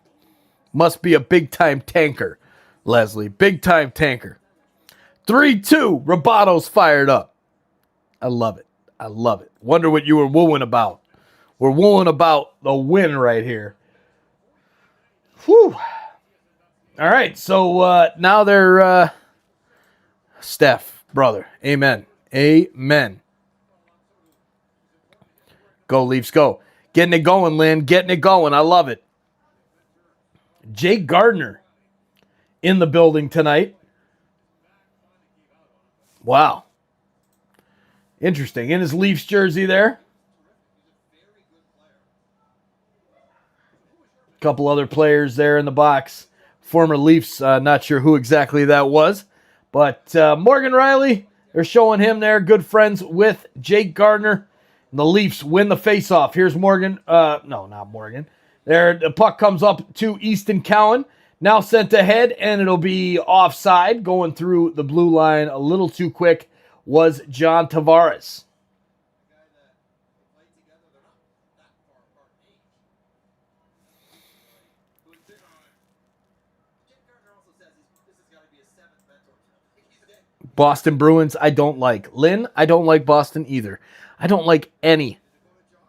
Must be a big-time tanker, Leslie. Big-time tanker. 3-2, Robato's fired up. I love it. I love it. Wonder what you were wooing about. We're wooing about the win right here. Whew. All right, so now they're Steph, brother. Amen. Amen. Go Leafs, go. Getting it going, Lynn. Getting it going. I love it. Jake Gardner in the building tonight. Wow. Interesting. In his Leafs jersey there. A couple other players there in the box. Former Leafs, not sure who exactly that was. But Morgan Riley, they're showing him there. Good friends with Jake Gardner. And the Leafs win the faceoff. Here's Morgan. No, not Morgan. There, the puck comes up to Easton Cowan. Now sent ahead, and it'll be offside. Going through the blue line a little too quick was John Tavares. Boston Bruins, I don't like. Lynn, I don't like Boston either. I don't like any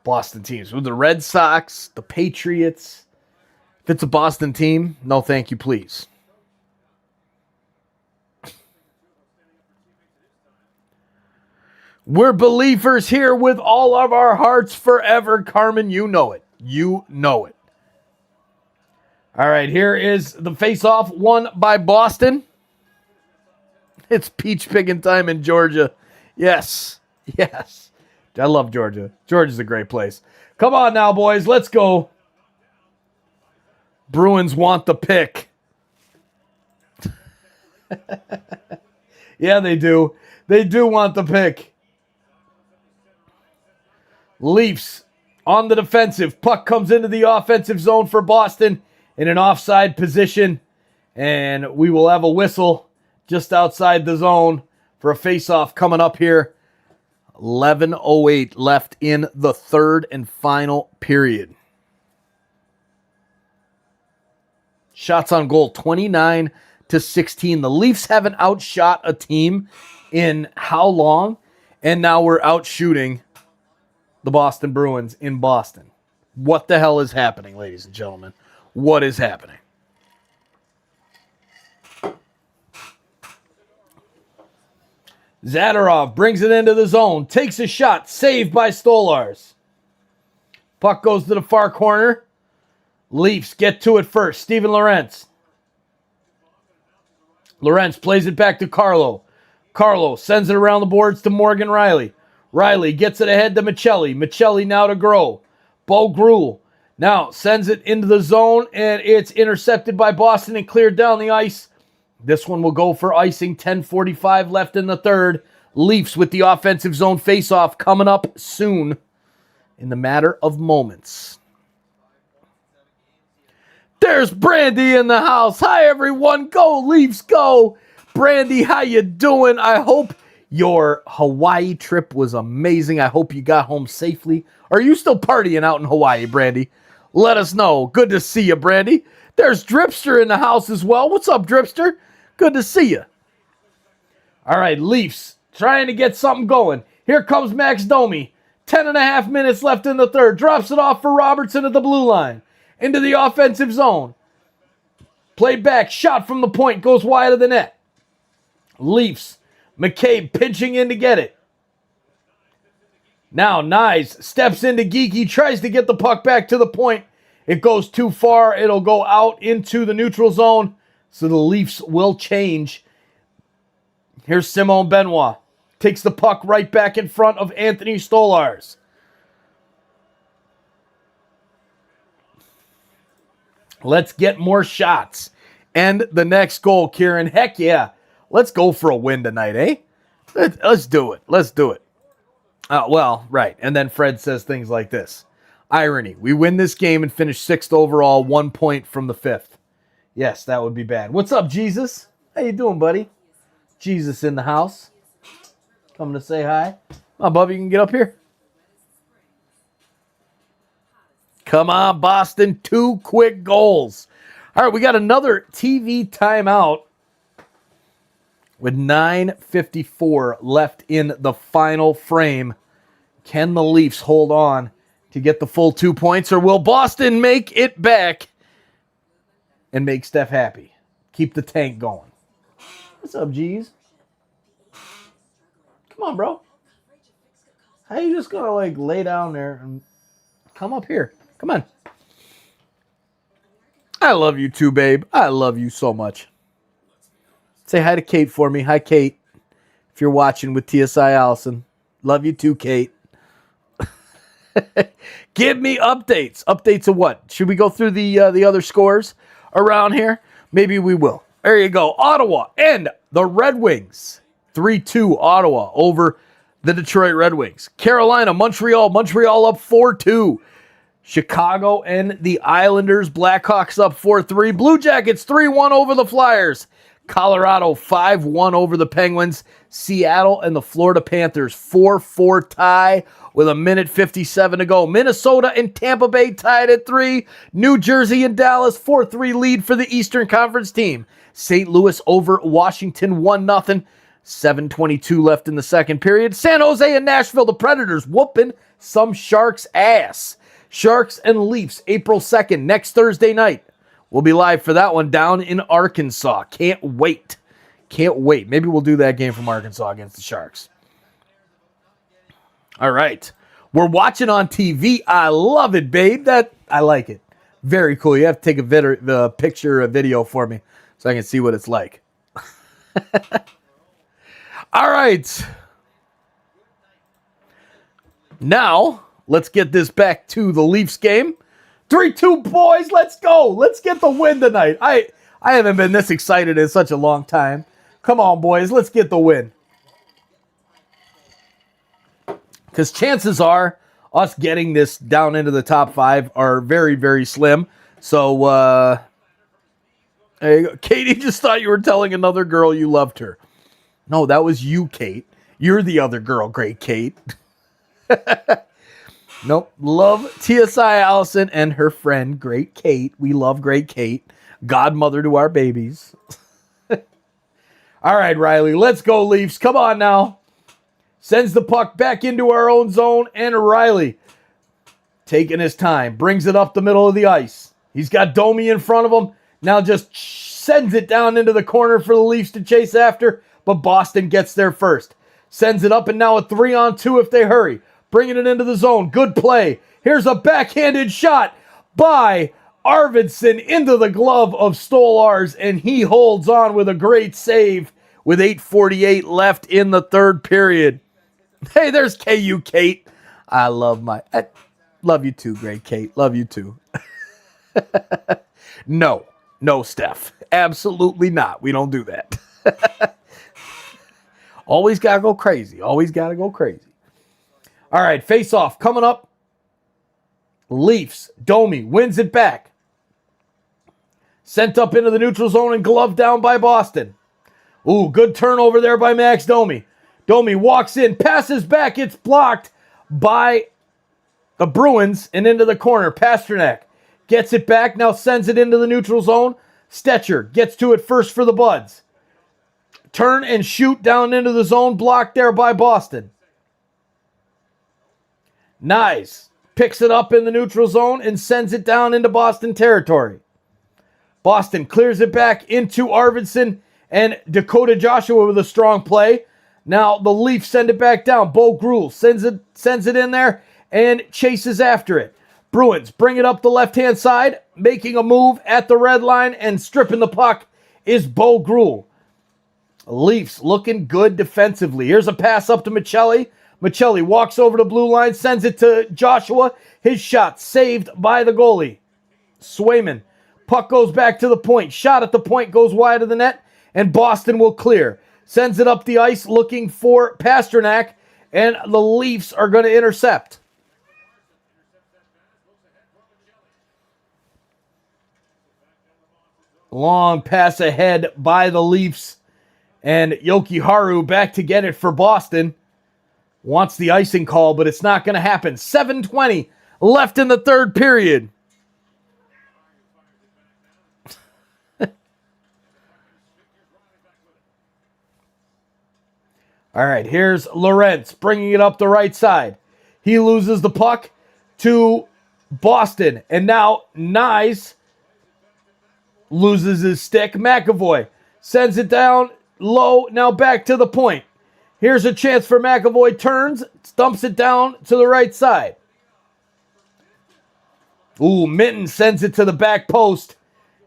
Boston teams. With the Red Sox, the Patriots. If it's a Boston team, no thank you, please. We're believers here with all of our hearts forever. Carmen, you know it. You know it. All right, here is the face-off won by Boston. It's peach picking time in Georgia. Yes. Yes. I love Georgia. Georgia's a great place. Come on now, boys. Let's go. Bruins want the pick. Yeah, they do. They do want the pick. Leafs on the defensive. Puck comes into the offensive zone for Boston in an offside position. And we will have a whistle just outside the zone for a face-off coming up here. 11:08 left in the third and final period. Shots on goal, 29-16. The Leafs haven't outshot a team in how long? And now we're outshooting the Boston Bruins in Boston. What the hell is happening, ladies and gentlemen? What is happening? Zadorov brings it into the zone, takes a shot, saved by Stolarz. Puck goes to the far corner. Leafs get to it first. Steven Lorentz. Lorentz plays it back to Carlo. Carlo sends it around the boards to Morgan Riley. Riley gets it ahead to Michelli. Michelli now to Groh. Bo Gruhl now sends it into the zone, and it's intercepted by Boston and cleared down the ice. This one will go for icing. 10:45 left in the third. Leafs with the offensive zone faceoff coming up soon in the matter of moments. There's Brandy in the house. Hi, everyone. Go, Leafs, go. Brandy, how you doing? I hope your Hawaii trip was amazing. I hope you got home safely. Are you still partying out in Hawaii, Brandy? Let us know. Good to see you, Brandy. There's Dripster in the house as well. What's up, Dripster? Good to see you. All right, Leafs trying to get something going. Here comes Max Domi. 10.5 minutes left in the third. Drops it off for Robertson at the blue line. Into the offensive zone. Played back. Shot from the point. Goes wide of the net. Leafs. McCabe pinching in to get it. Now Nyes steps into Geeky. Tries to get the puck back to the point. It goes too far. It'll go out into the neutral zone. So the Leafs will change. Here's Simone Benoit. Takes the puck right back in front of Anthony Stolarz. Let's get more shots. And the next goal, Kieran. Heck yeah. Let's go for a win tonight, eh? Let's do it. Let's do it. Well, right. And then Fred says things like this. Irony. We win this game and finish 6th overall, 1 point from the 5th. Yes, that would be bad. What's up, Jesus? How you doing, buddy? Jesus in the house. Coming to say hi. Oh, Bubba, you can get up here. Come on, Boston. 2 quick goals. All right, we got another TV timeout with 9:54 left in the final frame. Can the Leafs hold on to get the full 2 points, or will Boston make it back and make Steph happy? Keep the tank going. What's up, G's? Come on, bro. How you just gonna like lay down there and come up here? Come on. I love you too, babe. I love you so much. Say hi to Kate for me. Hi, Kate. If you're watching with TSI Allison. Love you too, Kate. Give me updates. Updates of what? Should we go through the other scores around here? Maybe we will. There you go. Ottawa and the Red Wings. 3-2 Ottawa over the Detroit Red Wings. Carolina, Montreal. Montreal up 4-2. Chicago and the Islanders. Blackhawks up 4-3. Blue Jackets 3-1 over the Flyers. Colorado 5-1 over the Penguins. Seattle and the Florida Panthers 4-4 tie with 1:57 to go. Minnesota and Tampa Bay tied at 3. New Jersey and Dallas 4-3 lead for the Eastern Conference team. St. Louis over Washington 1-0. 7:22 left in the second period. San Jose and Nashville, the Predators whooping some Sharks ass. Sharks and Leafs, April 2nd, next Thursday night. We'll be live for that one down in Arkansas. Can't wait. Can't wait. Maybe we'll do that game from Arkansas against the Sharks. All right. We're watching on TV. I love it, babe. I like it. Very cool. You have to take a picture, a video for me so I can see what it's like. All right. Now, let's get this back to the Leafs game. 3-2, boys. Let's go. Let's get the win tonight. I haven't been this excited in such a long time. Come on, boys. Let's get the win. Because chances are us getting this down into the top 5 are very, very slim. So, there you go. Katie just thought you were telling another girl you loved her. No, that was you, Kate. You're the other girl, Great Kate. Nope. Love TSI Allison and her friend, Great Kate. We love Great Kate. Godmother to our babies. All right, Riley. Let's go, Leafs. Come on now. Sends the puck back into our own zone. And Riley, taking his time, brings it up the middle of the ice. He's got Domi in front of him. Now just sends it down into the corner for the Leafs to chase after. But Boston gets there first. Sends it up, and now a 3-on-2 if they hurry. Bringing it into the zone. Good play. Here's a backhanded shot by Arvidsson into the glove of Stolarz, and he holds on with a great save with 8:48 left in the third period. Hey, there's KU Kate. I love you too, Great Kate. Love you too. No, Steph. Absolutely not. We don't do that. Always got to go crazy. Always got to go crazy. All right, face-off coming up. Leafs. Domi wins it back. Sent up into the neutral zone and gloved down by Boston. Ooh, good turnover there by Max Domi. Domi walks in, passes back. It's blocked by the Bruins and into the corner. Pasternak gets it back, now sends it into the neutral zone. Stetcher gets to it first for the Buds. Turn and shoot down into the zone, blocked there by Boston. Nyes picks it up in the neutral zone and sends it down into Boston territory. Boston clears it back into Arvidsson and Dakota Joshua with a strong play. Now the Leafs send it back down. Bo Gruhl sends it in there and chases after it. Bruins bring it up the left-hand side, making a move at the red line and stripping the puck is Bo Gruhl. Leafs looking good defensively. Here's a pass up to Michelli. Michelli walks over the blue line, sends it to Joshua. His shot saved by the goalie. Swayman. Puck goes back to the point. Shot at the point goes wide of the net, and Boston will clear. Sends it up the ice looking for Pasternak, and the Leafs are going to intercept. Long pass ahead by the Leafs. And Yoki Haru back to get it for Boston. Wants the icing call, but it's not going to happen. 7:20 left in the third period. All right, here's Lorentz bringing it up the right side. He loses the puck to Boston. And now Nyes loses his stick. McAvoy sends it down low, now back to the point. Here's a chance for McAvoy. Turns, stumps it down to the right side. Ooh, Minton sends it to the back post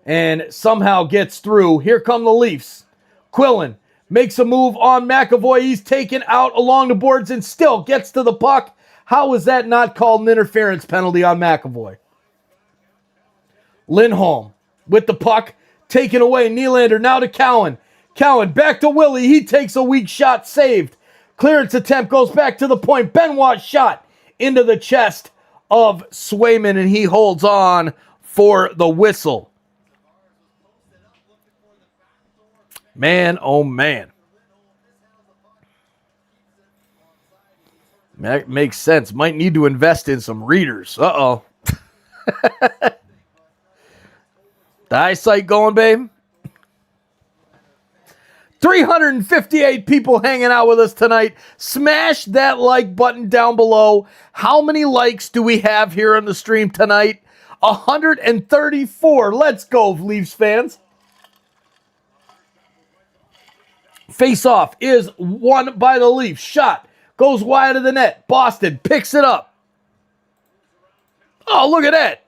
and somehow gets through. Here come the Leafs. Quillen makes a move on McAvoy. He's taken out along the boards and still gets to the puck. How was that not called an interference penalty on McAvoy? Lindholm with the puck, taken away. Nylander now to Cowan. Cowan back to Willie. He takes a weak shot, saved. Clearance attempt goes back to the point. Benoit shot into the chest of Swayman, and he holds on for the whistle. Man, oh man. That makes sense. Might need to invest in some readers. Uh-oh. The eyesight going, babe? 358 people hanging out with us tonight. Smash that like button down below. How many likes do we have here on the stream tonight? 134. Let's go, Leafs fans. Face-off is won by the Leafs. Shot goes wide of the net. Boston picks it up. Oh, look at that.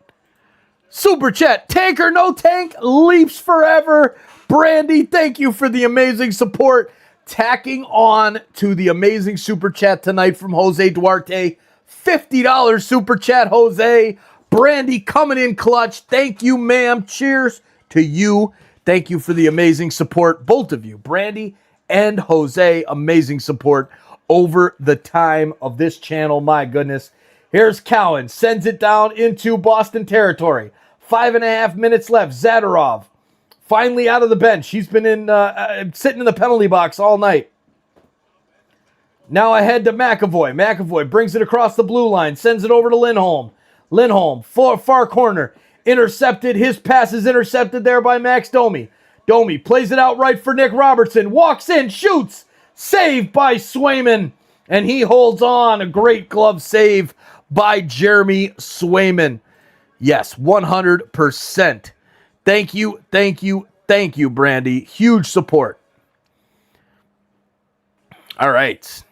Super chat. Tank or no tank? Leafs forever. Brandy, thank you for the amazing support. Tacking on to the amazing super chat tonight from Jose Duarte. $50 super chat, Jose. Brandy coming in clutch. Thank you, ma'am. Cheers to you. Thank you for the amazing support, both of you. Brandy and Jose, amazing support over the time of this channel. My goodness. Here's Cowan. Sends it down into Boston territory. 5.5 minutes left. Zadorov finally out of the bench. He's been sitting in the penalty box all night. Now ahead to McAvoy. McAvoy brings it across the blue line. Sends it over to Lindholm. Lindholm, far corner. Intercepted. His pass is intercepted there by Max Domi. Domi plays it out right for Nick Robertson. Walks in, shoots. Saved by Swayman. And he holds on. A great glove save by Jeremy Swayman. Yes, 100%. Thank you, Brandy. Huge support. All right.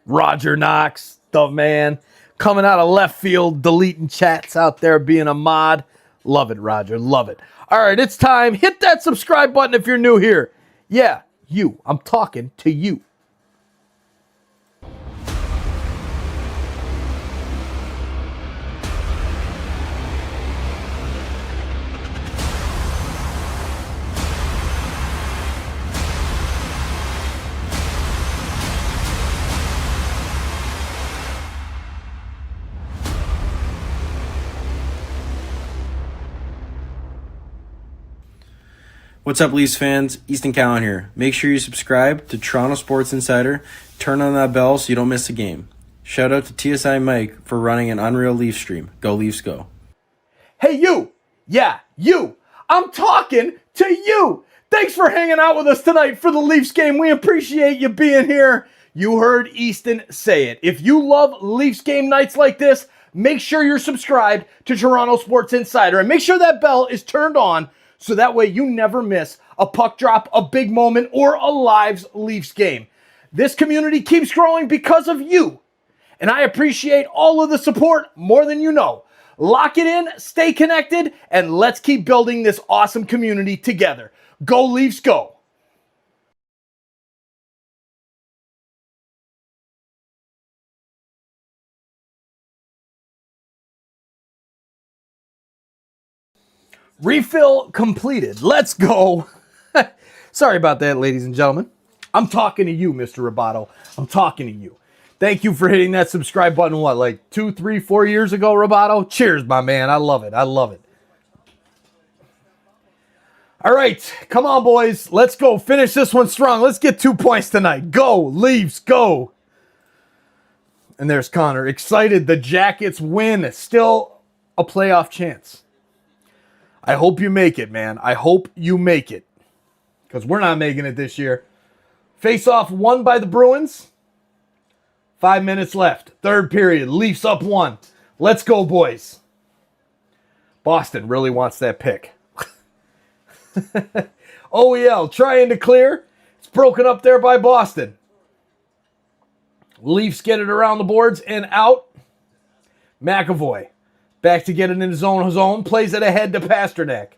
Roger Knox, the man, coming out of left field, deleting chats out there, being a mod. Love it, Roger. Love it. All right, it's time. Hit that subscribe button if you're new here. Yeah, you. I'm talking to you. What's up, Leafs fans? Easton Cowan here. Make sure you subscribe to Toronto Sports Insider. Turn on that bell so you don't miss a game. Shout out to TSI Mike for running an unreal Leaf stream. Go Leafs, go. Hey, you. Yeah, you. I'm talking to you. Thanks for hanging out with us tonight for the Leafs game. We appreciate you being here. You heard Easton say it. If you love Leafs game nights like this, make sure you're subscribed to Toronto Sports Insider and make sure that bell is turned on so that way you never miss a puck drop, a big moment, or a live Leafs game. This community keeps growing because of you, and I appreciate all of the support more than you know. Lock it in, stay connected, and let's keep building this awesome community together. Go Leafs, go! Refill completed. Let's go. Sorry about that, ladies and gentlemen. I'm talking to you, Mr. Roboto. I'm talking to you. Thank you for hitting that subscribe button, what, like 2, 3, 4 years ago, Roboto? Cheers, my man. I love it. I love it. All right. Come on, boys. Let's go. Finish this one strong. Let's get 2 points tonight. Go, Leafs, go. And there's Connor. Excited. The Jackets win. Still a playoff chance. I hope you make it, man. I hope you make it. Because we're not making it this year. Face-off won by the Bruins. 5 minutes left. Third period. Leafs up 1. Let's go, boys. Boston really wants that pick. OEL trying to clear. It's broken up there by Boston. Leafs get it around the boards and out. McAvoy. Back to get it in his own zone. Plays it ahead to Pasternak.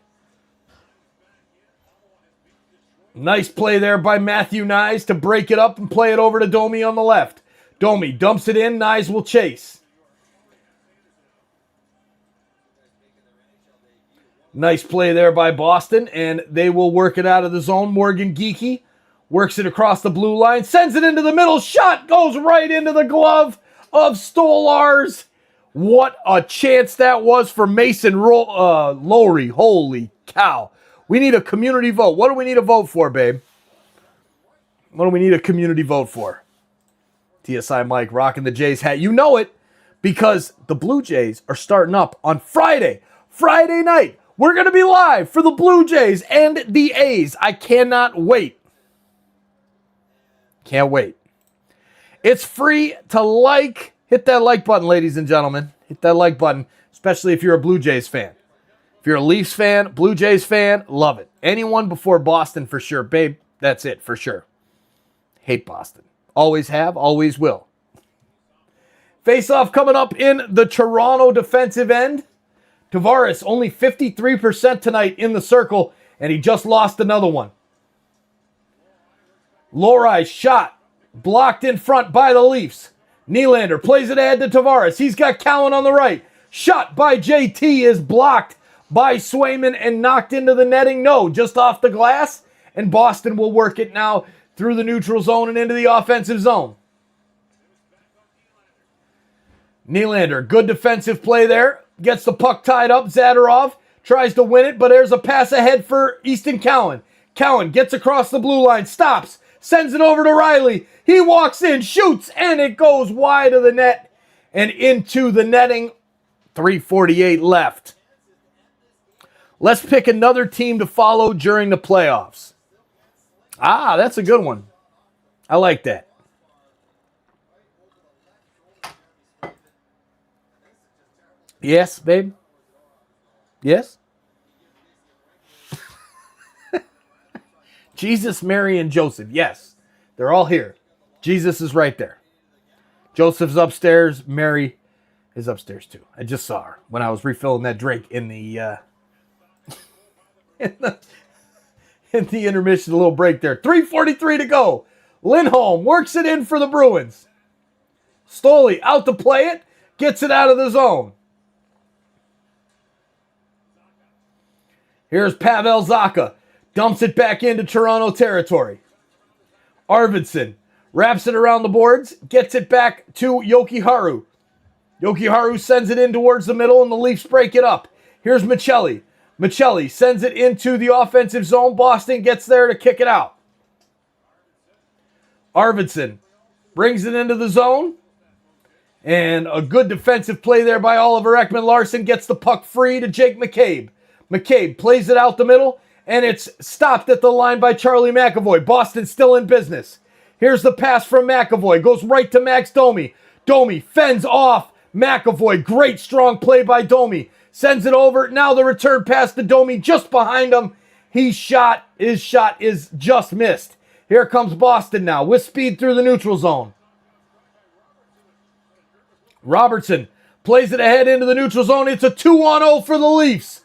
Nice play there by Matthew Nyes to break it up and play it over to Domi on the left. Domi dumps it in. Nyes will chase. Nice play there by Boston, and they will work it out of the zone. Morgan Geekie works it across the blue line, sends it into the middle. Shot goes right into the glove of Stolars. What a chance that was for Mason Lowry. Holy cow. We need a community vote. What do we need a vote for, babe? What do we need a community vote for? TSI Mike rocking the Jays hat. You know it because the Blue Jays are starting up on Friday. Friday night. We're going to be live for the Blue Jays and the A's. I cannot wait. Can't wait. It's free to like. Hit that like button, ladies and gentlemen. Hit that like button, especially if you're a Blue Jays fan. If you're a Leafs fan, Blue Jays fan, love it. Anyone before Boston for sure. Babe, that's it for sure. Hate Boston. Always have, always will. Face-off coming up in the Toronto defensive end. Tavares only 53% tonight in the circle, and he just lost another one. Lori's shot blocked in front by the Leafs. Nylander plays it ahead to Tavares. He's got Cowan on the right. Shot by JT is blocked by Swayman and knocked into the netting. No, just off the glass. And Boston will work it now through the neutral zone and into the offensive zone. Nylander, good defensive play there. Gets the puck tied up. Zadorov tries to win it, but there's a pass ahead for Easton Cowan. Cowan gets across the blue line, stops, sends it over to Riley. He walks in, shoots, and it goes wide of the net and into the netting. 3:48 left. Let's pick another team to follow during the playoffs. Ah, that's a good one. I like that. Yes, babe? Yes? Jesus, Mary, and Joseph. Yes, they're all here. Jesus is right there. Joseph's upstairs. Mary is upstairs too. I just saw her when I was refilling that drink in the in the intermission, a little break there. 3:43 to go. Lindholm works it in for the Bruins. Stoley out to play it. Gets it out of the zone. Here's Pavel Zacha. Dumps it back into Toronto territory. Arvidsson wraps it around the boards. Gets it back to Jokiharju. Jokiharju sends it in towards the middle, and the Leafs break it up. Here's Michelli. Michelli sends it into the offensive zone. Boston gets there to kick it out. Arvidsson brings it into the zone. And a good defensive play there by Oliver Ekman-Larsson gets the puck free to Jake McCabe. McCabe plays it out the middle, and it's stopped at the line by Charlie McAvoy. Boston still in business. Here's the pass from McAvoy. Goes right to Max Domi. Domi fends off McAvoy. Great strong play by Domi. Sends it over. Now the return pass to Domi just behind him. His shot is just missed. Here comes Boston now with speed through the neutral zone. Robertson plays it ahead into the neutral zone. It's a 2-on-0 for the Leafs.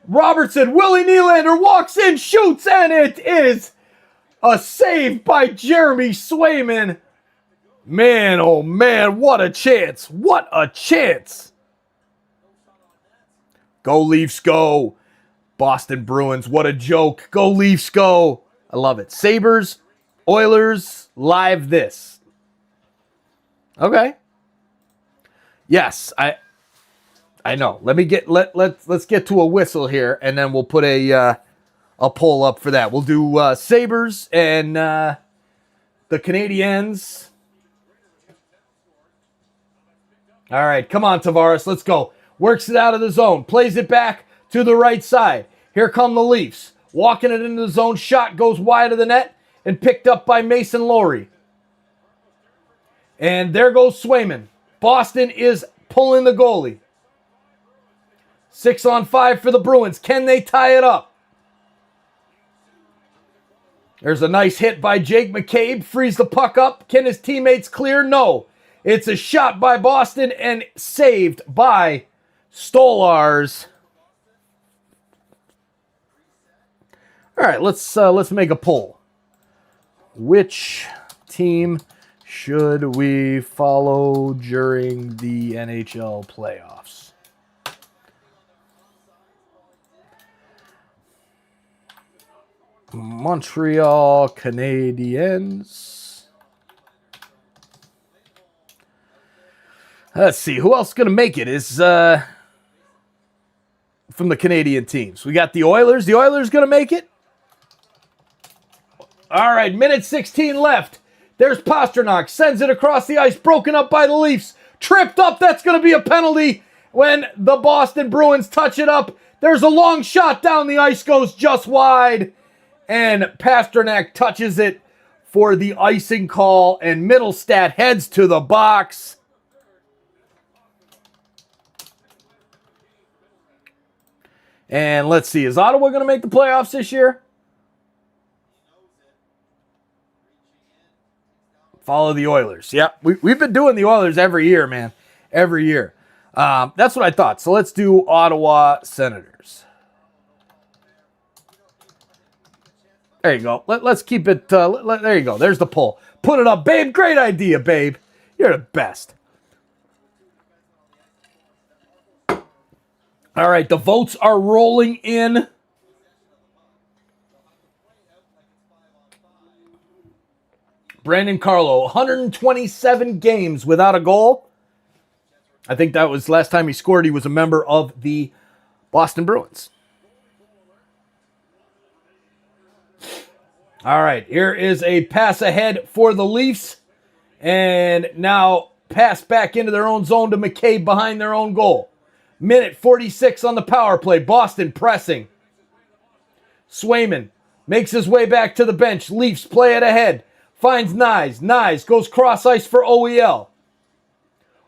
Robertson, Willie Nylander walks in, shoots, and it is a save by Jeremy Swayman. Man, oh man, what a chance. What a chance. Go Leafs, go. Boston Bruins, what a joke. Go Leafs, go. I love it. Sabres, Oilers, live this. Okay. Yes, I know. Let's get to a whistle here, and then we'll put a poll up for that. We'll do Sabres and the Canadiens. All right, come on, Tavares. Let's go. Works it out of the zone. Plays it back to the right side. Here come the Leafs. Walking it into the zone. Shot goes wide of the net and picked up by Mason Lowry. And there goes Swayman. Boston is pulling the goalie. 6-on-5 for the Bruins. Can they tie it up? There's a nice hit by Jake McCabe. Frees the puck up. Can his teammates clear? No. It's a shot by Boston and saved by Stolars. All right, let's make a poll. Which team should we follow during the NHL playoffs? Montreal Canadiens. Let's see. Who else is going to make it? Is from the Canadian teams. We got the Oilers. The Oilers going to make it? All right, minute 16 left. There's Pasternak. Sends it across the ice. Broken up by the Leafs. Tripped up. That's going to be a penalty when the Boston Bruins touch it up. There's a long shot down the ice. Goes just wide. And Pasternak touches it for the icing call. And Middlestat heads to the box. And let's see. Is Ottawa going to make the playoffs this year? Follow the Oilers. Yep, we've been doing the Oilers every year, man. Every year. That's what I thought. So let's do Ottawa Senators. There you go. Let's keep it. There you go. There's the poll. Put it up, babe. Great idea, babe. You're the best. All right, the votes are rolling in. Brandon Carlo, 127 games without a goal. I think that was last time he scored. He was a member of the Boston Bruins. All right, here is a pass ahead for the Leafs. And now pass back into their own zone to McCabe behind their own goal. Minute 46 on the power play. Boston pressing. Swayman makes his way back to the bench. Leafs play it ahead. Finds Nyes. Nyes goes cross ice for OEL.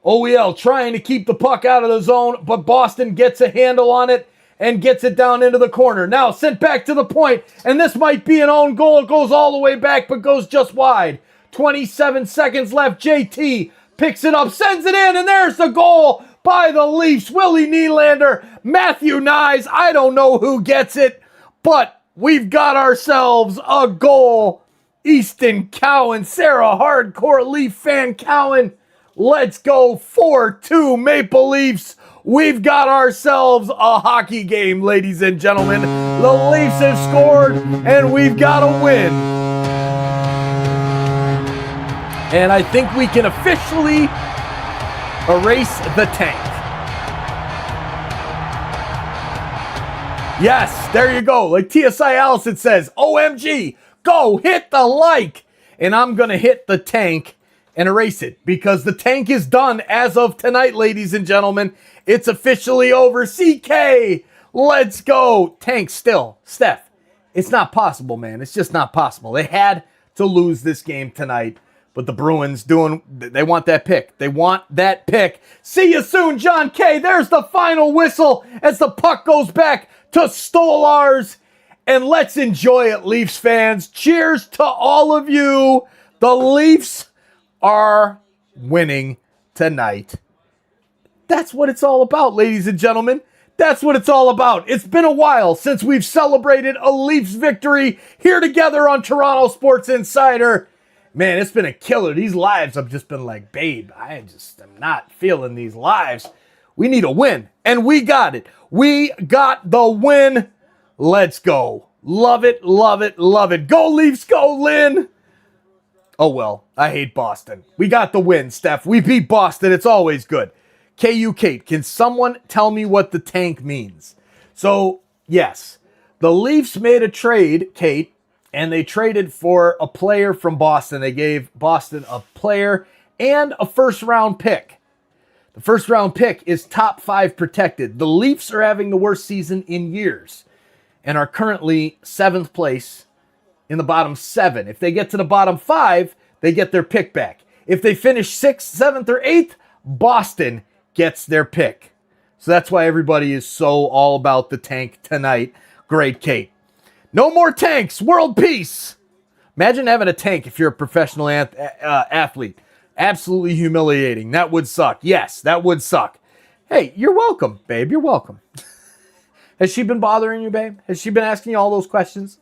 OEL trying to keep the puck out of the zone, but Boston gets a handle on it and gets it down into the corner. Now sent back to the point, and this might be an own goal. It goes all the way back, but goes just wide. 27 seconds left. JT picks it up, sends it in, and there's the goal by the Leafs. Willie Nylander, Matthew Nyes. I don't know who gets it, but we've got ourselves a goal. Easton Cowan, Sarah Hardcore Leaf fan Cowan. Let's go 4-2 Maple Leafs. We've got ourselves a hockey game, ladies and gentlemen. The Leafs have scored, and we've got a win. And I think we can officially erase the tank. Yes, there you go. Like TSI Allison says, OMG. Go hit the like, and I'm going to hit the tank and erase it because the tank is done as of tonight, ladies and gentlemen. It's officially over. CK, let's go. Tank still. Steph, it's not possible, man. It's just not possible. They had to lose this game tonight, but the Bruins they want that pick. They want that pick. See you soon, John K. There's the final whistle as the puck goes back to Stolars. And let's enjoy it, Leafs fans. Cheers to all of you. The Leafs are winning tonight. That's what it's all about, ladies and gentlemen. That's what it's all about. It's been a while since we've celebrated a Leafs victory here together on Toronto Sports Insider. Man, it's been a killer. These lives have just been like, babe, I just am not feeling these lives. We need a win, and we got it. We got the win. Let's go. Love it, love it, love it. Go Leafs, go Lynn. Oh, well, I hate Boston. We got the win, Steph. We beat Boston. It's always good. KU Kate, can someone tell me what the tank means? So, yes, the Leafs made a trade, Kate, and they traded for a player from Boston. They gave Boston a player and a first-round pick. The first-round pick is top 5 protected. The Leafs are having the worst season in years and are currently 7th place in the bottom 7. If they get to the bottom 5, they get their pick back. If they finish 6th, 7th, or 8th, Boston gets their pick. So that's why everybody is so all about the tank tonight. Great, Kate. No more tanks. World peace. Imagine having a tank if you're a professional athlete. Absolutely humiliating. That would suck. Yes, that would suck. Hey, you're welcome, babe. You're welcome. Has she been bothering you, babe? Has she been asking you all those questions?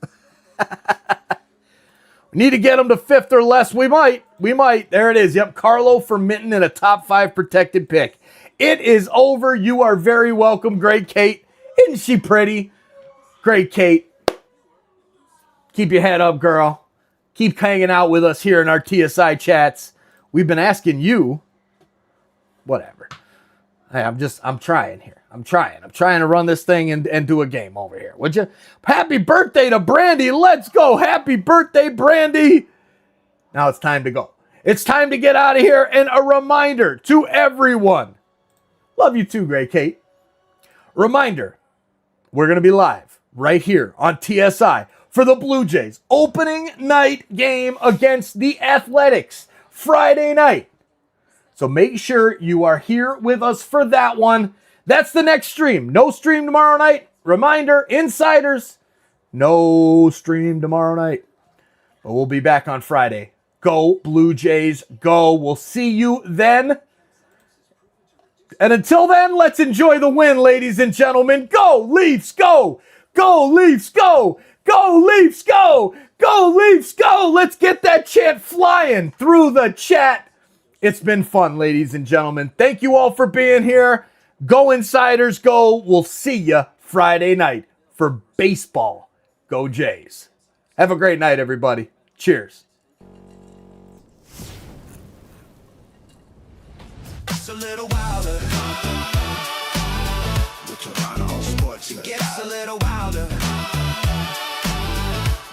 Need to get him to 5th or less. We might. There it is. Yep, Carlo for Minton and a top 5 protected pick. It is over. You are very welcome, Great Kate. Isn't she pretty? Great Kate. Keep your head up, girl. Keep hanging out with us here in our TSI chats. We've been asking you. Whatever. Hey, I'm trying here. I'm trying to run this thing and do a game over here. Would you? Happy birthday to Brandy. Let's go. Happy birthday, Brandy. Now it's time to go. It's time to get out of here. And a reminder to everyone. Love you too, Great Kate. Reminder, we're going to be live right here on TSI for the Blue Jays opening night game against the Athletics Friday night. So make sure you are here with us for that one. That's the next stream. No stream tomorrow night. Reminder, insiders, no stream tomorrow night. But we'll be back on Friday. Go Blue Jays, go. We'll see you then. And until then, let's enjoy the win, ladies and gentlemen. Go Leafs, go! Go Leafs, go! Go Leafs, go! Go Leafs, go! Let's get that chant flying through the chat. It's been fun, ladies and gentlemen. Thank you all for being here. Go Insiders, go. We'll see you Friday night for baseball. Go Jays. Have a great night, everybody. Cheers. It's a little wilder. With Toronto Sports. It gets a little wilder.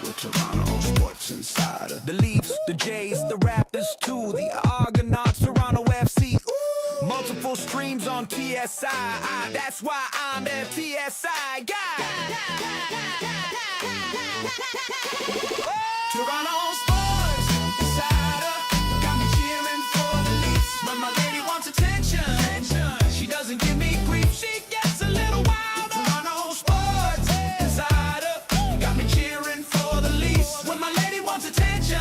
With Toronto Sports Insider. The Leafs, the Jays, the Raptors too. The Argonauts, Toronto FC. Multiple streams on TSI. That's why I'm the TSI guy. Toronto Sports Insider got me cheering for the Leafs. When my lady wants attention, she doesn't give me grief. She gets a little wild. Toronto Sports Insider got me cheering for the Leafs. When my lady wants attention,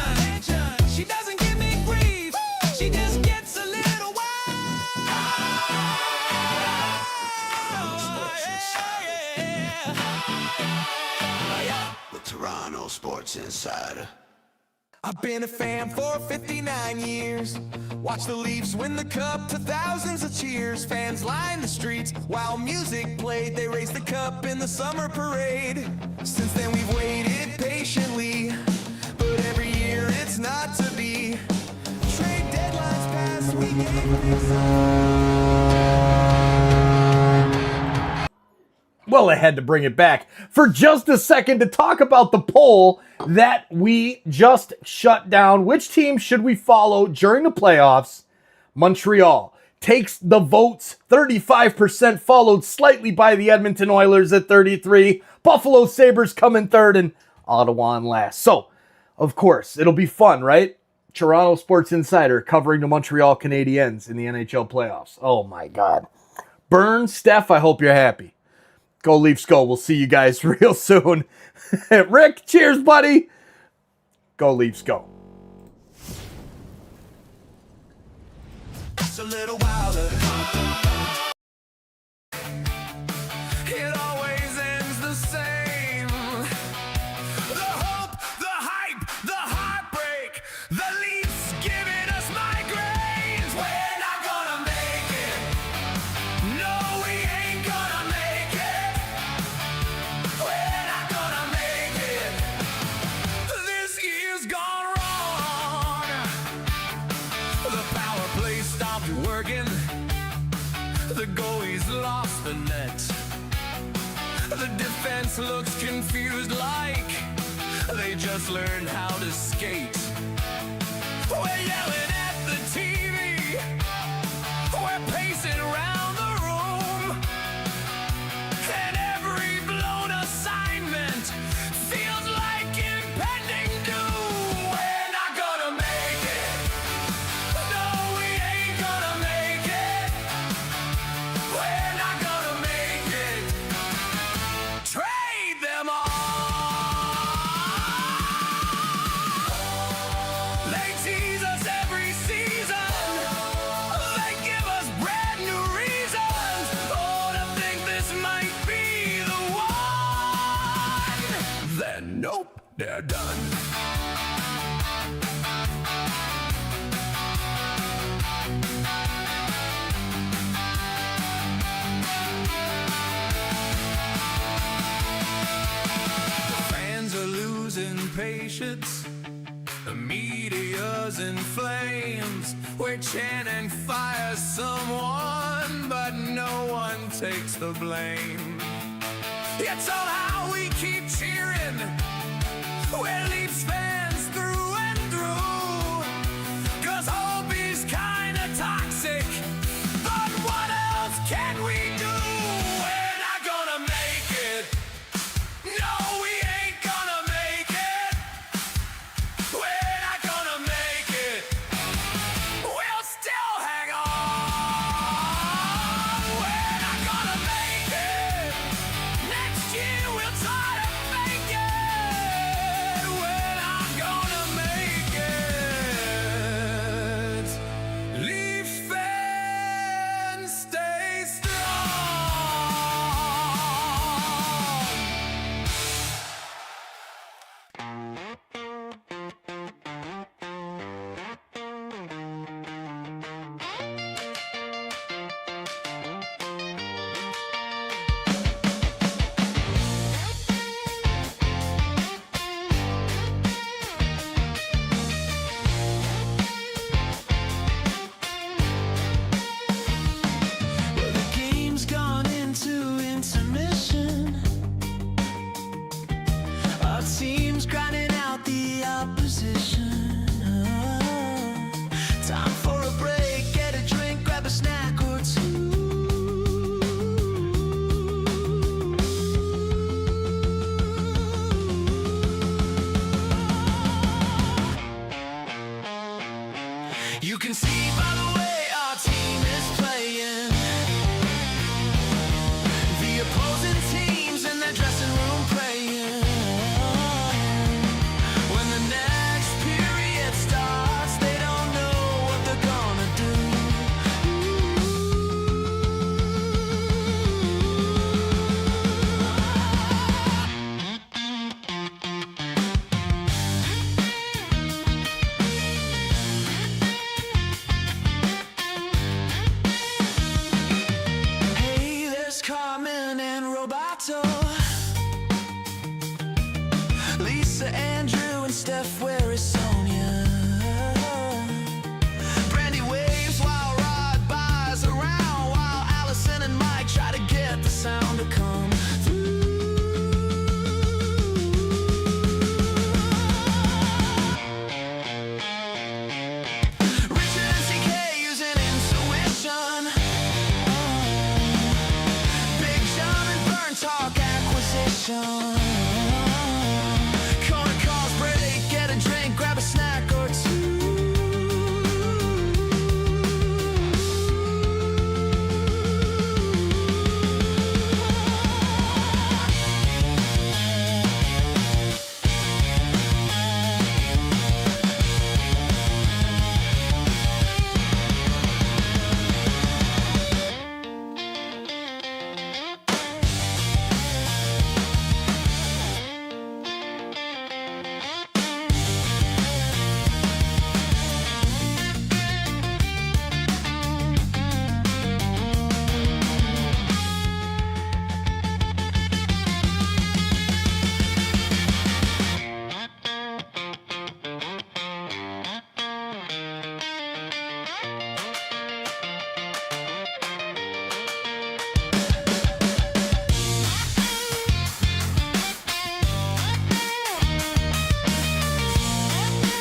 she doesn't give me grief. She just gets a little wild. The Toronto Sports Insider. I've been a fan for 59 years. Watch the Leafs win the cup to thousands of cheers. Fans line the streets while music played. They raise the cup in the summer parade. Since then we've waited patiently, but every year it's not to be. Trade deadlines pass, we Well, I had to bring it back for just a second to talk about the poll that we just shut down. Which team should we follow during the playoffs? Montreal takes the votes, 35%, followed slightly by the Edmonton Oilers at 33%. Buffalo Sabres come in third and Ottawa in last. So, of course, it'll be fun, right? Toronto Sports Insider covering the Montreal Canadiens in the NHL playoffs. Oh, my God. Burn, Steph, I hope you're happy. Go Leafs, go. We'll see you guys real soon. Rick, cheers, buddy. Go Leafs, go. It's a little wilder. It always ends the same. The hope, the hype, the heartbreak. The Leafs giving us migraines. We're not gonna make it. No, we ain't gonna make it. We're not gonna make it. This year's gone wrong. The power play stopped working. The goalie's lost the net. The defense looks confused like they just learned how to skate. We're yelling at the TV. We're pacing around the room. And every blown assignment feels like impending doom. We're not gonna make it. No, we ain't gonna make it. We're not gonna make it. Trade them all. They tease us every season. They give us brand new reasons. Oh, to think this might be the one. Then nope, they're done. The media's in flames. We're chanting fire someone, but no one takes the blame. Yet somehow we keep cheering. We're Leafs fans through and through. 'Cause hope is kinda toxic. But what else can we do? We're not gonna make it. No, we ain't gonna make it. We're not gonna make it. We'll still hang on. We're not gonna make it. Next year we'll try to make it. We're not gonna make it. Leaf fans, stay strong. Well, the game's gone into intermission. Our team's grinding out the opposition. Time for a break, get a drink, grab a snack or two. You can see by